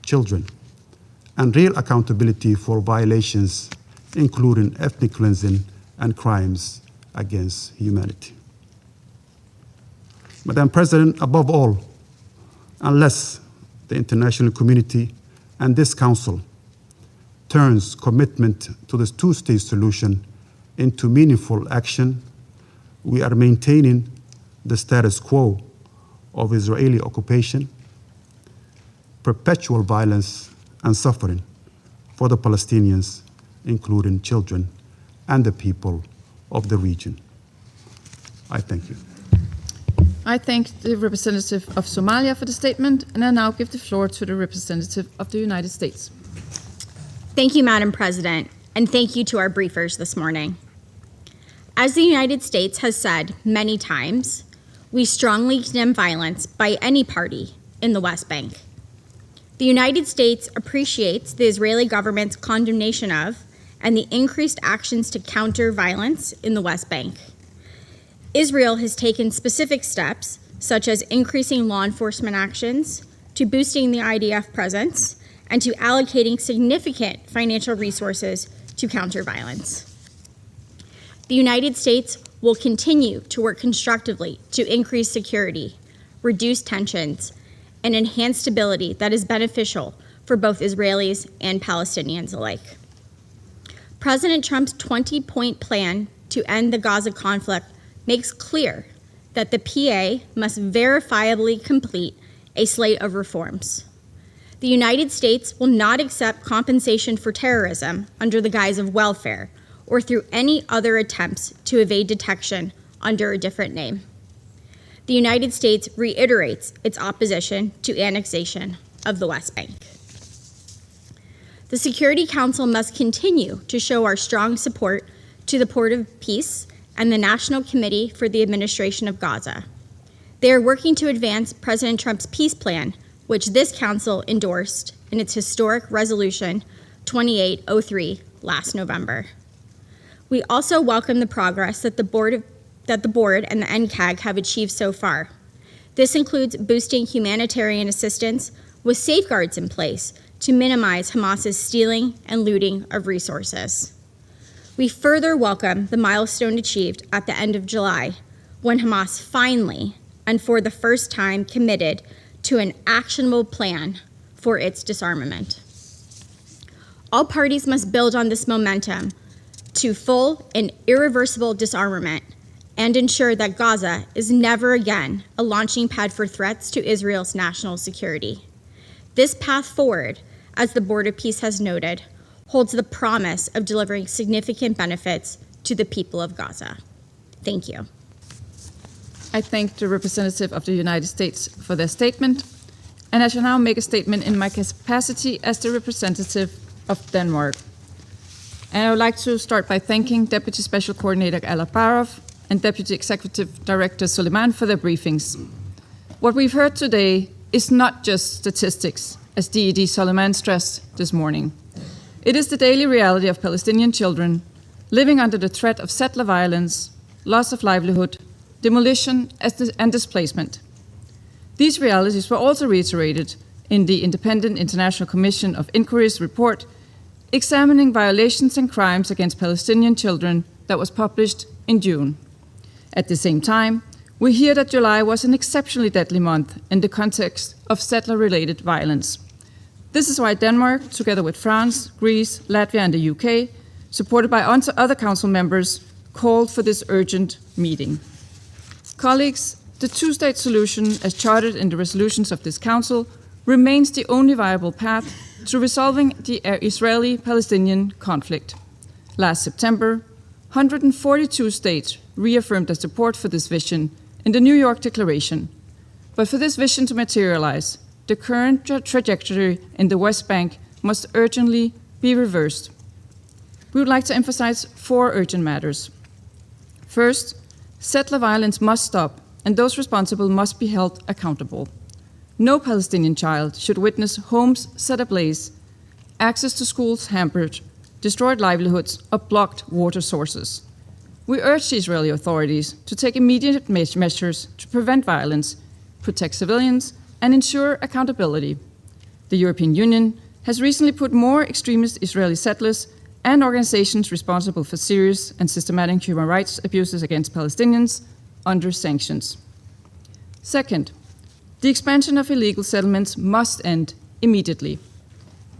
children, and real accountability for violations, including ethnic cleansing and crimes against humanity. Madam President, above all, unless the international community and this Council turns commitment to the two-state solution into meaningful action, we are maintaining the status quo of Israeli occupation, perpetual violence and suffering for the Palestinians, including children and the people of the region. I thank you. I thank the representative of Somalia for the statement, and I now give the floor to the representative of the United States. Thank you, Madam President, and thank you to our briefers this morning. As the United States has said many times, we strongly condemn violence by any party in the West Bank. The United States appreciates the Israeli government's condemnation of and the increased actions to counter violence in the West Bank. Israel has taken specific steps, such as increasing law enforcement actions, to boosting the IDF presence, and to allocating significant financial resources to counter violence. The United States will continue to work constructively to increase security, reduce tensions, and enhance stability that is beneficial for both Israelis and Palestinians alike. President Trump's 20-point plan to end the Gaza conflict makes clear that the PA must verifiably complete a slate of reforms. The United States will not accept compensation for terrorism under the guise of welfare or through any other attempts to evade detection under a different name. The United States reiterates its opposition to annexation of the West Bank. The Security Council must continue to show our strong support to the Port of Peace and the National Committee for the Administration of Gaza. They are working to advance President Trump's peace plan, which this council endorsed in its historic Resolution 2803 last November. We also welcome the progress that the board and the NCAG have achieved so far. This includes boosting humanitarian assistance with safeguards in place to minimize Hamas's stealing and looting of resources. We further welcome the milestone achieved at the end of July, when Hamas finally, and for the first time, committed to an actionable plan for its disarmament. All parties must build on this momentum to full and irreversible disarmament and ensure that Gaza is never again a launching pad for threats to Israel's national security. This path forward, as the Board of Peace has noted, holds the promise of delivering significant benefits to the people of Gaza. Thank you. I thank the representative of the United States for their statement, and I shall now make a statement in my capacity as the representative of Denmark. And I would like to start by thanking Deputy Special Coordinator Alak Barov and Deputy Executive Director Suleiman for their briefings. What we've heard today is not just statistics, as DED Suleiman stressed this morning. It is the daily reality of Palestinian children living under the threat of settler violence, loss of livelihood, demolition, and displacement. These realities were also reiterated in the Independent International Commission of Inquiry's report examining violations and crimes against Palestinian children that was published in June. At the same time, we hear that July was an exceptionally deadly month in the context of settler-related violence. This is why Denmark, together with France, Greece, Latvia, and the UK, supported by other council members, called for this urgent meeting. Colleagues, the two-state solution, as chartered in the resolutions of this council, remains the only viable path to resolving the Israeli-Palestinian conflict. Last September, 142 states reaffirmed their support for this vision in the New York Declaration. But for this vision to materialize, the current trajectory in the West Bank must urgently be reversed. We would like to emphasize 4 urgent matters. First, settler violence must stop, and those responsible must be held accountable. No Palestinian child should witness homes set ablaze, access to schools hampered, destroyed livelihoods, or blocked water sources. We urge the Israeli authorities to take immediate measures to prevent violence, protect civilians, and ensure accountability. The European Union has recently put more extremist Israeli settlers and organizations responsible for serious and systematic human rights abuses against Palestinians under sanctions. Second, the expansion of illegal settlements must end immediately.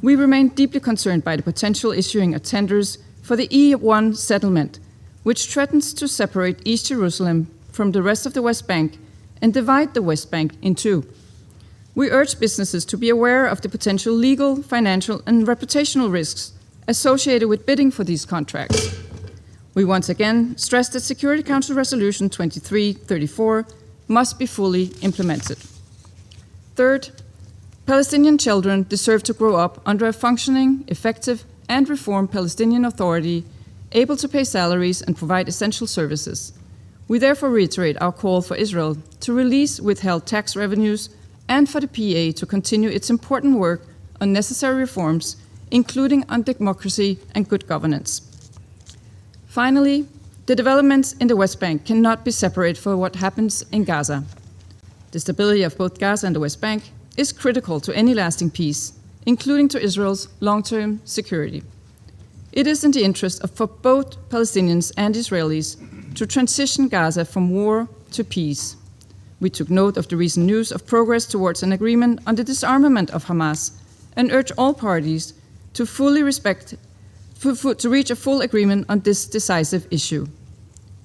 We remain deeply concerned by the potential issuing of tenders for the E1 settlement, which threatens to separate East Jerusalem from the rest of the West Bank and divide the West Bank in two. We urge businesses to be aware of the potential legal, financial, and reputational risks associated with bidding for these contracts. We once again stress that Security Council Resolution 2334 must be fully implemented. Third, Palestinian children deserve to grow up under a functioning, effective, and reformed Palestinian Authority, able to pay salaries and provide essential services. We therefore reiterate our call for Israel to release withheld tax revenues and for the PA to continue its important work on necessary reforms, including on democracy and good governance. Finally, the developments in the West Bank cannot be separated from what happens in Gaza. The stability of both Gaza and the West Bank is critical to any lasting peace, including to Israel's long-term security. It is in the interest for both Palestinians and Israelis to transition Gaza from war to peace. We took note of the recent news of progress towards an agreement on the disarmament of Hamas and urge all parties to reach a full agreement on this decisive issue.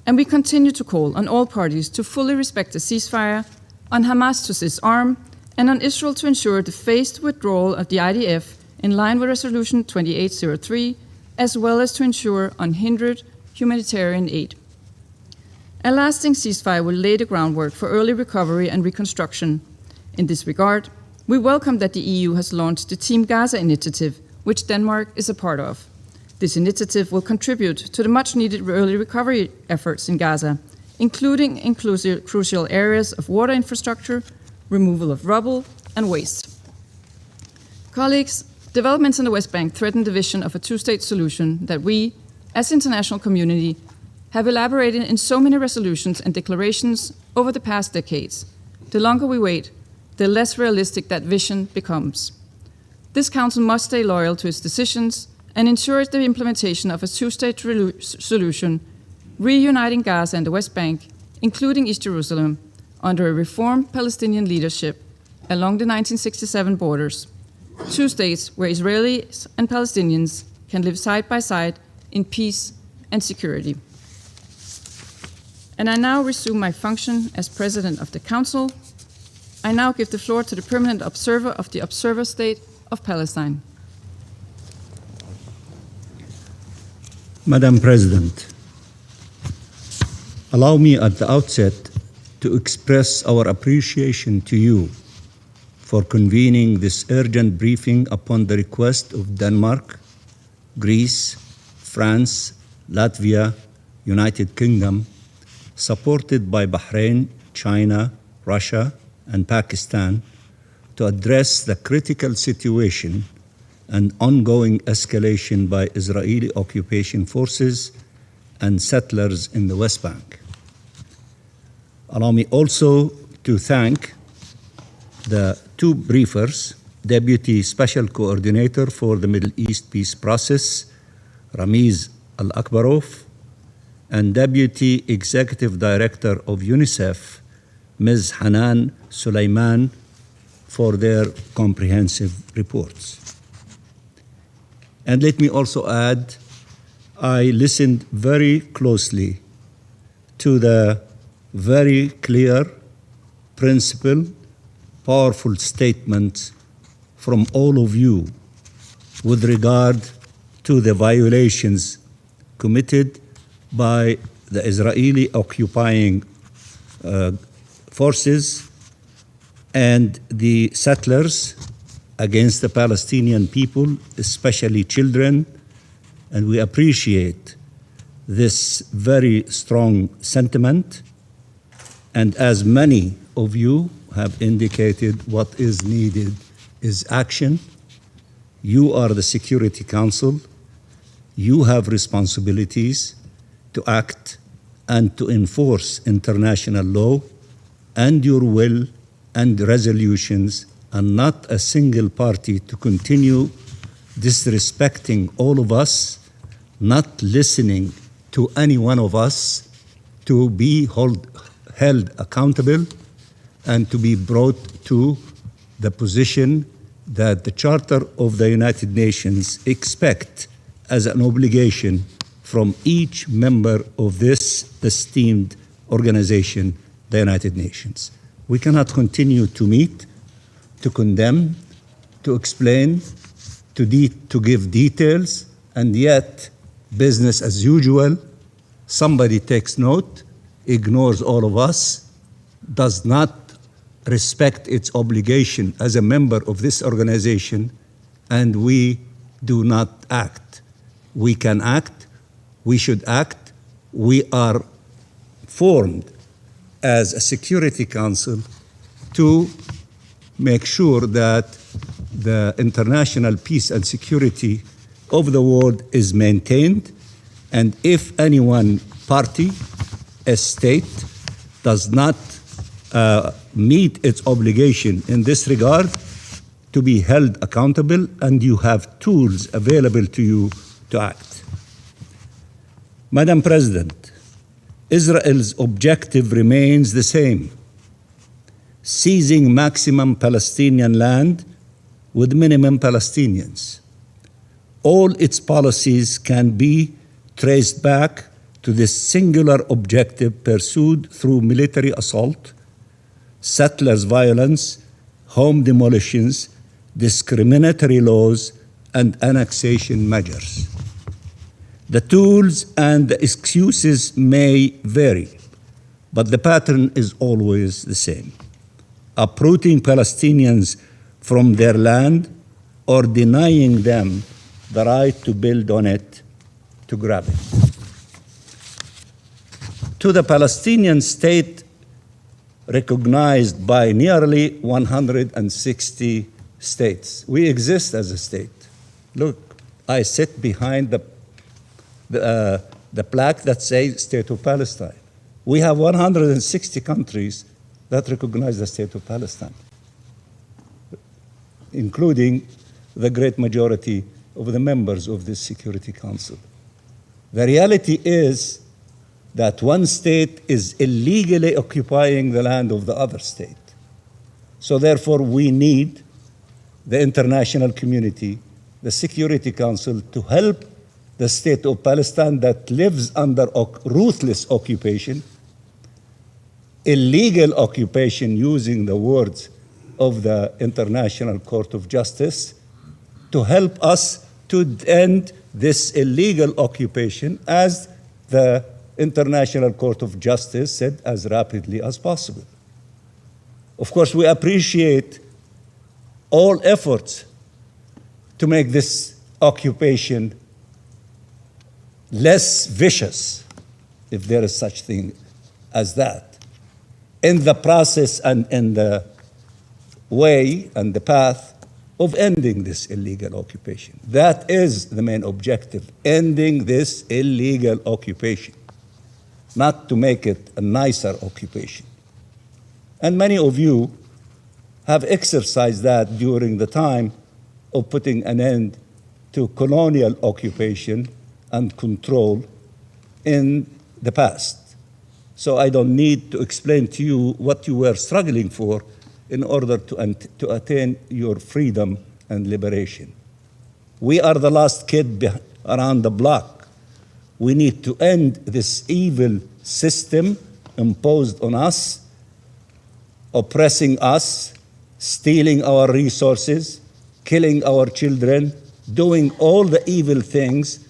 And we continue to call on all parties to fully respect the ceasefire, on Hamas to disarm, and on Israel to ensure the phased withdrawal of the IDF in line with Resolution 2803, as well as to ensure unhindered humanitarian aid. A lasting ceasefire will lay the groundwork for early recovery and reconstruction. In this regard, we welcome that the EU has launched the Team Gaza initiative, which Denmark is a part of. This initiative will contribute to the much-needed early recovery efforts in Gaza, including crucial areas of water infrastructure, removal of rubble, and waste. Colleagues, developments in the West Bank threaten the vision of a two-state solution that we, as international community, have elaborated in so many resolutions and declarations over the past decades. The longer we wait, the less realistic that vision becomes. This Council must stay loyal to its decisions and ensure the implementation of a two-state solution, reuniting Gaza and the West Bank, including East Jerusalem, under a reformed Palestinian leadership along the 1967 borders. Two states where Israelis and Palestinians can live side by side in peace and security. And I now resume my function as President of the Council. I now give the floor to the Permanent Observer of the Observer State of Palestine. Madam President, allow me at the outset to express our appreciation to you for convening this urgent briefing upon the request of Denmark, Greece, France, Latvia, United Kingdom, supported by Bahrain, China, Russia, and Pakistan, to address the critical situation and ongoing escalation by Israeli occupation forces and settlers in the West Bank. Allow me also to thank the two briefers, Deputy Special Coordinator for the Middle East Peace Process, Ramiz Al-Akbarov, and Deputy Executive Director of UNICEF, Ms. Hanan Sulaiman, for their comprehensive reports. And let me also add, I listened very closely to the very clear, principled, powerful statements from all of you with regard to the violations committed by the Israeli occupying forces and the settlers against the Palestinian people, especially children, and we appreciate this very strong sentiment. And as many of you have indicated, what is needed is action. You are the Security Council. You have responsibilities to act and to enforce international law and your will and resolutions, and not a single party to continue disrespecting all of us, not listening to any one of us, to be held accountable and to be brought to the position that the Charter of the United Nations expect as an obligation from each member of this esteemed organization, the United Nations. We cannot continue to meet, to condemn, to explain, to give details, and yet business as usual. Somebody takes note, ignores all of us, does not respect its obligation as a member of this organization, and we do not act. We can act, we should act. We are formed as a Security Council to make sure that the international peace and security of the world is maintained, and if any one party, a state, does not meet its obligation in this regard, to be held accountable, and you have tools available to you to act. Madam President, Israel's objective remains the same: seizing maximum Palestinian land with minimum Palestinians. All its policies can be traced back to this singular objective pursued through military assault, settlers' violence, home demolitions, discriminatory laws, and annexation measures. The tools and the excuses may vary, but the pattern is always the same: uprooting Palestinians from their land or denying them the right to build on it, to grab it. To the Palestinian state recognized by nearly 160 states. We exist as a state. Look, I sit behind the plaque that says State of Palestine. We have 160 countries that recognize the State of Palestine, including the great majority of the members of this Security Council. The reality is that one state is illegally occupying the land of the other state. So therefore, we need the international community, the Security Council, to help the State of Palestine that lives under ruthless occupation, illegal occupation, using the words of the International Court of Justice, to help us to end this illegal occupation, as the International Court of Justice said, as rapidly as possible. Of course, we appreciate all efforts to make this occupation less vicious, if there is such thing as that, in the process and in the way and the path of ending this illegal occupation. That is the main objective: ending this illegal occupation, not to make it a nicer occupation. And many of you have exercised that during the time of putting an end to colonial occupation and control in the past. So I don't need to explain to you what you were struggling for in order to attain your freedom and liberation. We are the last kid around the block. We need to end this evil system imposed on us, oppressing us, stealing our resources, killing our children, doing all the evil things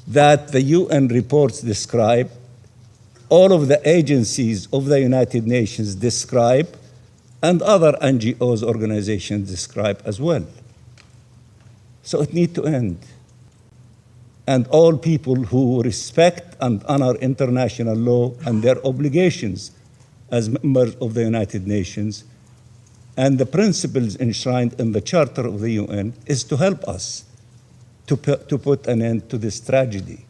that the UN reports describe, all of the agencies of the United Nations describe, and other NGOs, organizations describe as well. So it needs to end. And all people who respect and honor international law and their obligations as members of the United Nations and the principles enshrined in the Charter of the UN is to help us to put an end to this tragedy.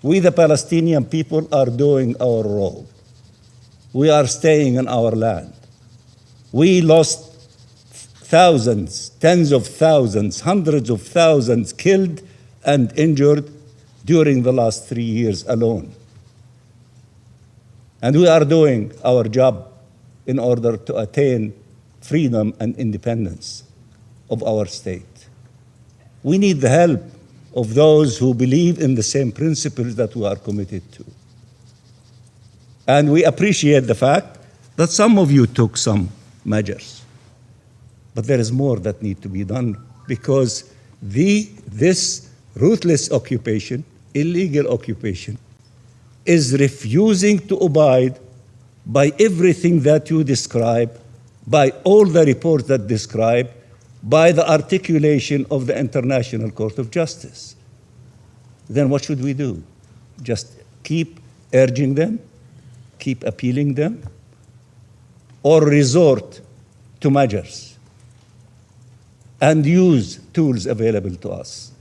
We, the Palestinian people, are doing our role. We are staying in our land. We lost thousands, tens of thousands, hundreds of thousands killed and injured during the last 3 years alone. And we are doing our job in order to attain freedom and independence of our state. We need the help of those who believe in the same principles that we are committed to. And we appreciate the fact that some of you took some measures. But there is more that needs to be done, because this ruthless occupation, illegal occupation, is refusing to abide by everything that you describe, by all the reports that describe, by the articulation of the International Court of Justice. Then what should we do? Just keep urging them, keep appealing them, or resort to measures and use tools available to us?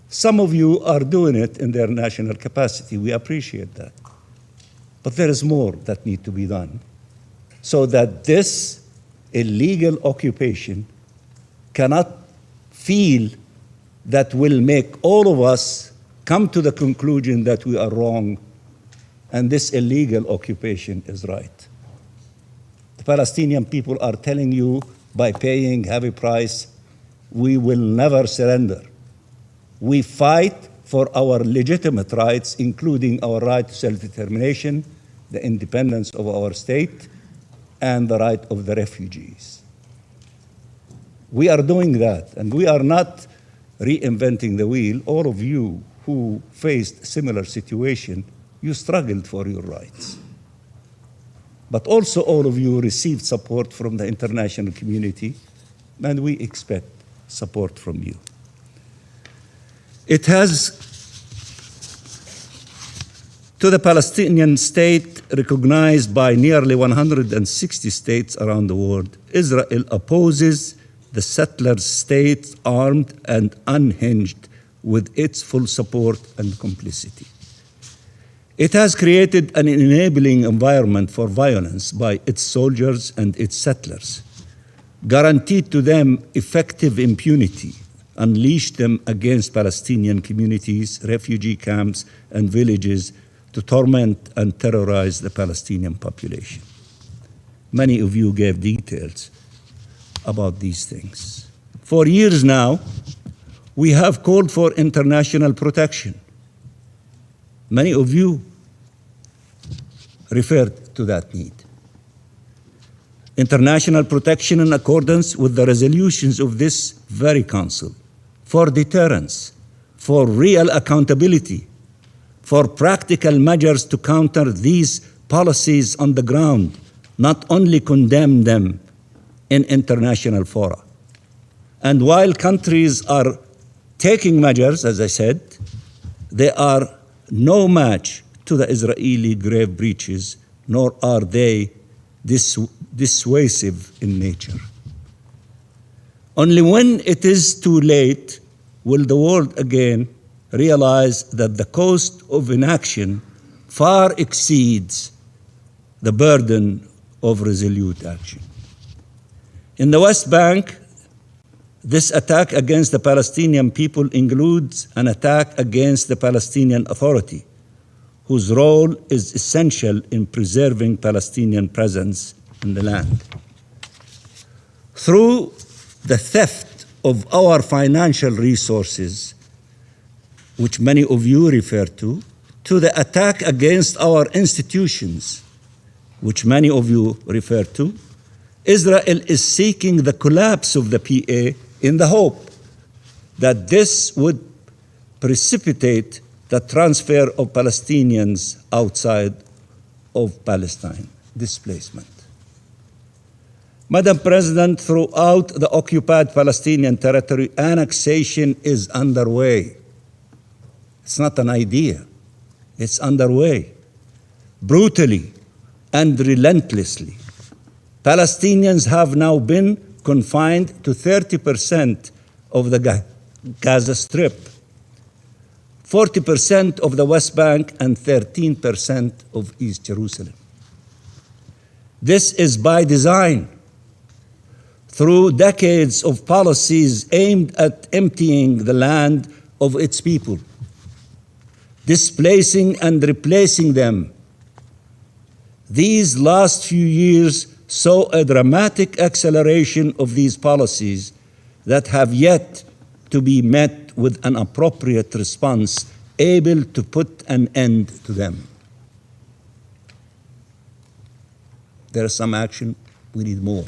Some of you are doing it in their national capacity. We appreciate that. But there is more that needs to be done so that this illegal occupation cannot feel that will make all of us come to the conclusion that we are wrong and this illegal occupation is right. The Palestinian people are telling you by paying heavy price, we will never surrender. We fight for our legitimate rights, including our right to self-determination, the independence of our state, and the right of the refugees. We are doing that, and we are not reinventing the wheel. All of you who faced similar situation, you struggled for your rights. But also all of you received support from the international community, and we expect support from you. It has, to the Palestinian state recognized by nearly 160 states around the world, Israel opposes the settler state armed and unhinged with its full support and complicity. It has created an enabling environment for violence by its soldiers and its settlers, guaranteed to them effective impunity, unleashed them against Palestinian communities, refugee camps, and villages to torment and terrorize the Palestinian population. Many of you gave details about these things. For years now, we have called for international protection. Many of you referred to that need. International protection in accordance with the resolutions of this very council, for deterrence, for real accountability, for practical measures to counter these policies on the ground, not only condemn them in international fora. And while countries are taking measures, as I said, they are no match to the Israeli grave breaches, nor are they dissuasive in nature. Only when it is too late will the world again realize that the cost of inaction far exceeds the burden of resolute action. In the West Bank, this attack against the Palestinian people includes an attack against the Palestinian Authority, whose role is essential in preserving Palestinian presence in the land. Through the theft of our financial resources, which many of you refer to the attack against our institutions, which many of you refer to, Israel is seeking the collapse of the PA in the hope that this would precipitate the transfer of Palestinians outside of Palestine, displacement. Madam President, throughout the occupied Palestinian territory, annexation is underway. It's not an idea. It's underway, brutally and relentlessly. Palestinians have now been confined to 30% of the Gaza Strip, 40% of the West Bank, and 13% of East Jerusalem. This is by design. Through decades of policies aimed at emptying the land of its people, displacing and replacing them. These last few years saw a dramatic acceleration of these policies that have yet to be met with an appropriate response able to put an end to them. There is some action. We need more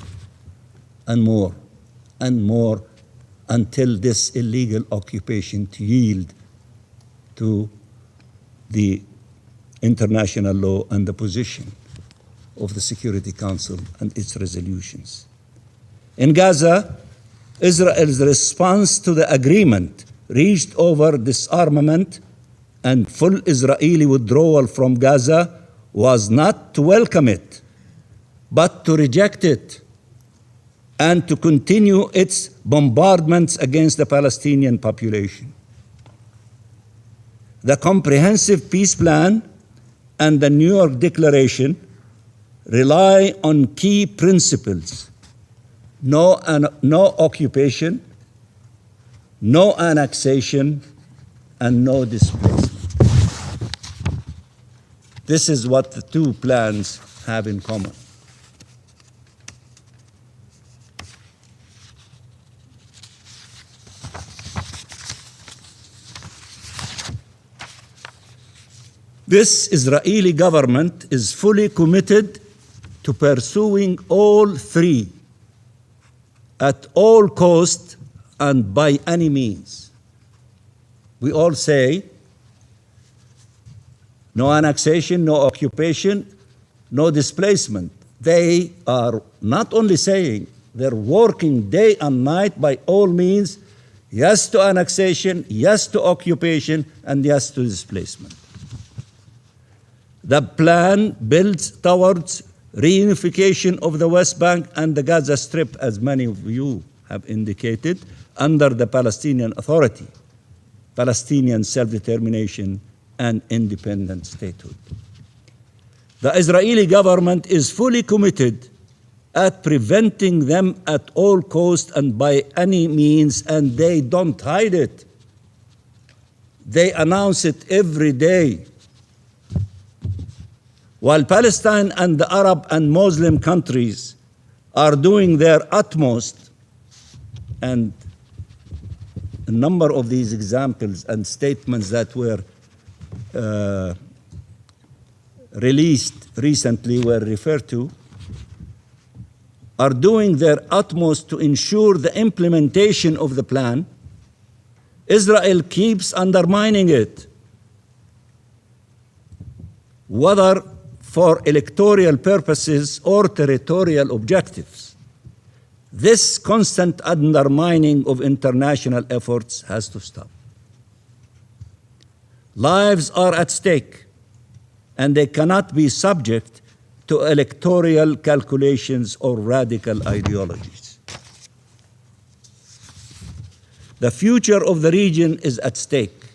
and more and more until this illegal occupation to yield to the international law and the position of the Security Council and its resolutions. In Gaza, Israel's response to the agreement reached over disarmament and full Israeli withdrawal from Gaza was not to welcome it, but to reject it and to continue its bombardments against the Palestinian population. The Comprehensive Peace Plan and the New York Declaration rely on key principles: no occupation, no annexation, and no displacement. This is what the two plans have in common. This Israeli government is fully committed to pursuing all three at all cost and by any means. We all say no annexation, no occupation, no displacement. They are not only saying, they're working day and night by all means, yes to annexation, yes to occupation, and yes to displacement. The plan builds towards reunification of the West Bank and the Gaza Strip, as many of you have indicated, under the Palestinian Authority, Palestinian self-determination and independent statehood. The Israeli government is fully committed at preventing them at all costs and by any means, and they don't hide it. They announce it every day. While Palestine and the Arab and Muslim countries are doing their utmost, and a number of these examples and statements that were released recently were referred to, are doing their utmost to ensure the implementation of the plan, Israel keeps undermining it, whether for electoral purposes or territorial objectives. This constant undermining of international efforts has to stop. Lives are at stake, and they cannot be subject to electoral calculations or radical ideologies. The future of the region is at stake,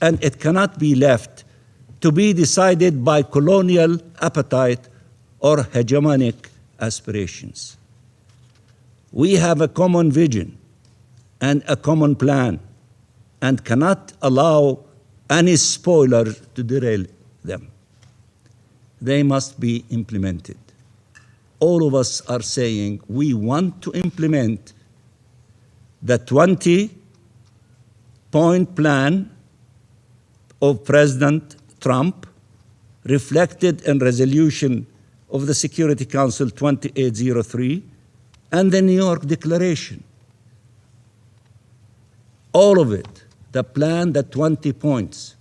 and it cannot be left to be decided by colonial appetite or hegemonic aspirations. We have a common vision and a common plan, and cannot allow any spoiler to derail them. They must be implemented. All of us are saying we want to implement the 20-point plan of President Trump, reflected in resolution of the Security Council 2803 and the New York Declaration. All of it, the plan, the 20 points,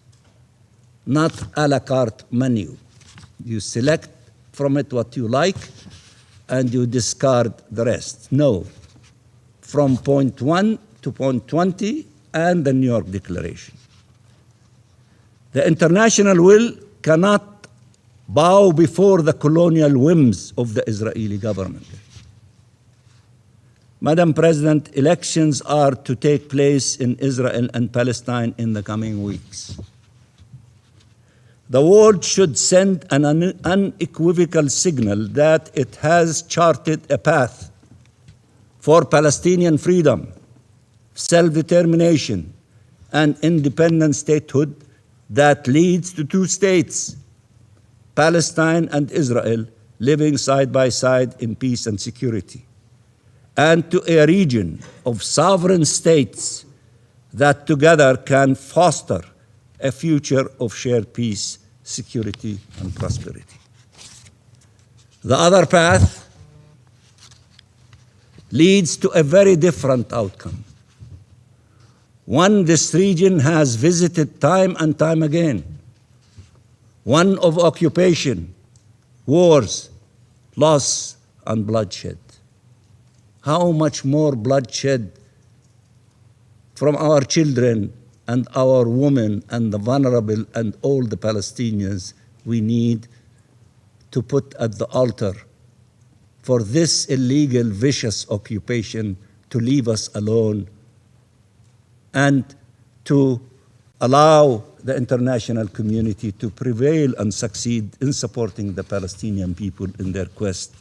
not a la carte menu. You select from it what you like and you discard the rest. No, from point 1 to point 20 and the New York Declaration. The international will cannot bow before the colonial whims of the Israeli government. Madam President, elections are to take place in Israel and Palestine in the coming weeks. The world should send an unequivocal signal that it has charted a path for Palestinian freedom, self-determination, and independent statehood that leads to two states, Palestine and Israel, living side by side in peace and security, and to a region of sovereign states that together can foster a future of shared peace, security, and prosperity. The other path leads to a very different outcome. One this region has visited time and time again. One of occupation, wars, loss, and bloodshed. How much more bloodshed from our children and our women and the vulnerable and all the Palestinians we need to put at the altar for this illegal, vicious occupation to leave us alone and to allow the international community to prevail and succeed in supporting the Palestinian people in their quest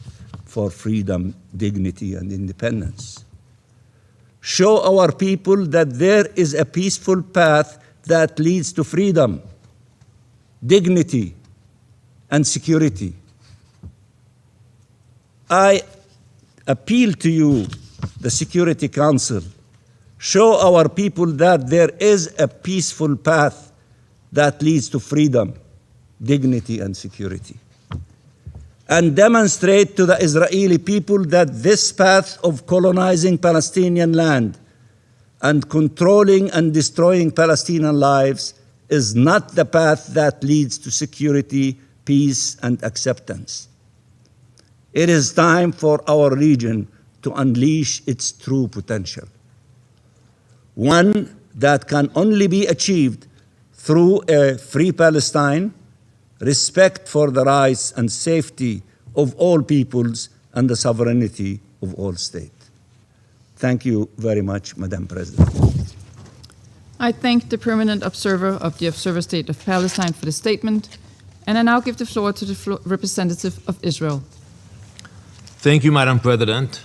for freedom, dignity, and independence. Show our people that there is a peaceful path that leads to freedom, dignity, and security. I appeal to you, the Security Council, show our people that there is a peaceful path that leads to freedom, dignity, and security. And demonstrate to the Israeli people that this path of colonizing Palestinian land and controlling and destroying Palestinian lives is not the path that leads to security, peace, and acceptance. It is time for our region to unleash its true potential, one that can only be achieved through a free Palestine, respect for the rights and safety of all peoples, and the sovereignty of all states. Thank you very much, Madam President. I thank the permanent observer of the Observer State of Palestine for the statement, and I now give the floor to the representative of Israel. Thank you, Madam President.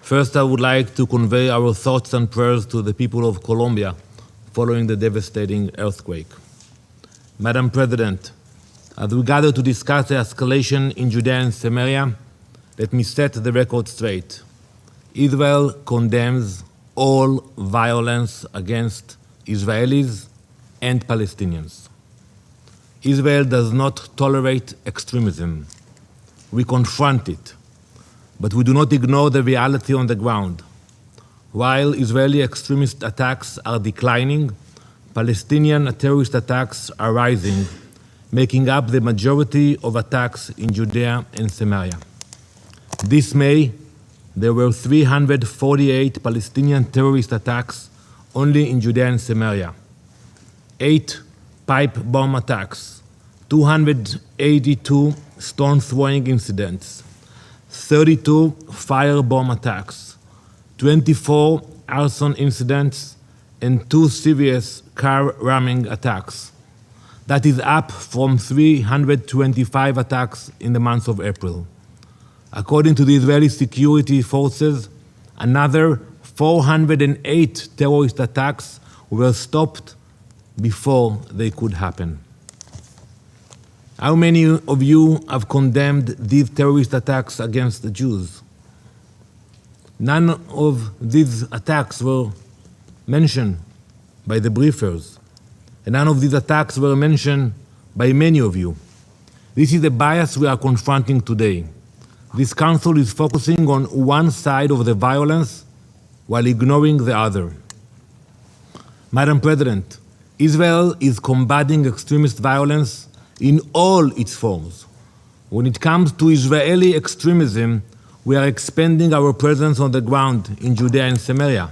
First, I would like to convey our thoughts and prayers to the people of Colombia following the devastating earthquake. Madam President, as we gather to discuss the escalation in Judea and Samaria, let me set the record straight. Israel condemns all violence against Israelis and Palestinians. Israel does not tolerate extremism. We confront it, but we do not ignore the reality on the ground. While Israeli extremist attacks are declining, Palestinian terrorist attacks are rising, making up the majority of attacks in Judea and Samaria. This May, there were 348 Palestinian terrorist attacks only in Judea and Samaria, 8 pipe bomb attacks, 282 stone-throwing incidents, 32 firebomb attacks, 24 arson incidents, and 2 serious car ramming attacks. That is up from 325 attacks in the month of April. According to the Israeli security forces, another 408 terrorist attacks were stopped before they could happen. How many of you have condemned these terrorist attacks against the Jews? None of these attacks were mentioned by the briefers, and none of these attacks were mentioned by many of you. This is the bias we are confronting today. This council is focusing on one side of the violence while ignoring the other. Madam President, Israel is combating extremist violence in all its forms. When it comes to Israeli extremism, we are expanding our presence on the ground in Judea and Samaria.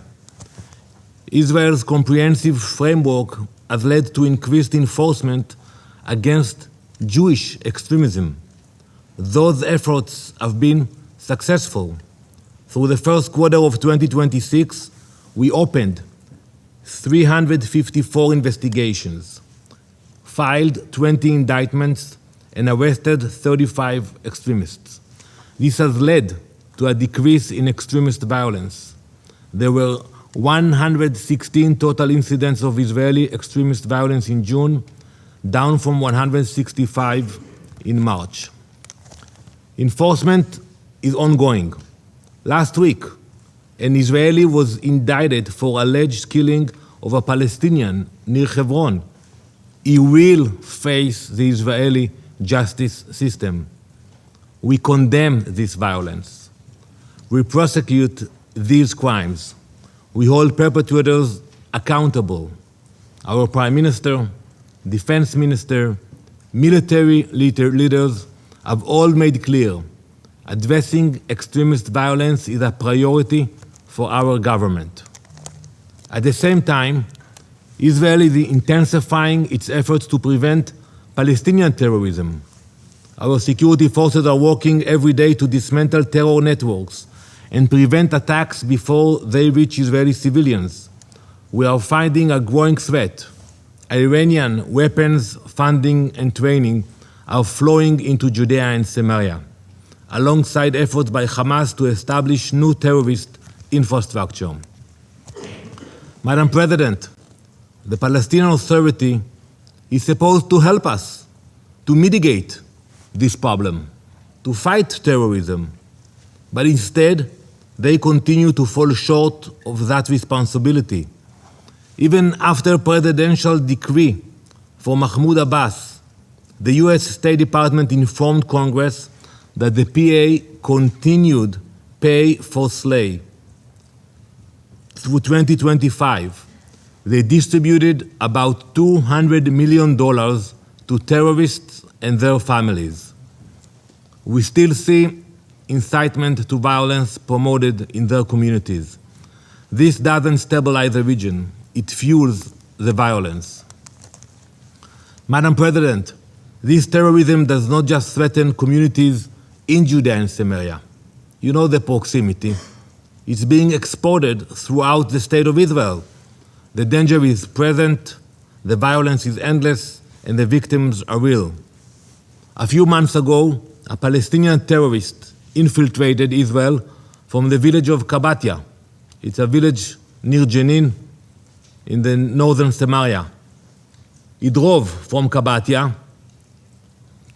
Israel's comprehensive framework has led to increased enforcement against Jewish extremism. Those efforts have been successful. Through the first quarter of 2026, we opened 354 investigations, filed 20 indictments, and arrested 35 extremists. This has led to a decrease in extremist violence. There were 116 total incidents of Israeli extremist violence in June, down from 165 in March. Enforcement is ongoing. Last week, an Israeli was indicted for alleged killing of a Palestinian near Hebron. He will face the Israeli justice system. We condemn this violence. We prosecute these crimes. We hold perpetrators accountable. Our Prime Minister, Defense Minister, military leaders have all made clear addressing extremist violence is a priority for our government. At the same time, Israel is intensifying its efforts to prevent Palestinian terrorism. Our security forces are working every day to dismantle terror networks and prevent attacks before they reach Israeli civilians. We are finding a growing threat. Iranian weapons, funding, and training are flowing into Judea and Samaria, alongside efforts by Hamas to establish new terrorist infrastructure. Madam President, the Palestinian Authority is supposed to help us to mitigate this problem, to fight terrorism, but instead they continue to fall short of that responsibility. Even after presidential decree for Mahmoud Abbas, the US State Department informed Congress that the PA continued pay for slay. Through 2025, they distributed about $200 million to terrorists and their families. We still see incitement to violence promoted in their communities. This doesn't stabilize the region, it fuels the violence. Madam President, this terrorism does not just threaten communities in Judea and Samaria. You know the proximity. It's being exported throughout the state of Israel. The danger is present, the violence is endless, and the victims are real. A few months ago, a Palestinian terrorist infiltrated Israel from the village of Kabatia. It's a village near Jenin in the northern Samaria. He drove from Kabatia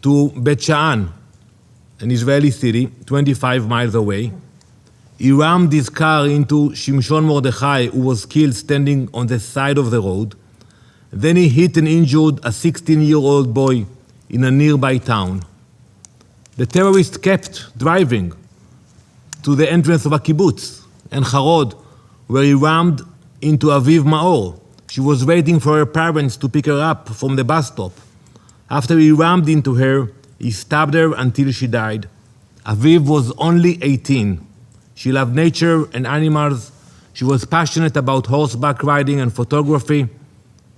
to Bet Sha'an, an Israeli city 25 miles away. He rammed his car into Shimshon Mordechai, who was killed standing on the side of the road. Then he hit and injured a 16-year-old boy in a nearby town. The terrorist kept driving to the entrance of a kibbutz, En Harod, where he rammed into Aviv Maor. She was waiting for her parents to pick her up from the bus stop. After he rammed into her, he stabbed her until she died. Aviv was only 18. She loved nature and animals. She was passionate about horseback riding and photography.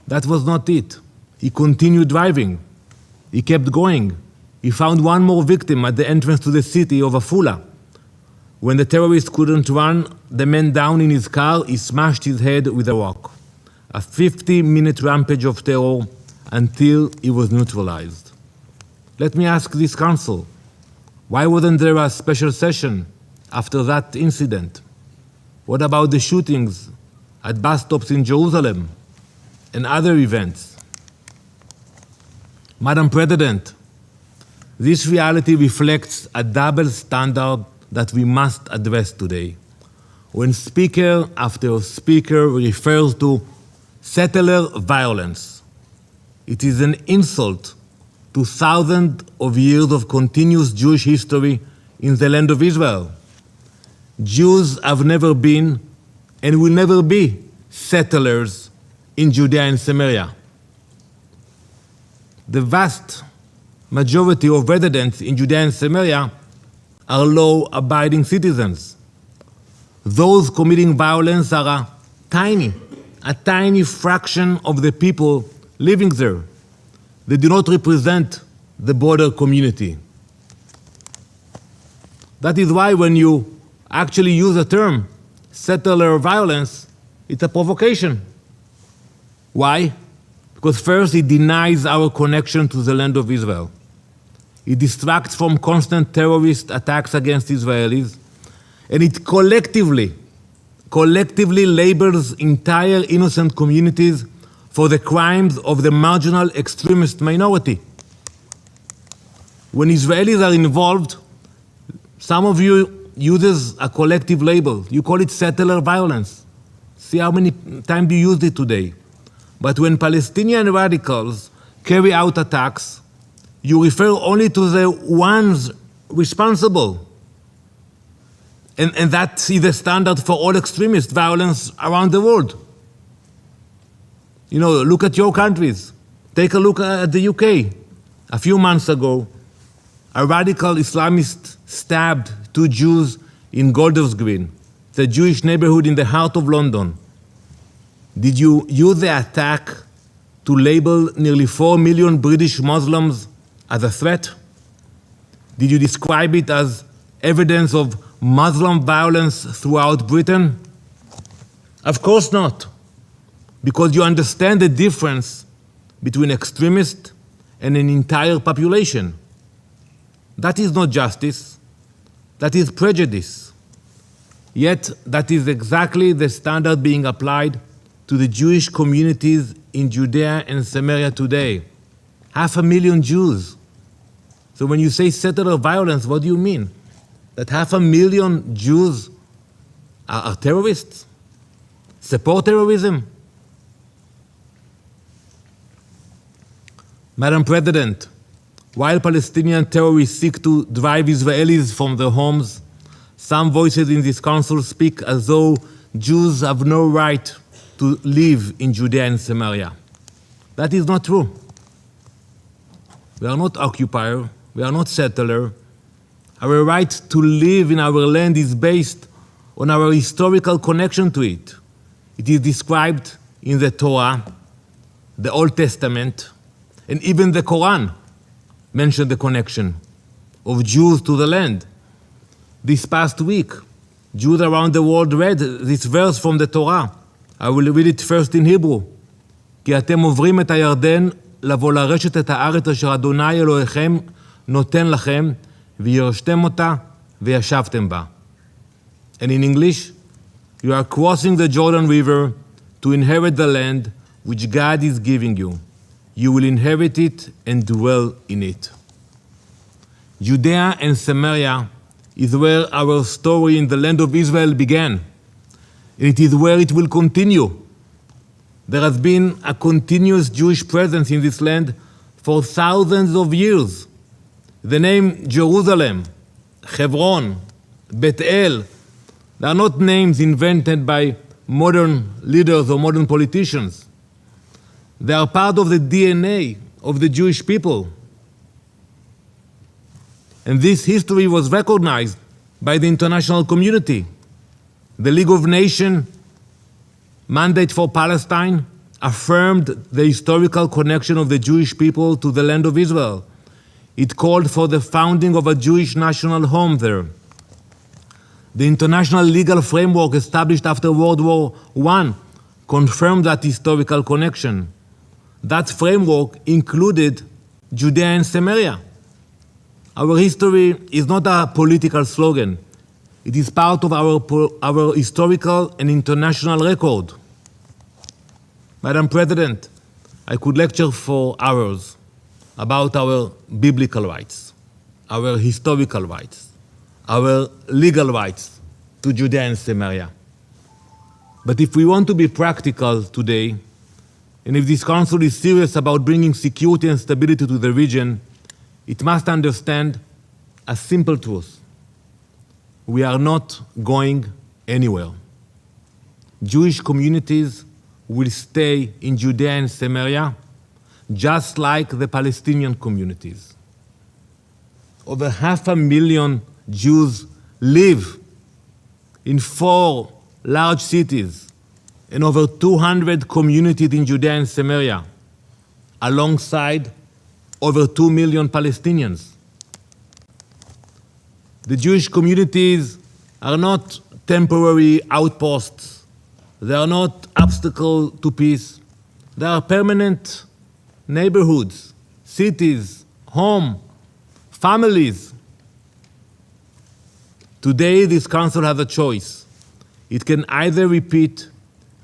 That was not it. He continued driving. He kept going. He found one more victim at the entrance to the city of Afula. When the terrorist couldn't run the man down in his car, he smashed his head with a rock. A 50-minute rampage of terror until he was neutralized. Let me ask this council, why wasn't there a special session after that incident? What about the shootings at bus stops in Jerusalem and other events? Madam President, this reality reflects a double standard that we must address today. When speaker after speaker refers to settler violence, it is an insult to thousands of years of continuous Jewish history in the land of Israel. Jews have never been and will never be settlers in Judea and Samaria. The vast majority of residents in Judea and Samaria are law-abiding citizens. Those committing violence are a tiny fraction of the people living there. They do not represent the broader community. That is why when you actually use the term settler violence, it's a provocation. Why? Because first, it denies our connection to the land of Israel. It distracts from constant terrorist attacks against Israelis, and it collectively labels entire innocent communities for the crimes of the marginal extremist minority. When Israelis are involved, some of you uses a collective label. You call it settler violence. See how many times you used it today. But when Palestinian radicals carry out attacks, you refer only to the ones responsible. And that is the standard for all extremist violence around the world. You know, look at your countries. Take a look at the UK. A few months ago, a radical Islamist stabbed 2 Jews in Golders Green, the Jewish neighborhood in the heart of London. Did you use the attack to label nearly 4 million British Muslims as a threat? Did you describe it as evidence of Muslim violence throughout Britain? Of course not, because you understand the difference between extremists and an entire population. That is not justice, that is prejudice. Yet that is exactly the standard being applied to the Jewish communities in Judea and Samaria today. 500,000 Jews. So when you say settler violence, what do you mean? That 500,000 Jews are terrorists? Support terrorism? Madam President, while Palestinian terrorists seek to drive Israelis from their homes, some voices in this council speak as though Jews have no right to live in Judea and Samaria. That is not true. We are not occupier, we are not settler. Our right to live in our land is based on our historical connection to it. It is described in the Torah, the Old Testament, and even the Quran mentioned the connection of Jews to the land. This past week, Jews around the world read this verse from the Torah. I will read it first in Hebrew. כי אתם עוברים את הירדן לבוא לרשת את הארץ אשר אדוני אלוהיכם נותן לכם וירשתם אותה וישבתם בה. And in English, you are crossing the Jordan River to inherit the land which God is giving you. You will inherit it and dwell in it. Judea and Samaria is where our story in the land of Israel began. It is where it will continue. There has been a continuous Jewish presence in this land for thousands of years. The name Jerusalem, Hebron, Bethel, they are not names invented by modern leaders or modern politicians. They are part of the DNA of the Jewish people. And this history was recognized by the international community. The League of Nations Mandate for Palestine affirmed the historical connection of the Jewish people to the land of Israel. It called for the founding of a Jewish national home there. The international legal framework established after World War I confirmed that historical connection. That framework included Judea and Samaria. Our history is not a political slogan. It is part of our historical and international record. Madam President, I could lecture for hours about our biblical rights, our historical rights, our legal rights to Judea and Samaria. But if we want to be practical today, and if this council is serious about bringing security and stability to the region, it must understand a simple truth. We are not going anywhere. Jewish communities will stay in Judea and Samaria, just like the Palestinian communities. Over 500,000 Jews live in 4 large cities and over 200 communities in Judea and Samaria, alongside over 2 million Palestinians. The Jewish communities are not temporary outposts. They are not obstacle to peace. They are permanent neighborhoods, cities, home, families. Today, this council has a choice. It can either repeat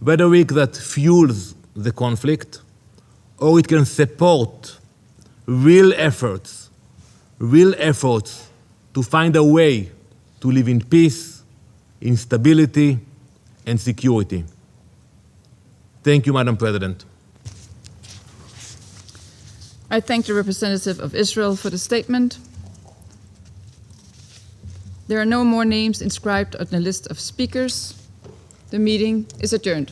rhetoric that fuels the conflict, or it can support real efforts to find a way to live in peace, in stability, and security. Thank you, Madam President. I thank the representative of Israel for the statement. There are no more names inscribed on the list of speakers. The meeting is adjourned.